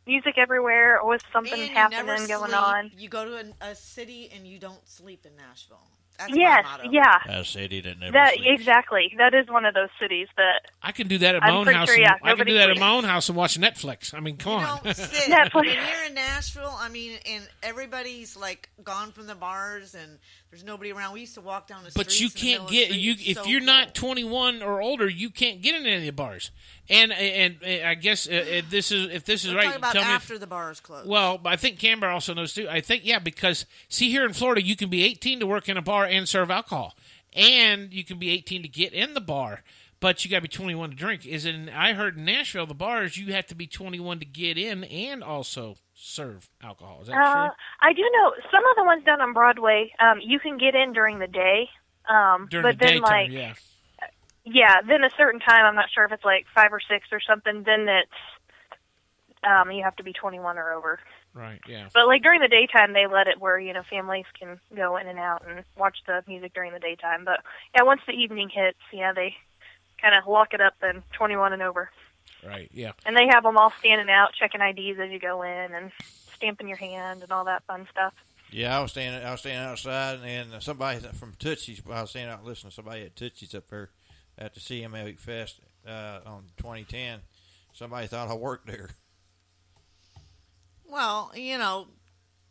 music everywhere. Always something And you happening never going sleep. on. You go to a city and you don't sleep in Nashville. That's Yes, my motto. yeah. A city that never That sleeps. exactly. That is one of those cities that I can do that at my I'm own pretty house. sure, yeah, I can do nobody that at sleeps. my own house and watch Netflix. I mean, come You on. don't sit. Netflix. When you're in Nashville, I mean, and everybody's like gone from the bars and there's nobody around. We used to walk down the street. But you can't get if you're not 21 or older, you can't get in any of the bars. And I guess if this is We're right, talking about tell me. after the bars close. Well, I think Kamber also knows too. I think because see here in Florida, you can be 18 to work in a bar and serve alcohol, and you can be 18 to get in the bar, but you got to be 21 to drink. I heard in Nashville the bars you have to be 21 to get in and also serve alcohol. Is that true? I do know some of the ones down on Broadway. You can get in during the day, During but the then daytime, yeah, then a certain time. I'm not sure if it's like 5 or 6 or something. Then it's you have to be 21 or over. right, yeah. But like during the daytime, they let it where families can go in and out and watch the music during the daytime. But yeah, once the evening hits, they kind of lock it up and 21 and over. Right, yeah. And they have them all standing out, checking IDs as you go in, and stamping your hand and all that fun stuff. Yeah, I was standing outside, and somebody from Tootsie's. I was standing out listening to somebody at Tootsie's up there at the CMA Fest on 2010. Somebody thought I worked there. Well,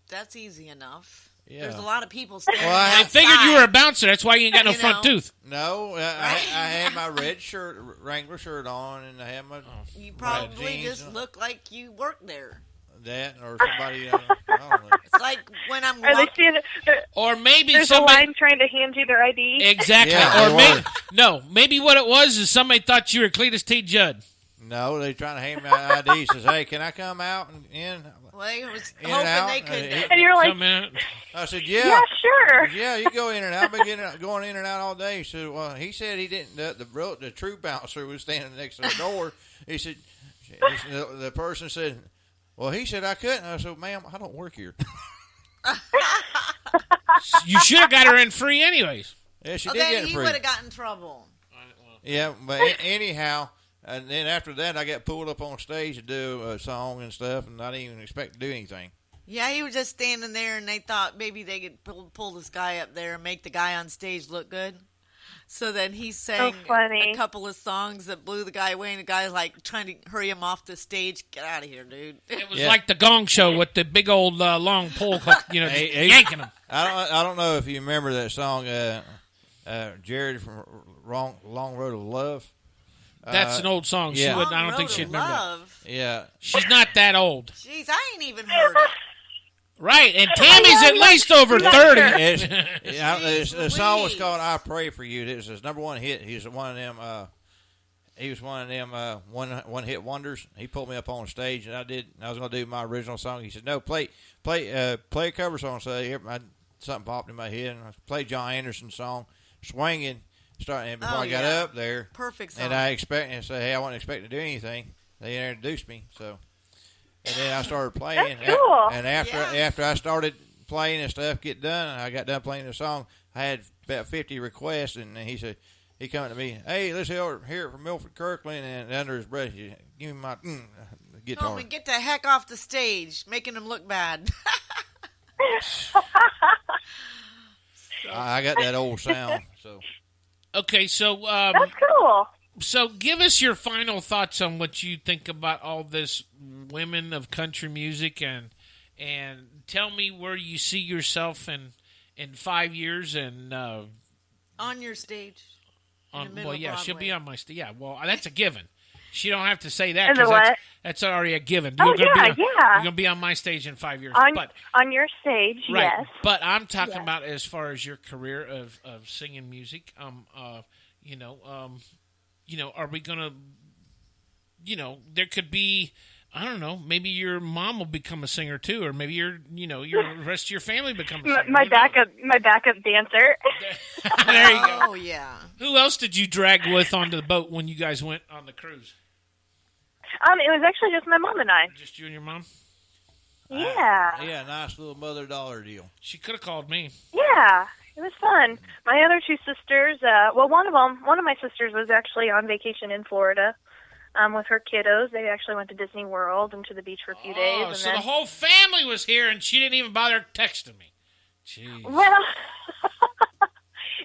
that's easy enough. Yeah. There's a lot of people standing Well, I I outside. figured you were a bouncer. That's why you ain't got no You front know. tooth. No, I had my red shirt, Wrangler shirt on, and I had my You red probably jeans, just look like you work there. that or somebody. I don't know. It's like when I'm Are they walking. standing? Or maybe There's somebody... a line trying to hand you their ID. Exactly. Yeah, or there maybe what it was is somebody thought you were Cletus T. Judd. No, they trying to hand me my ID. Says, "Hey, can I come out and in?" Well, I was In and hoping out, they could. And you're like, Come in. I said, yeah, sure. Yeah, you go in and out. I've been going in and out all day. So, well, he said he didn't. The true bouncer was standing next to the door. He said, the person said, well, he said I couldn't. I said, ma'am, I don't work here. You should have got her in free anyways. Yeah, she Oh, did then get it he free. would have gotten in trouble. Yeah, but anyhow, and then after that, I got pulled up on stage to do a song and stuff, and I didn't even expect to do anything. Yeah, he was just standing there, and they thought maybe they could pull this guy up there and make the guy on stage look good. So then he sang funny. a couple of songs that blew the guy away, and the guy's like trying to hurry him off the stage. Get out of here, dude. It was Yeah. like the Gong Show with the big old long pole, Hey, yanking them. I don't know if you remember that song, Jared from Long Road of Love. That's an old song. yeah. She would. I Long don't think Road she'd of remember that. Love. Yeah. She's not that old. Jeez, I ain't even heard it. Right, and Tammy's at least over 30. The song was Louise. called "I Pray for You." It was his number one hit. He was one of them. One hit wonders. He pulled me up on stage, and I was going to do my original song. He said, "No, play a cover song." So something popped in my head, and I played John Anderson's song, "Swinging." And before Oh, I got yeah. up there, Perfect song. and I said, "Hey, I wasn't expecting to do anything." They introduced me, so. And then I started playing. That's cool. And after I started playing and stuff, get done, and I got done playing the song, I had about 50 requests, and he said, he come to me, "Hey, let's hear it from Milford Kirkland," and under his breath, he said, "Give me my guitar." Told me, get the heck off the stage, making him look bad. I got that old sound, so. Okay, so That's cool. so give us your final thoughts on what you think about all this women of country music, and tell me where you see yourself in 5 years, and On your stage. In the middle well, of yeah, she'll Broadway. be on my stage. Yeah, well, that's a given. She don't have to say that And the because what? that's already a given. Oh, gonna yeah, be yeah. You're gonna be on my stage in 5 years, but On your stage, right. yes. But I'm talking Yes. about as far as your career of singing music. Are we gonna? There could be. I don't know. Maybe your mom will become a singer too, or maybe your rest of your family become a singer. My Who knows? backup dancer. There you go. Oh, yeah. Who else did you drag with onto the boat when you guys went on the cruise? It was actually just my mom and I. Just you and your mom? Yeah. Yeah, nice little mother-daughter deal. She could have called me. Yeah. It was fun. My other two sisters, one of my sisters was actually on vacation in Florida with her kiddos. They actually went to Disney World and to the beach for a few days. Oh, And so then, the whole family was here, and she didn't even bother texting me. Jeez. well,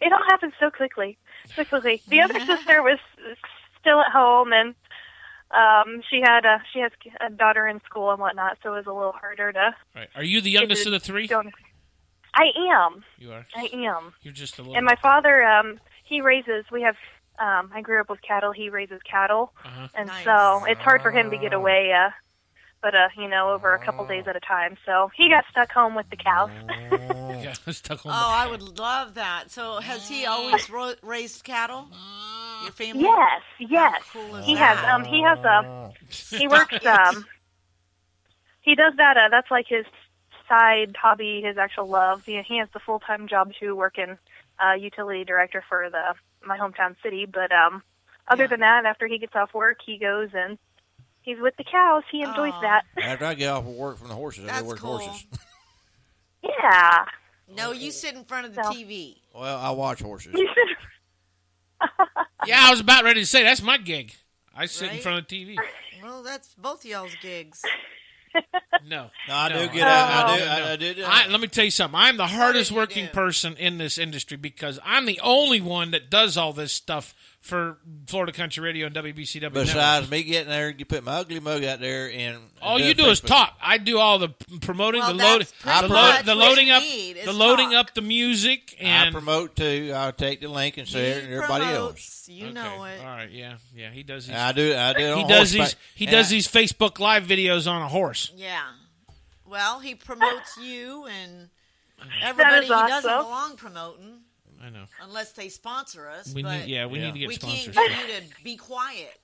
It all happened so quickly. So quickly. The other sister was still at home, and she has a daughter in school and whatnot, so it was a little harder to. Right. Are you the youngest of the three? I am. You are. I am. You're just a little. And my father, he raises. We have. I grew up with cattle. He raises cattle, and Nice. so it's hard for him to get away. But over a couple days at a time. So he got stuck home with the cows. Yeah, stuck home. Oh, I would love that. So has he always raised cattle? Your family? Yes. How cool is He that? has. He works. He does that. That's like his side hobby, his actual love. He has the full-time job to work in utility director for my hometown city. But other than that, after he gets off work, he goes and he's with the cows. He enjoys that. After I get off of work from the horses, I go work cool. horses. Yeah. No, you sit in front of the TV. Well, I watch horses. Yeah, I was about ready to say that's my gig. I sit in Right? front of the TV. Well, that's both y'all's gigs. No, I no, do get out. I do. Let me tell you something. I'm the hardest did you working do? person in this industry because I'm the only one that does all this stuff for Florida Country Radio and WBCW. Besides me getting there, you put my ugly mug out there, and all you do is talk. I do all the promoting, Well, the loading, that's pretty the much loading what up, you need is the loading talk. up the music, I and promote too. I'll take the link and share it, and everybody else. Promotes, you know it. All right, yeah, he does. These, I do. he does these. He does these Facebook Live videos on a horse. Yeah. Well, he promotes you and everybody he doesn't awesome. belong promoting I know. unless they sponsor us. We but need, we need to get we can't sponsors. get you to be quiet.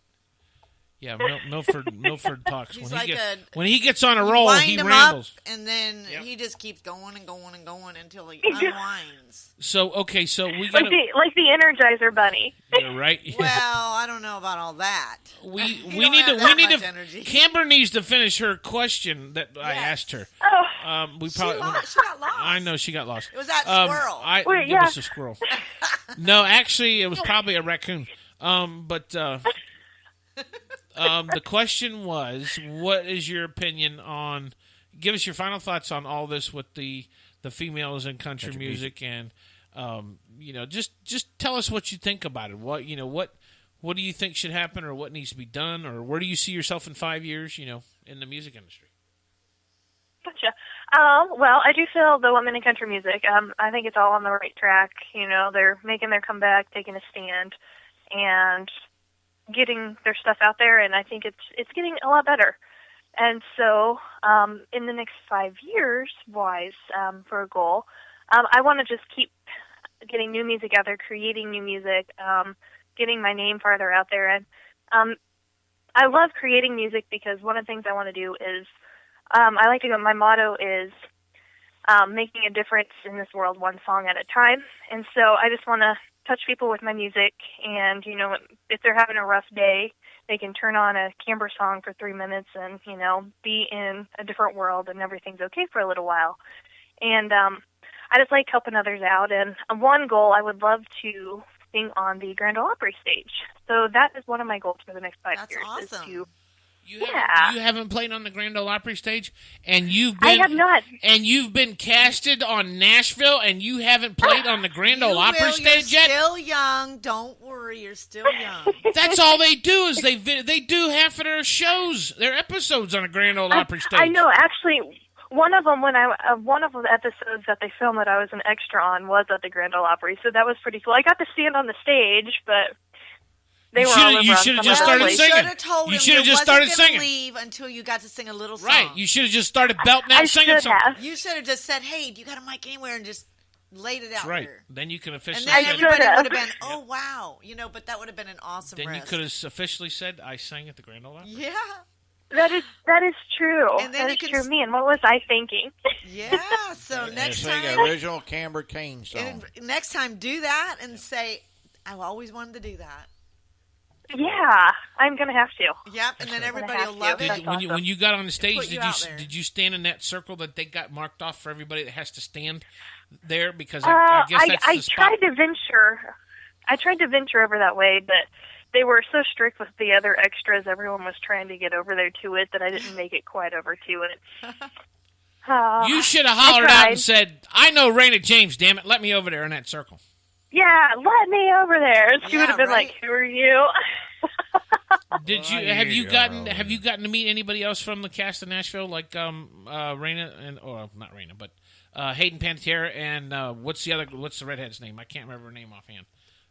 Yeah, Milford talks He's when like when he gets on a You roll. wind He him rambles. up, and then Yep. he just keeps going and going and going until he unwinds. So okay, so we got like the Energizer Bunny. right. Well, I don't know about all that. We You need don't to have we that need much to energy. Camber needs to finish her question that I asked her. Oh, We She probably got lost. I know she got lost. It was that squirrel. Wait, It yeah. was a squirrel. No, actually, it was probably a raccoon. But the question was, what is your opinion on? Give us your final thoughts on all this with the females in country music, and just tell us what you think about it. What do you think should happen, or what needs to be done, or where do you see yourself in 5 years? In the music industry. gotcha. Well, I do feel the women in country music. I think it's all on the right track. They're making their comeback, taking a stand, and getting their stuff out there. And I think it's getting a lot better. And so, in the next 5 years, wise, for a goal, I want to just keep getting new music out there, creating new music, getting my name farther out there. And I love creating music because one of the things I want to do is I like to go. My motto is making a difference in this world one song at a time. And so I just want to touch people with my music. And, if they're having a rough day, they can turn on a Kamber song for 3 minutes and, be in a different world and everything's okay for a little while. And I just like helping others out. And one goal, I would love to sing on the Grand Ole Opry stage. So that is one of my goals for the next 5 That's years. awesome. Is to, You haven't played on the Grand Ole Opry stage, and I have not. And you've been casted on Nashville, and you haven't played on the Grand Ole Opry stage you're yet. Still young. Don't worry, you're still young. That's all they do is they do half of their shows, their episodes on a Grand Ole Opry stage. I know. Actually, one of them one of the episodes that they filmed that I was an extra on was at the Grand Ole Opry, so that was pretty cool. I got to stand on the stage, but they were all over You on should have some just other started place. singing. You should have told You him should have you just wasn't started gonna singing. leave until you got to sing a little song. Right, you should have just started belting I out singing should something. have. You should have just said, "Hey, do you got a mic anywhere?" and just laid it out Right, there. then you can And officially then say, everybody have. would have been, "Oh wow," but that would have been an awesome. then you rest. could have officially said, "I sang at the Grand Ole Opry." Yeah, That is true. And then That you is can true. Man, what was I thinking? yeah. So next sing time, an original Kamber Cain song. next time, do that and say, "I always wanted to do that." Yeah, I'm gonna have to. Yep, and then everybody have will to. love Did it. That's when awesome. you got on the stage, put you out there. did you stand in that circle that they got marked off for everybody that has to stand there? Because I guess that's I the spot. tried to venture. I tried to venture over that way, but they were so strict with the other extras. Everyone was trying to get over there to it that I didn't make it quite over to it. You should have hollered out tried. and said, "I know Raina James. Damn it, let me over there in that circle." yeah, let me over there. She Yeah, would have been right. like, who are you? Did you have you gotten to meet anybody else from the cast of Nashville, like Raina or not Raina, but Hayden Panettiere and what's the redhead's name? I can't remember her name offhand.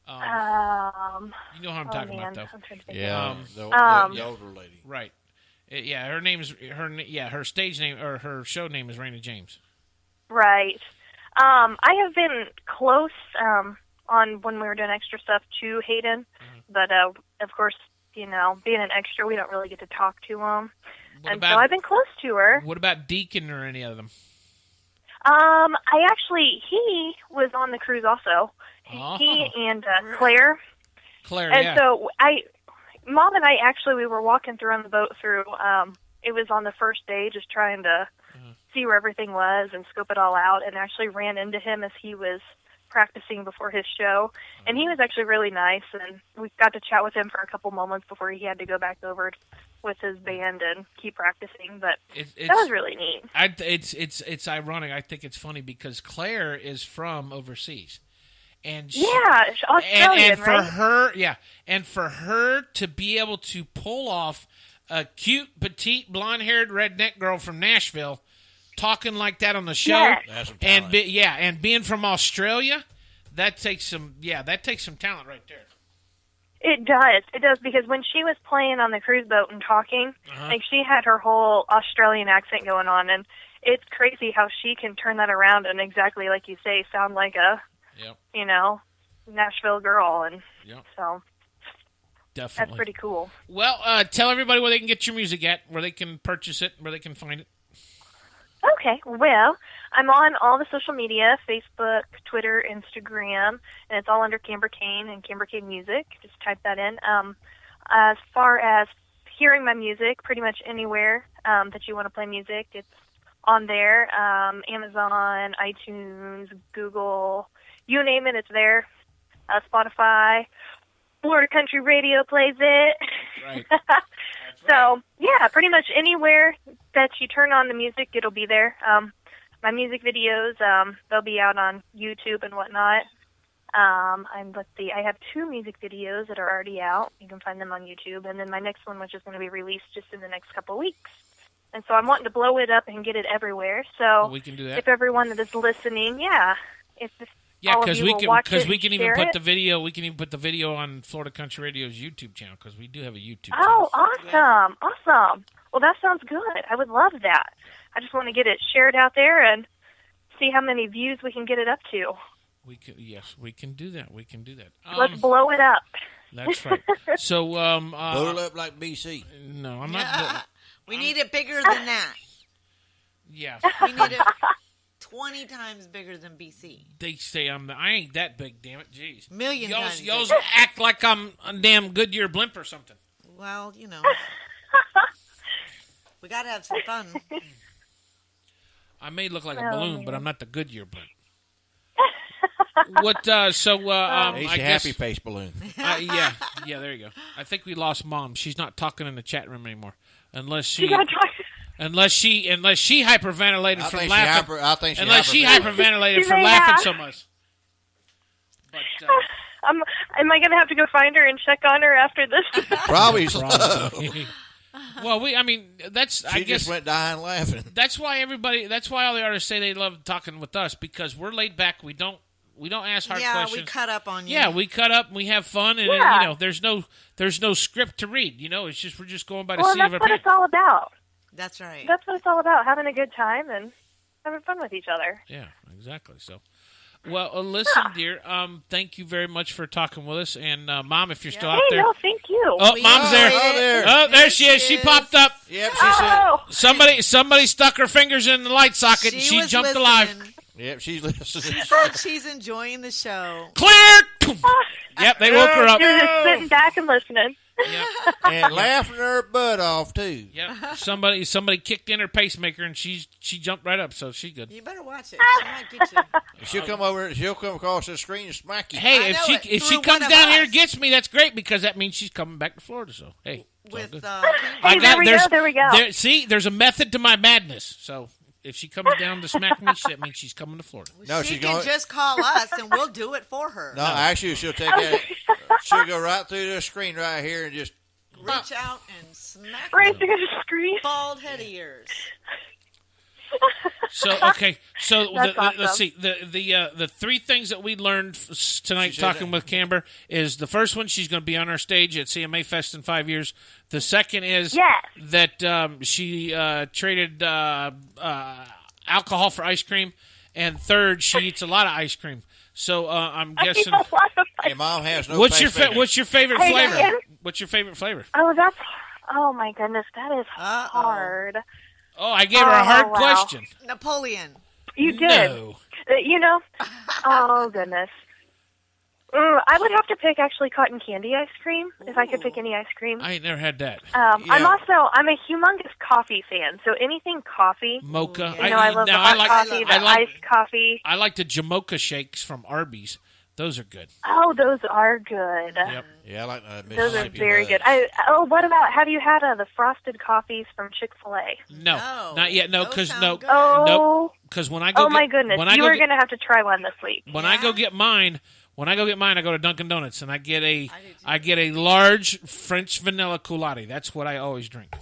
You know who I'm talking about, though. I'm trying to think. Yeah, the older lady. Right. Yeah, her stage name or her show name is Raina James. Right. I have been close on when we were doing extra stuff to Hayden, but of course, being an extra, we don't really get to talk to him. So I've been close to her. What about Deacon or any of them? He was on the cruise also. Oh. He and Claire. Claire, And yeah. so Mom and I we were walking through on the boat through, it was on the first day just trying to see where everything was and scope it all out, and actually ran into him as he was practicing before his show. And he was actually really nice, and we got to chat with him for a couple moments before he had to go back over with his band and keep practicing, but that was really neat. It's ironic. I think it's funny because Claire is from overseas. And Australian, and for right? her, and for her to be able to pull off a cute, petite, blonde-haired redneck girl from Nashville talking like that on the show, Yes. That's some and talent. and being from Australia, that takes some talent right there. It does, because when she was playing on the cruise boat and talking, like she had her whole Australian accent going on, and it's crazy how she can turn that around and exactly like you say, sound like a Nashville girl, and so Definitely. that's pretty cool. Well, tell everybody where they can get your music at, where they can purchase it, where they can find it. Okay, well, I'm on all the social media, Facebook, Twitter, Instagram, and it's all under Kamber Cain and Kamber Cain Music. Just type that in. As far as hearing my music, pretty much anywhere that you want to play music, it's on there. Amazon, iTunes, Google, you name it, it's there. Spotify, Florida Country Radio plays it. Right. So, yeah, pretty much anywhere that you turn on the music, it'll be there. My music videos, they'll be out on YouTube and whatnot. I have 2 music videos that are already out. You can find them on YouTube. And then my next one, which is going to be released just in the next couple of weeks. And so I'm wanting to blow it up and get it everywhere. So we can do that. If everyone that is listening, because we can even put it. the video. We can even put the video on Florida Country Radio's YouTube channel because we do have a YouTube Oh, channel. awesome. Well, that sounds good. I would love that. I just want to get it shared out there and see how many views we can get it up to. We can do that. We can do that. Let's blow it up. That's right. So, blow it up like BC. No, I'm not. We need it bigger than that. Yeah. We need it 20 times bigger than BC. They say I ain't that big, damn it. Jeez. Million times Y'all bigger. act like I'm a damn Goodyear blimp or something. Well, we got to have some fun. I may look like a balloon, but I'm not the Goodyear blimp. What? He's I a guess, happy face balloon. yeah. There you go. I think we lost Mom. She's not talking in the chat room anymore, unless she hyperventilated from laughing. I think she hyperventilated from laughing so much. But am I going to have to go find her and check on her after this? probably. Well, that's. She just went dying laughing. That's why all the artists say they love talking with us because we're laid back. We don't ask hard questions. Yeah, we cut up on you. Yeah, we cut up. We have fun, and there's no script to read. It's just we're just going by the seat of our that's what pants. it's all about. That's right. That's what it's all about, having a good time and having fun with each other. Yeah, exactly. So, well, listen, dear. Thank you very much for talking with us, and Mom, if you're still out there. No, thank you. Oh, Mom's there. Oh, there she is. She popped up. Yep, she said. Somebody stuck her fingers in the light socket, and she was jumped listening. alive. Yep, she's listening. She said she's enjoying the show. Clear. Yep, they woke her up. You're just sitting back and listening. Yep. And laughing her butt off too. Yep. Somebody kicked in her pacemaker, and she jumped right up, so she's good. You better watch it. She might get you. She'll come across the screen and smack you. Hey, if she comes down here and gets me, that's great because that means she's coming back to Florida. So hey, With there we go. there's a method to my madness. So If she comes down to smack me, that means she's coming to Florida. No, she she's can going. just call us and we'll do it for her. No, actually, she'll take that. She'll go right through the screen right here and just Reach out and smack Right the through the screen. bald head of yours. So okay, so That's let's awesome. see the three things that we learned tonight She said talking that. with Kamber is the first one, she's going to be on our stage at CMA Fest in 5 years. The second is Yes. that she traded alcohol for ice cream, and third, she eats a lot of ice cream. So I'm guessing. your mom has no. What's your pacemaker. what's your favorite Hey, flavor? yeah. What's your favorite flavor? Oh my goodness, that is Uh-oh. hard. Oh, I gave her a hard wow. question. Napoleon. You did. No. Oh goodness. I would have to pick actually cotton candy ice cream if I could pick any ice cream. I ain't never had that. I'm Yeah. I'm a humongous coffee fan, so anything coffee. Mocha. I love the hot coffee, the iced coffee. I like the Jamocha shakes from Arby's. Those are good. Oh, those are good. Yep. Yeah, I like Those are Mississippi very nuts. good. What about, have you had the frosted coffees from Chick-fil-A? No, not yet. No, those because sound good. Oh, nope. Because when I go, oh my goodness! when I You go are get, going to have to try one this week. when I go Yeah? get mine, I go to Dunkin' Donuts and I get a large French vanilla culotte. That's what I always drink.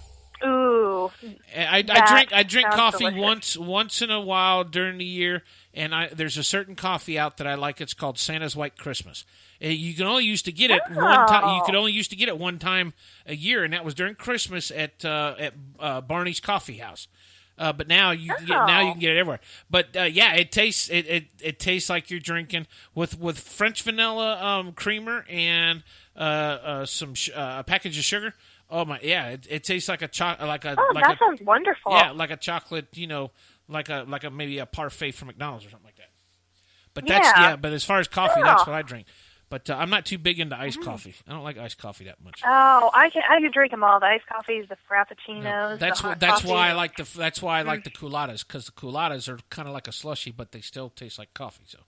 Ooh, And I That drink sounds coffee delicious. once in a while during the year, and there's a certain coffee out that I like. It's called Santa's White Christmas. You can only used to get it one time. You could only used to get it one time a year, and that was during Christmas at Barney's Coffee House. But now you can get it everywhere. But yeah, it tastes tastes like you're drinking with French vanilla creamer and a package of sugar. Oh my, yeah, it tastes like a that sounds wonderful. yeah, like a chocolate, like a maybe a parfait from McDonald's or something like that. But but as far as coffee, that's what I drink. But I'm not too big into iced coffee. I don't like iced coffee that much. Oh, I can drink them all. The iced coffees, the frappuccinos. That's the hot that's coffees. why I like the culottes, because the culottes are kind of like a slushy, but they still taste like coffee. So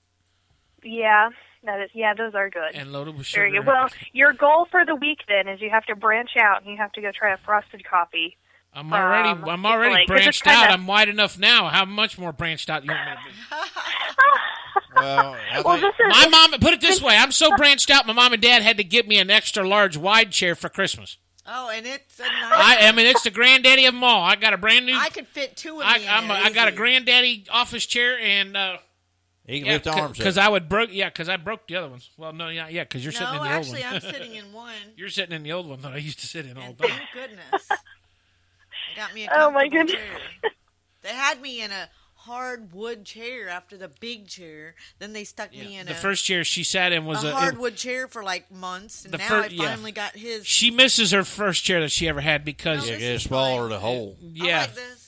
Yeah, those are good. and loaded with sugar. Very good. Well, your goal for the week then is you have to branch out and you have to go try a frosted coffee. I'm already Chick-fil-A, 'cause branched it's kinda- out. I'm wide enough now. How much more branched out you want me to be? Well, I Well, think- this is My mom, put it this way, I'm so branched out, my mom and dad had to get me an extra large wide chair for Christmas. Oh, and it's a nice. I mean, it's the granddaddy of them all. I got a brand new. I could fit two of me in there I got a easy. granddaddy office chair, and he can lift arms. because I broke the other ones. Well, no, yeah, because you're sitting in No, the actually, old one. I'm sitting in one. You're sitting in the old one that I used to sit in all And the time. thank goodness. Got me a Oh, my comfortable goodness. chair. They had me in a hard wood chair after the big chair. Then they stuck me in The a first chair she sat in was a hardwood chair for like months. And The now fir- I yeah. finally got his. She misses her first chair that she ever had because No, Yeah, this get is swallowed fine. a hole. I like this.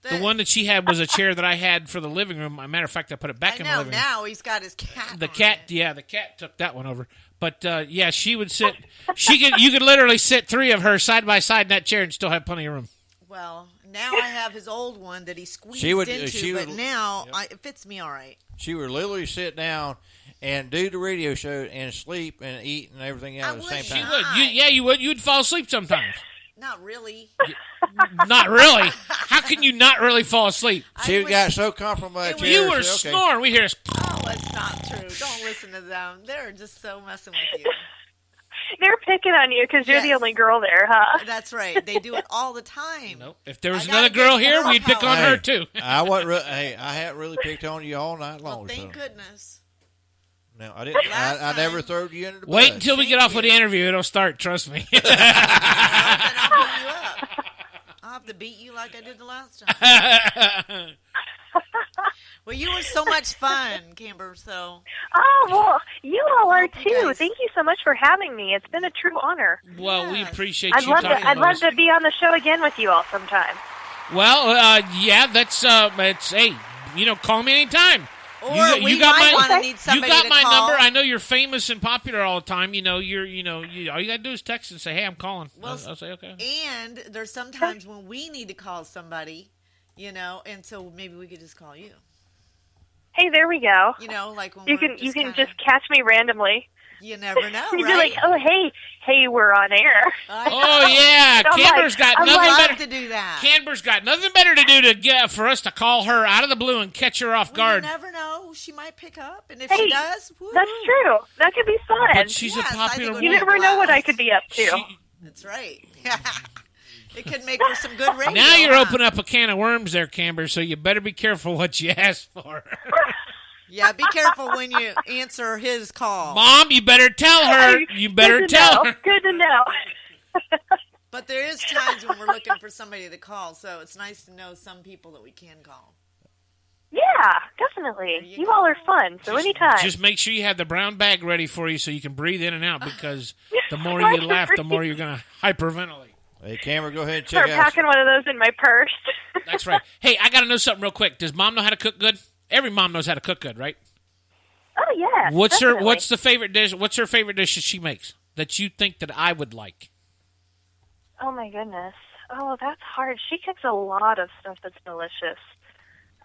the one that she had was a chair that I had for the living room. As a matter of fact, I put it back I in the know living room. now he's got his cat. The on cat, it. the cat took that one over. But yeah, she would sit. You could literally sit three of her side by side in that chair and still have plenty of room. Well, now I have his old one that he squeezed She would- into, she but would- now it fits me all right. She would literally sit down and do the radio show and sleep and eat and everything else I at the same would. She time. would. You would. You'd fall asleep sometimes. Not really. Not really. How can you not really fall asleep? She I got so comfortable by the it chair. You were she said, okay. snoring. We hear. Oh, it's not true. Don't listen to them. They're just so messing with you. they're picking on you because you're the Yes. only girl there, huh? That's right. They do it all the time. Nope. If there was I gotta another get girl here, girl we'd pick on power. her too. I wasn't. Hey, I hadn't really picked on you all night Well, long. thank so. goodness. No, I didn't. Last I never time- threw you into the Wait bus. until we get off with the interview. It'll start. Trust me. Then I'll beat you up. I'll have to beat you like I did the last time. Well, you were so much fun, Kamber. So Oh, well, you all are Hope you too. guys- Thank you so much for having me. It's been a true honor. Well, we Yes. appreciate I'd you love talking to. I'd with love us. to be on the show again with you all sometime. Well, yeah, that's it's hey, call me anytime. or You we got might my- want to need You somebody got to my call. number. I know you're famous and popular all the time. All you gotta do is text and say, "Hey, I'm calling." Well, I'll say, "Okay." And there's sometimes when we need to call somebody, and so maybe we could just call you. Hey, there we go. Like when You we're can you can kinda- just catch me randomly. You never know, You'd right? be like, oh, hey, we're on air. Oh yeah, I'm Kamber's got I'm nothing I'd better. love to do that. Kamber's got nothing better to do to get for us to call her out of the blue and catch her off Well, guard. you never know. She might pick up, and if Hey, she does, woo-hoo. That's true. That could be fun. But she's Yes, a I think popular it would You be woman. never know what I blast. could be up to. That's right. It could make for some good radio. Now you're huh? opening up a can of worms there, Kamber, so you better be careful what you ask for. Yeah, be careful when you answer his call. Mom, you better tell her. You better Good to tell know. her. Good to know. But there is times when we're looking for somebody to call, so it's nice to know some people that we can call. Yeah, definitely. you You go. all are fun, so anytime. Just make sure you have the brown bag ready for you so you can breathe in and out, because the more Right, you laugh, the right. more you're going to hyperventilate. Hey, Kamber, go ahead and Start check out. packing one of those in my purse. That's right. Hey, I got to know something real quick. Does Mom know how to cook good? Every mom knows how to cook good, right? Oh, yeah. What's definitely. the favorite dish? What's her favorite dish that she makes that you think that I would like? Oh, my goodness. Oh, that's hard. She cooks a lot of stuff that's delicious.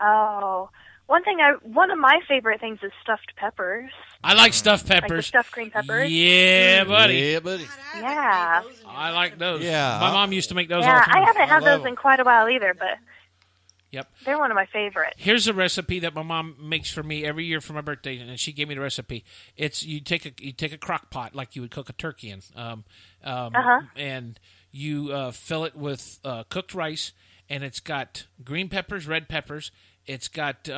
Oh, one of my favorite things is stuffed peppers. I like stuffed Like the peppers. stuffed green peppers. Yeah, buddy. Yeah, buddy. God, I haven't Yeah. made those in I years. like those. Yeah. My mom used to make those all Yeah, the time. I haven't had love those in quite a while either, but Yep. they're one of my favorites. Here's a recipe that my mom makes for me every year for my birthday, and she gave me the recipe. It's you take a crock pot like you would cook a turkey in, and you fill it with cooked rice, and it's got green peppers, red peppers, it's got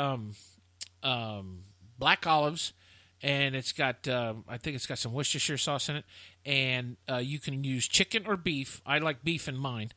black olives, and it's got I think it's got some Worcestershire sauce in it, and you can use chicken or beef. I like beef in mine,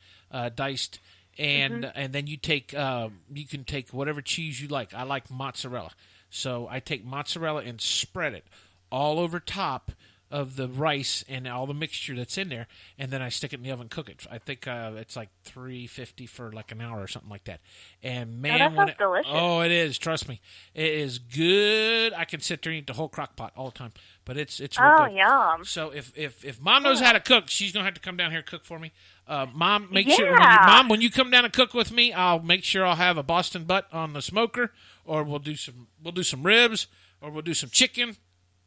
diced. And then you can take whatever cheese you like. I like mozzarella, so I take mozzarella and spread it all over top of the rice and all the mixture that's in there, and then I stick it in the oven and cook it. I think it's like 350 for like an hour or something like that. And man, that sounds delicious. Oh, it is. Trust me, it is good. I can sit there and eat the whole crock pot all the time, but it's real Oh, good. yum. So if Mom knows how to cook, she's gonna have to come down here and cook for me. Mom, make sure Yeah. when you come down and cook with me, I'll make sure I'll have a Boston butt on the smoker, or we'll do some ribs, or we'll do some chicken.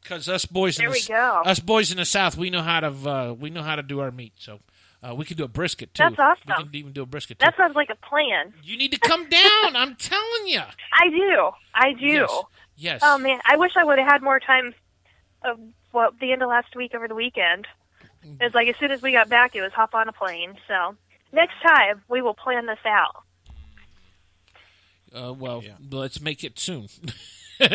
Because us boys There we go. us boys in the South, we know how to do our meat. So we could do a brisket too. That's awesome. We can even do a brisket too. That sounds like a plan. You need to come down. I'm telling you. I do. Yes. Oh, man. I wish I would have had more time the end of last week over the weekend. It's like as soon as we got back, it was hop on a plane. So next time, we will plan this out. Let's make it soon. Well,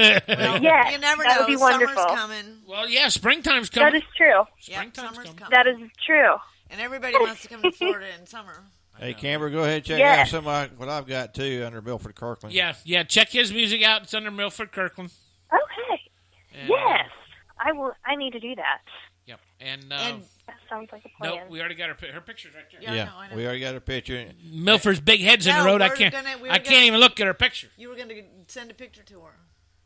Yes, you never that know. would be Summer's wonderful. coming. Well, yeah, springtime's coming. That is true. Yeah, Springtime's summer's coming. coming. That is true. And everybody wants to come to Florida in summer. Hey, Kamber, go ahead and check Yes. out some of what I've got too under Milford Kirkland. Yeah. Check his music out. It's under Milford Kirkland. Okay. And, Yes. I will. I need to do that. Yep. And And- That sounds like a no, plan. we already got her pictures right there. Yeah, I know. we already got a picture. Milford's big heads in No, the road. I we're can't. gonna- we I were can't gonna- even look at her picture. You were going to send a picture to her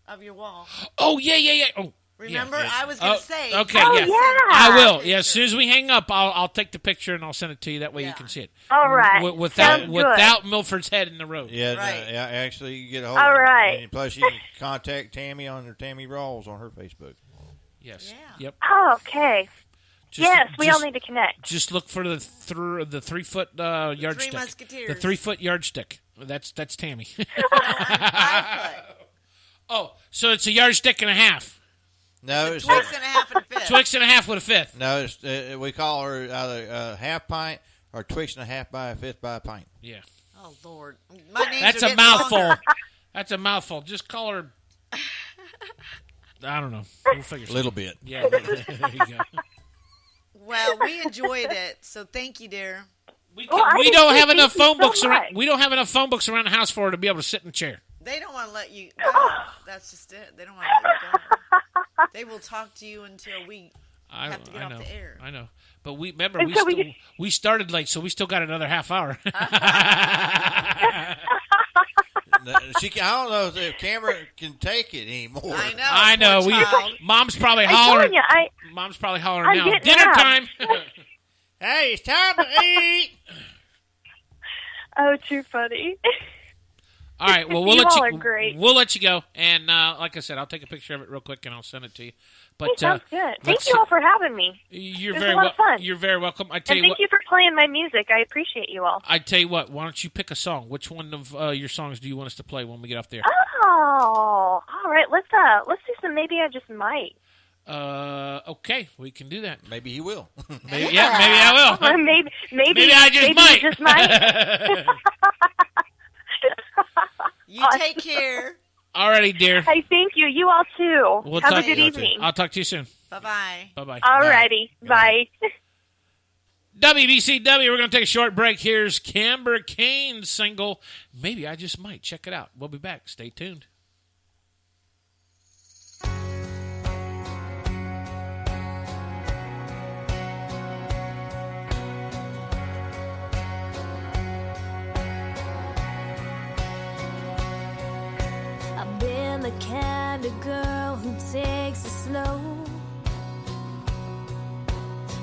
of your wall. Oh yeah. Oh, Remember? yeah. I was going Oh, to say. okay, Oh, yeah. yeah. I will. Picture. Yeah, as soon as we hang up, I'll take the picture and I'll send it to you. That way you Yeah. can see it. All right. Without Sounds good. without Milford's head in the road. Yeah, Right. yeah. Actually, you get a hold. All of her. right. And plus, you can contact Tammy on her Tammy Rawls on her Facebook. Yes. Yeah. Yep. Oh, okay. Just- Yes, we all just- need to connect. Just look for the 3 foot yardstick. Musketeers. The 3 foot yardstick. That's Tammy. I'm 5 foot. Oh, so it's a yardstick and a half. No, it's Twix and a half and a fifth. Twix and a half with a fifth. no. It's, we call her either a half pint or Twix and a half by a fifth by a pint. Yeah. Oh, Lord. My names That's are a getting mouthful. longer. That's a mouthful. Just call her. I don't know. We'll figure A little bit. Yeah. There you go. Well, we enjoyed it, so thank you, dear. We, Well, I we just don't say have thank enough you phone so books around. much. We don't have enough phone books around the house for her to be able to sit in a chair. They don't want to let you go. That's just it. They don't want to let you go. They will talk to you until we I have to get I off know. the air. I know. But we remember And so we started late, so we still got another half hour. I don't know if Kamber can take it anymore. I know. I know. poor child. Mom's probably I'm telling hollering. you, Mom's probably hollering I'm now. getting Dinner up. time. Hey, it's time to eat. oh, too funny. All right. Well, You all are great. We'll let you go. And like I said, I'll take a picture of it real quick and I'll send it to you. But Hey, sounds good. Thank you all for having me. You're It was very a lot of fun. You're very welcome. And thank you for playing my music. I appreciate you all. I tell you what. Why don't you pick a song? Which one of your songs do you want us to play when we get off there? Oh, all right. Let's do some. Maybe I Just Might. Okay, we can do that. Maybe he will. Maybe I will. Maybe I just might. You just might. You take care. Alrighty, dear. Hey, thank you. You all too. We'll Have talk- a good evening. I'll talk to you soon. Bye-bye. Bye-bye. Alrighty. Bye. WBCW, we're going to take a short break. Here's Kamber Cain's single, Maybe I Just Might. Check it out. We'll be back. Stay tuned. I've been the kind of girl who takes it slow.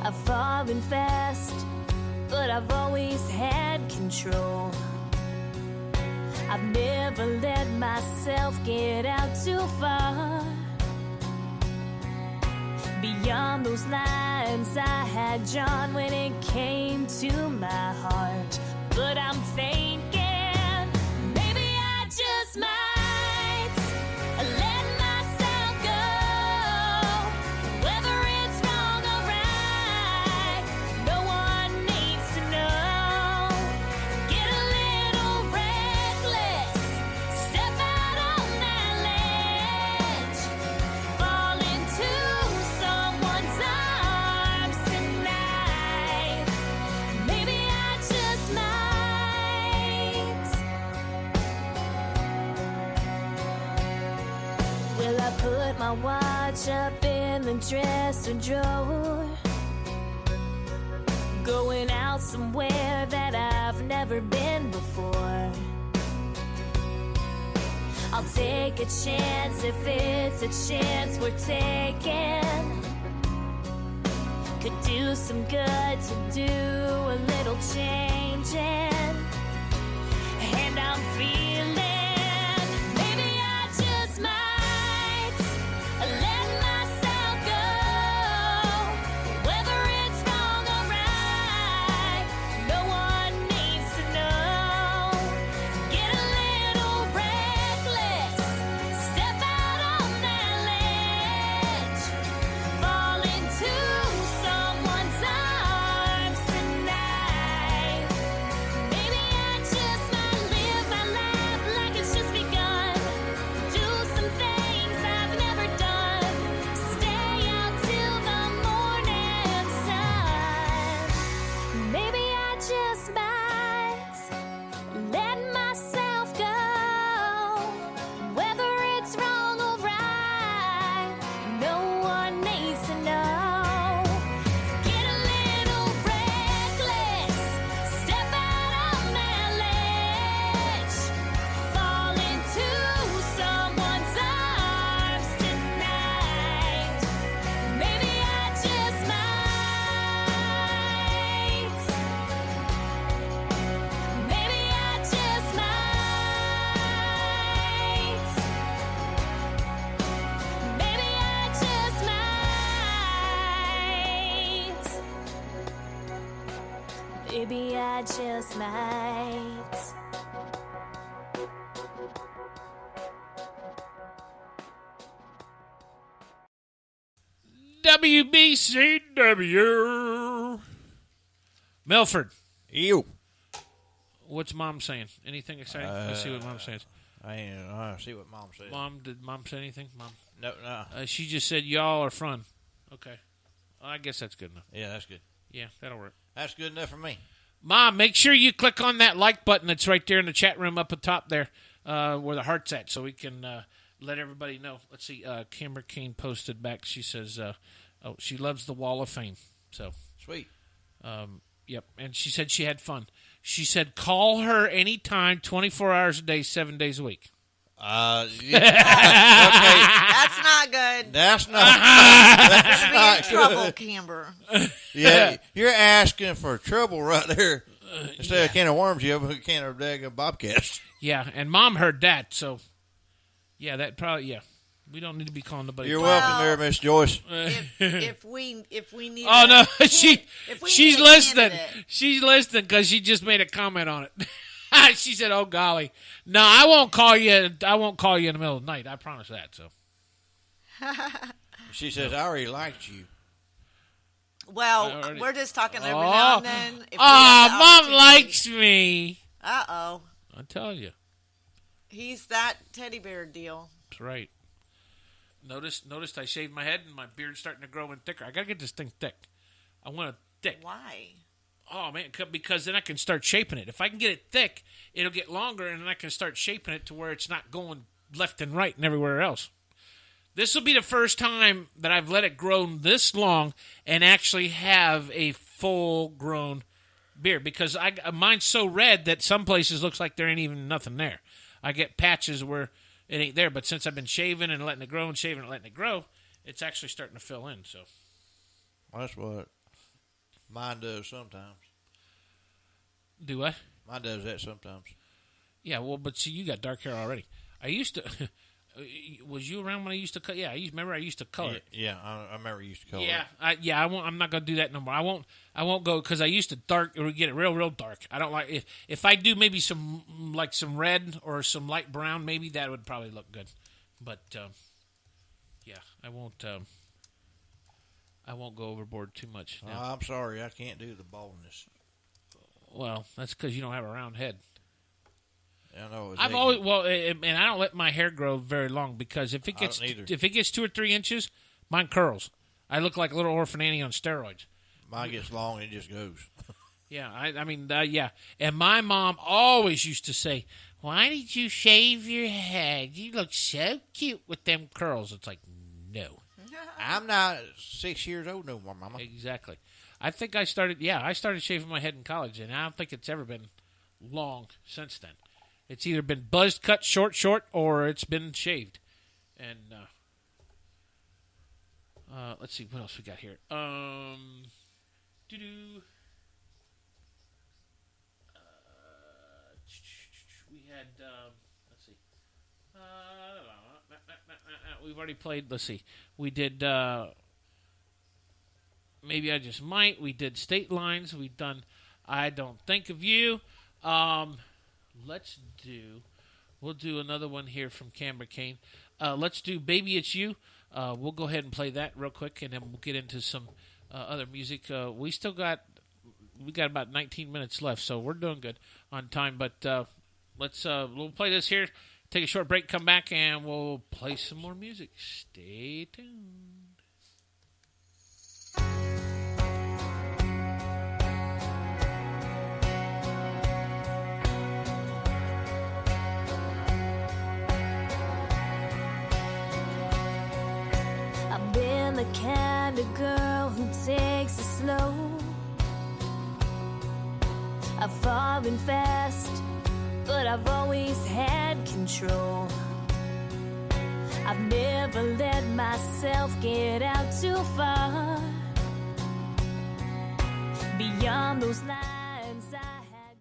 I've fallen fast, but I've always had control. I've never let myself get out too far. Beyond those lines I had drawn when it came to my heart. But I'm thinking, maybe I just might let myself go. Whether it's wrong or right, no one needs to know. Get a little reckless, step out on that ledge, fall into someone's arms tonight. Maybe I just might. Well, I put my watch up in the dresser drawer, going out somewhere that I've never been before. I'll take a chance if it's a chance we're taking. Could do some good to do a little changing. And I'm feeling maybe I just might let myself go. Whether it's wrong or right, no one needs to know. Get a little reckless, step out on that ledge, fall into someone's arms tonight. Maybe I just might live my life like it's just begun. Do some things I've never done. Stay out till the morning sun. Maybe I just might let myself go. Whether it's wrong or right, no one needs to know. Get a little reckless, step out on that ledge, fall into someone's arms tonight. Maybe I just might. Maybe I just might. Maybe I just might. Maybe I just might. WBCW. Milford, Ew. what's Mom saying? Anything exciting? Let's see what Mom says. I see what Mom said. Did Mom say anything? Mom? No. She just said y'all are fun. Okay. Well, I guess that's good enough. Yeah, that's good. Yeah, that'll work. That's good enough for me. Mom, make sure you click on that like button that's right there in the chat room up at top there, where the heart's at, so we can let everybody know. Let's see. Kamber Cain posted back. She says, she loves the Wall of Fame. So, Sweet. yep. And she said she had fun. She said, call her anytime, 24 hours a day, 7 days a week. Yeah. That's not good. That's not. You're in trouble, Kamber. Yeah, you're asking for trouble right there. Instead of a can of worms, you have a can of daggone bobcats. Yeah, and Mom heard that, so yeah, that probably we don't need to be calling nobody. You're welcome there, Miss Joyce. If we need. Oh no, she's listening. Candidate. She's listening because she just made a comment on it. She said, "Oh golly, no, I won't call you. I won't call you in the middle of the night. I promise that." So she says, "I already liked you." Well, we're just talking every now and then. Mom likes me. Uh-oh. I tell you. He's that teddy bear deal. That's right. Noticed I shaved my head and my beard's starting to grow in thicker. I got to get this thing thick. I want it thick. Why? Oh, man, because then I can start shaping it. If I can get it thick, it'll get longer, and then I can start shaping it to where it's not going left and right and everywhere else. This will be the first time that I've let it grow this long and actually have a full-grown beard because mine's so red that some places looks like there ain't even nothing there. I get patches where it ain't there, but since I've been shaving and letting it grow and shaving and letting it grow, it's actually starting to fill in. So that's what mine does sometimes. Do what? Mine does that sometimes. Yeah, well, but see, you got dark hair already. I used to... Was you around when I used to cut? Yeah, remember I used to color it. Yeah, I remember you used to color it. I won't. I'm not gonna do that no more. I won't go because I used to get it real dark. I don't like if I do maybe some red or some light brown. Maybe that would probably look good. But yeah, I won't. I won't go overboard too much. No. I'm sorry, I can't do the baldness. Well, that's because you don't have a round head. I know. I've always and I don't let my hair grow very long because if it gets 2 or 3 inches, mine curls. I look like a little orphan Annie on steroids. Mine gets long and it just goes. Yeah, I mean, yeah. And my mom always used to say, "Why did you shave your head? You look so cute with them curls." It's like, no, I'm not 6 years old no more, Mama. Exactly. I think I started shaving my head in college, and I don't think it's ever been long since then. It's either been buzzed, cut short, or it's been shaved. And let's see what else we got here. We had let's see. We've already played. Let's see. We did. Maybe I Just Might. We did State Lines. We've done I Don't Think of You. We'll do another one here from Kamber, Cain. Let's do Baby It's You. We'll go ahead and play that real quick, and then we'll get into some other music. We got about 19 minutes left, so we're doing good on time. But we'll play this here, take a short break, come back, and we'll play some more music. Stay tuned. The kind of girl who takes it slow. I've fallen fast, but I've always had control. I've never let myself get out too far. Beyond those lines I had.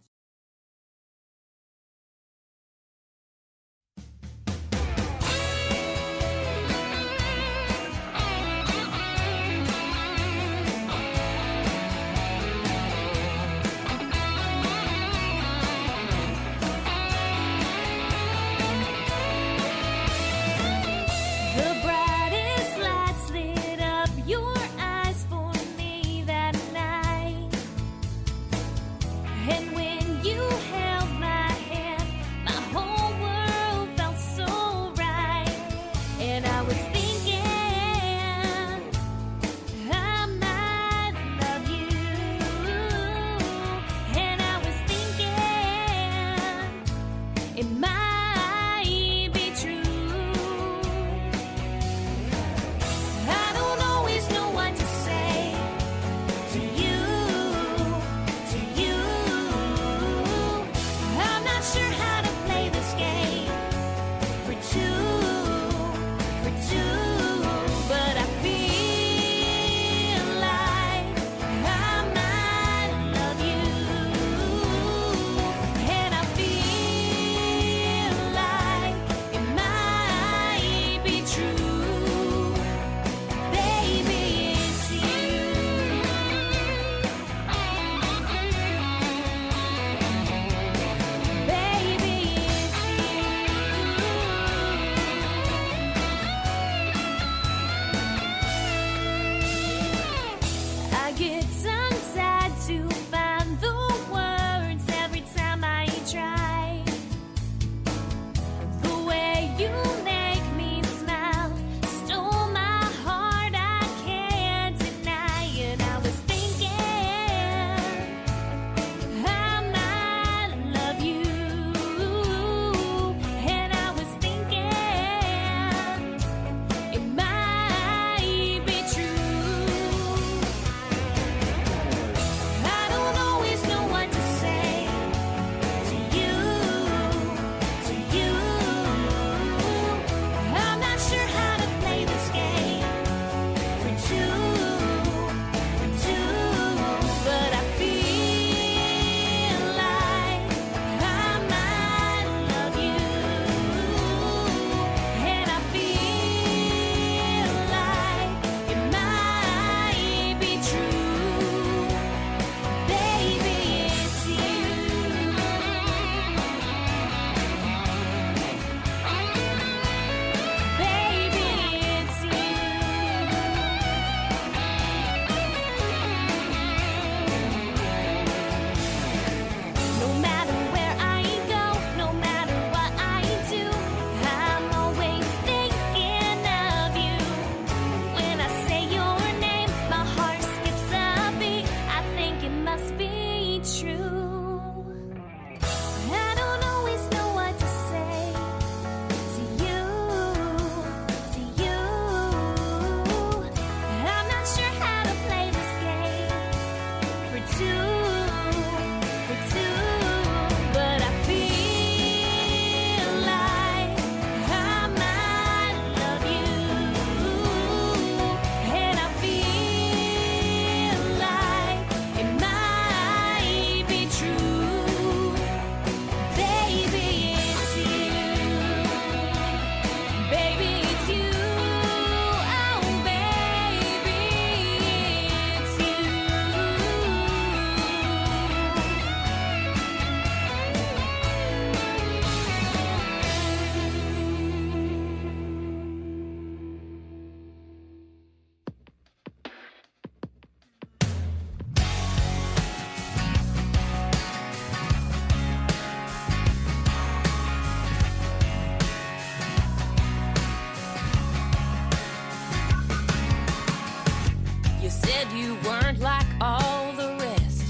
said you weren't like all the rest,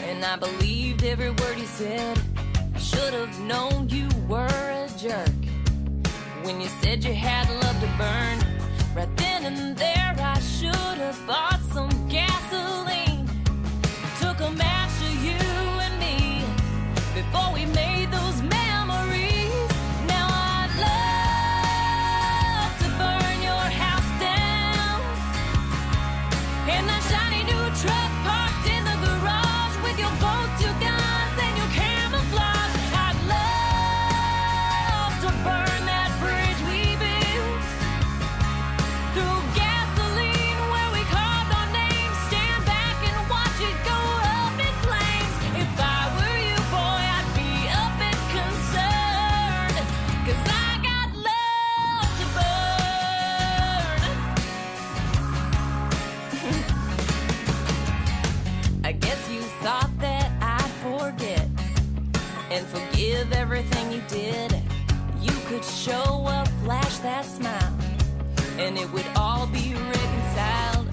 and I believed every word you said. I should have known you were a jerk when you said you had love to burn. Right then and there I should have bought some gasoline. Took a match to you and me before we made those memories. Now I'd love to burn your house down, and that shiny new truck parked in the garage with your boats, your guns, and your camouflage. I'd love to burn that bridge we built through gasoline where we carved our names. Stand back and watch it go up in flames. If I were you, boy, I'd be a bit concerned, 'cause I got love to burn. I guess you thought that I'd forget and forgive everything you did. You could show up, flash that smile, and it would all be reconciled.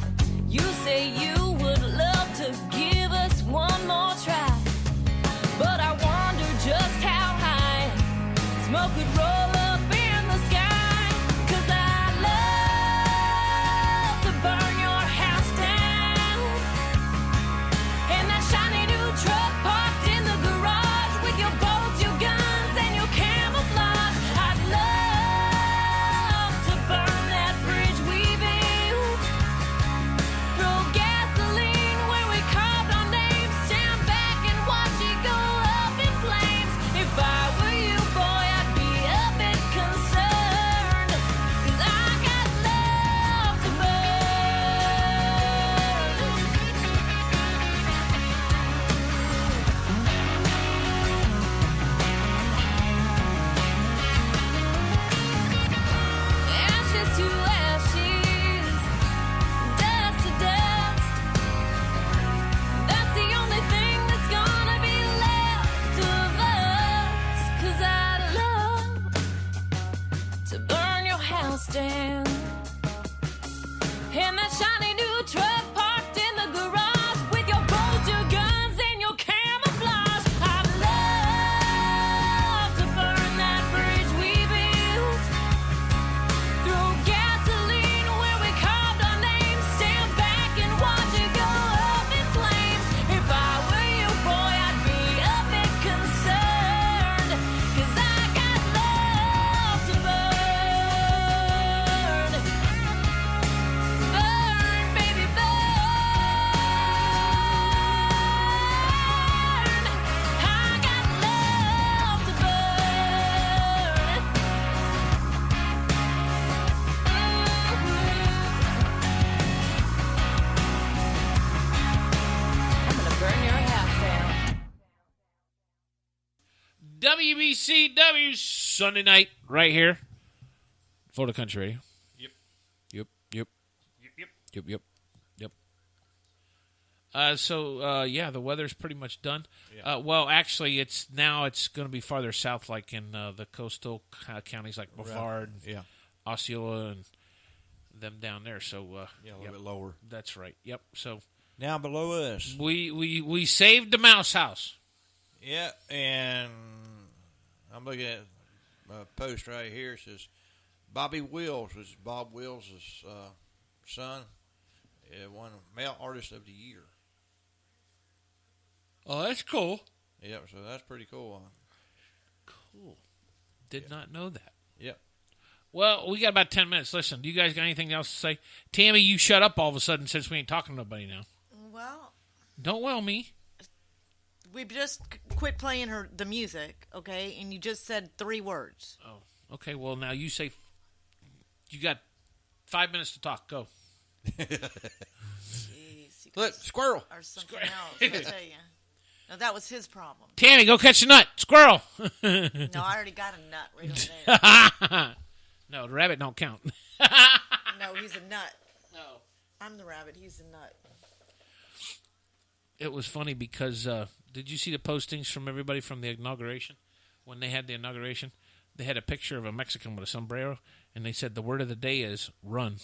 You say you would love to give us one more try, but I wonder just how high smoke could roll up in the sky. 'Cause I'd love to burn your house down, and that shiny new truck parked in the garage with your boats, your guns, and your camouflage. I'd love to burn that bridge we built, throw gasoline where we carved our names. Stand back and watch it go up in flames. If I were you, boy, I'd be a bit concerned, 'cause I got love to ashes to ashes, dust to dust. That's the only thing that's gonna be left of us. 'Cause I'd love to burn your house down, and that shiny new truck parked in the garage with your boats, your guns, and your camouflage. I'd love to burn that bridge we built, throw gasoline where we carved our names. Stand back and watch it go up in flames. If I were you, boy, I'd be a bit concerned, 'cause I got love to burn. Burn, baby, burn. I got love to burn. I'm gonna burn your house down. WBCW Sunday night right here. Florida Country Radio. Yep. Yep. Yep. Yeah, the weather's pretty much done. Yeah. Well, actually, it's going to be farther south, like in the coastal counties like Brevard, Yeah. Osceola, and them down there. So, A little bit lower. That's right. Yep. So Now below us. we saved the mouse house. Yeah, and I'm looking at a post right here. It says Bobby Wills was Bob Wills' son. Won Male Artist of the Year. Oh, that's cool. Yep, so that's pretty cool. Cool. Did not know that. Yep. Well, we got about 10 minutes. Listen, do you guys got anything else to say? Tammy, you shut up all of a sudden since we ain't talking to nobody now. Well, Don't well me. we just quit playing the music, okay? And you just said 3 words. Oh, okay. Well, now you say you got 5 minutes to talk. Go. Jeez, you Look, squirrel. or something else, I tell you. No, that was his problem. Tammy, go catch a nut. Squirrel. No, I already got a nut right over there. No, the rabbit don't count. No, he's a nut. No. I'm the rabbit. He's the nut. It was funny because did you see the postings from everybody from the inauguration? When they had the inauguration, they had a picture of a Mexican with a sombrero, And they said the word of the day is run.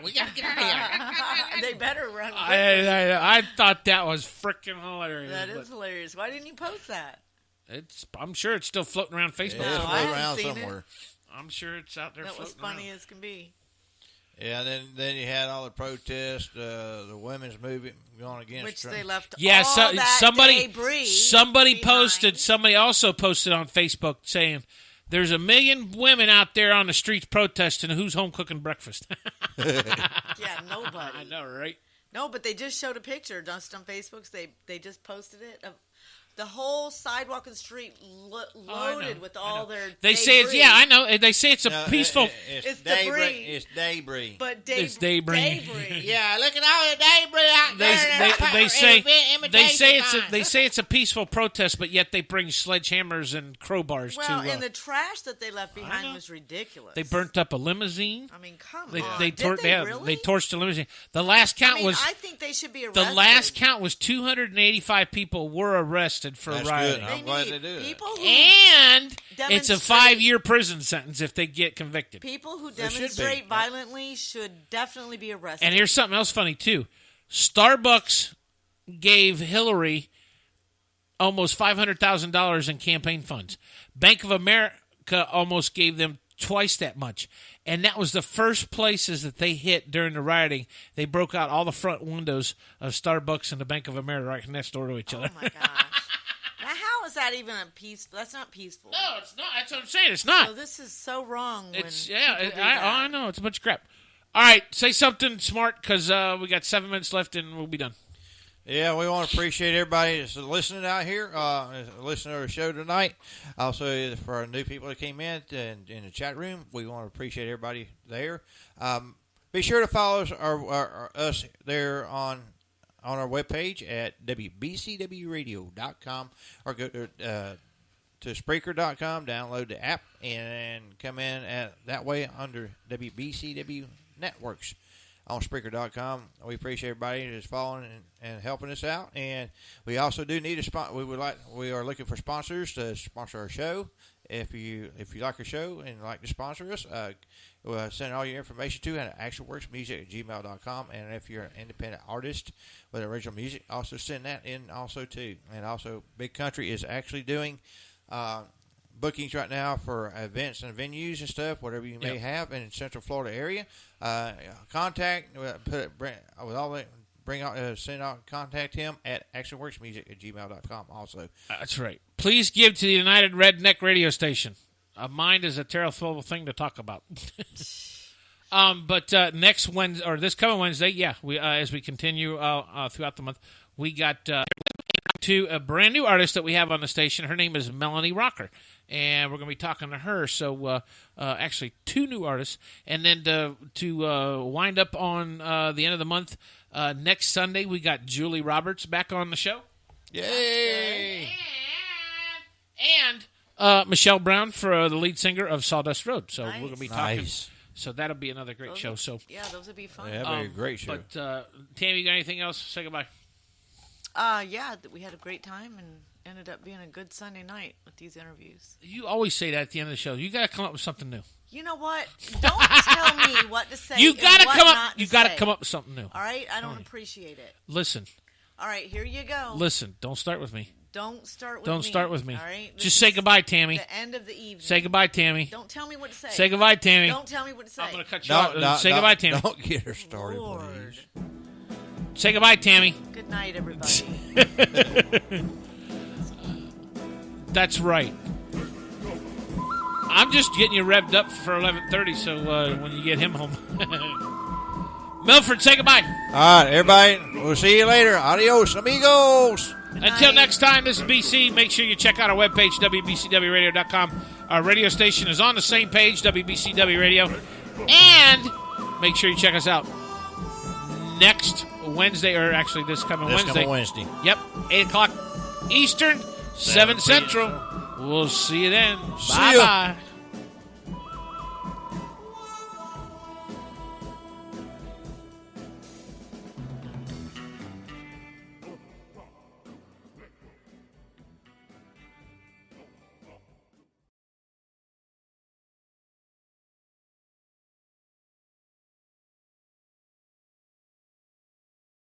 We gotta get out of here. They better run. I thought that was freaking hilarious. That is hilarious. Why didn't you post that? I'm sure it's still floating around Facebook. Yeah, it's I haven't around seen somewhere. I'm sure it's out there That was floating funny around. as can be. Yeah, then you had all the protests, the women's movement going against Which Trump. they left Yeah, all that somebody debris posted. behind. Somebody also posted on Facebook saying, "There's 1 million women out there on the streets protesting. Who's home cooking breakfast?" Yeah, nobody. I know, right? No, but they just showed a picture just on Facebook. They just posted it of the whole sidewalk and street loaded with all their. They say it's debris. I know. They say it's a peaceful. It's debris. debris. It's debris. But It's debris. Yeah, look at all the debris out there. They say it's a peaceful protest, but yet they bring sledgehammers and crowbars Well, to. and the trash that they left know. behind was ridiculous. They burnt up a limousine. I mean, come They on. they, Did tor- they yeah, really? they torched a limousine. The last count was I think they should be arrested. the last count was 285 people were arrested for That's rioting. good. I'm glad they do that. people who And it's a demonstrate- 5-year prison sentence if they get convicted. people who There should be. demonstrate violently should definitely be arrested. And here's something else funny, too. Starbucks gave Hillary almost $500,000 in campaign funds. Bank of America almost gave them twice that much. And that was the first places that they hit during the rioting. They broke out all the front windows of Starbucks and the Bank of America right next door to each other. Oh my gosh! Now, how is that even a peaceful? That's not peaceful. No, it's not. That's what I'm saying. It's not. So this is so wrong. It's when yeah. people do I that. know. It's a bunch of crap. All right, say something smart because we got 7 minutes left and we'll be done. Yeah, we want to appreciate everybody that's listening out here, listening to our show tonight. Also, for our new people that came in the chat room, we want to appreciate everybody there. Be sure to follow us there on our webpage at wbcwradio.com or go to Spreaker.com, download the app, and come in that way under WBCW Networks on Spreaker.com. We appreciate everybody who's following and helping us out. And we also do need a spot. We are looking for sponsors to sponsor our show. If you like our show and like to sponsor us, send all your information to actionworksmusic@gmail.com. And if you're an independent artist with original music, also send that in also too. And also, Big Country is actually doing bookings right now for events and venues and stuff, whatever you may have in the Central Florida area. Contact contact him at actionworksmusic@gmail.com also. That's right. Please give to the United Redneck Radio Station. A mind is a terrible thing to talk about. But next Wednesday, or this coming Wednesday, we as we continue throughout the month, we got to a brand new artist that we have on the station. Her name is Melanie Rocker, and we're going to be talking to her. So actually, 2 new artists, and then to wind up on the end of the month, next Sunday we got Julie Roberts back on the show. Yay! And Michelle Brown for the lead singer of Sawdust Road. So we're going to be talking. Nice. So that'll be another great show. So Yeah, those would be fun. Yeah, that'd be a great show. But Tammy, you got anything else? Say goodbye. We had a great time and ended up being a good Sunday night with these interviews. You always say that at the end of the show. You got to come up with something new. You know what? Don't tell me what to say. You got to and what come up. not to You got to say. come up with something new. All right, I don't appreciate it. Listen. All right, here you go. Listen. Don't start with me. Don't start with Don't me. start with me. All right. This Just say is goodbye, Tammy. The end of the evening. Say goodbye, Tammy. Don't tell me what to say. Say goodbye, Tammy. Don't tell me what to say. I'm going to cut you off. Say goodbye, Tammy. Don't get her started, Lord. please. Say goodbye, Tammy. Good night, everybody. That's right. I'm just getting you revved up for 11:30, so when you get him home. Milford, say goodbye. All right, everybody. We'll see you later. Adios, amigos. Until next time, this is BC. Make sure you check out our webpage, WBCWRadio.com. Our radio station is on the same page, WBCW Radio. And make sure you check us out next Wednesday, or actually this coming Wednesday. Yep, 8 o'clock Eastern, 7 Central. We'll see you then. See ya. Bye-bye.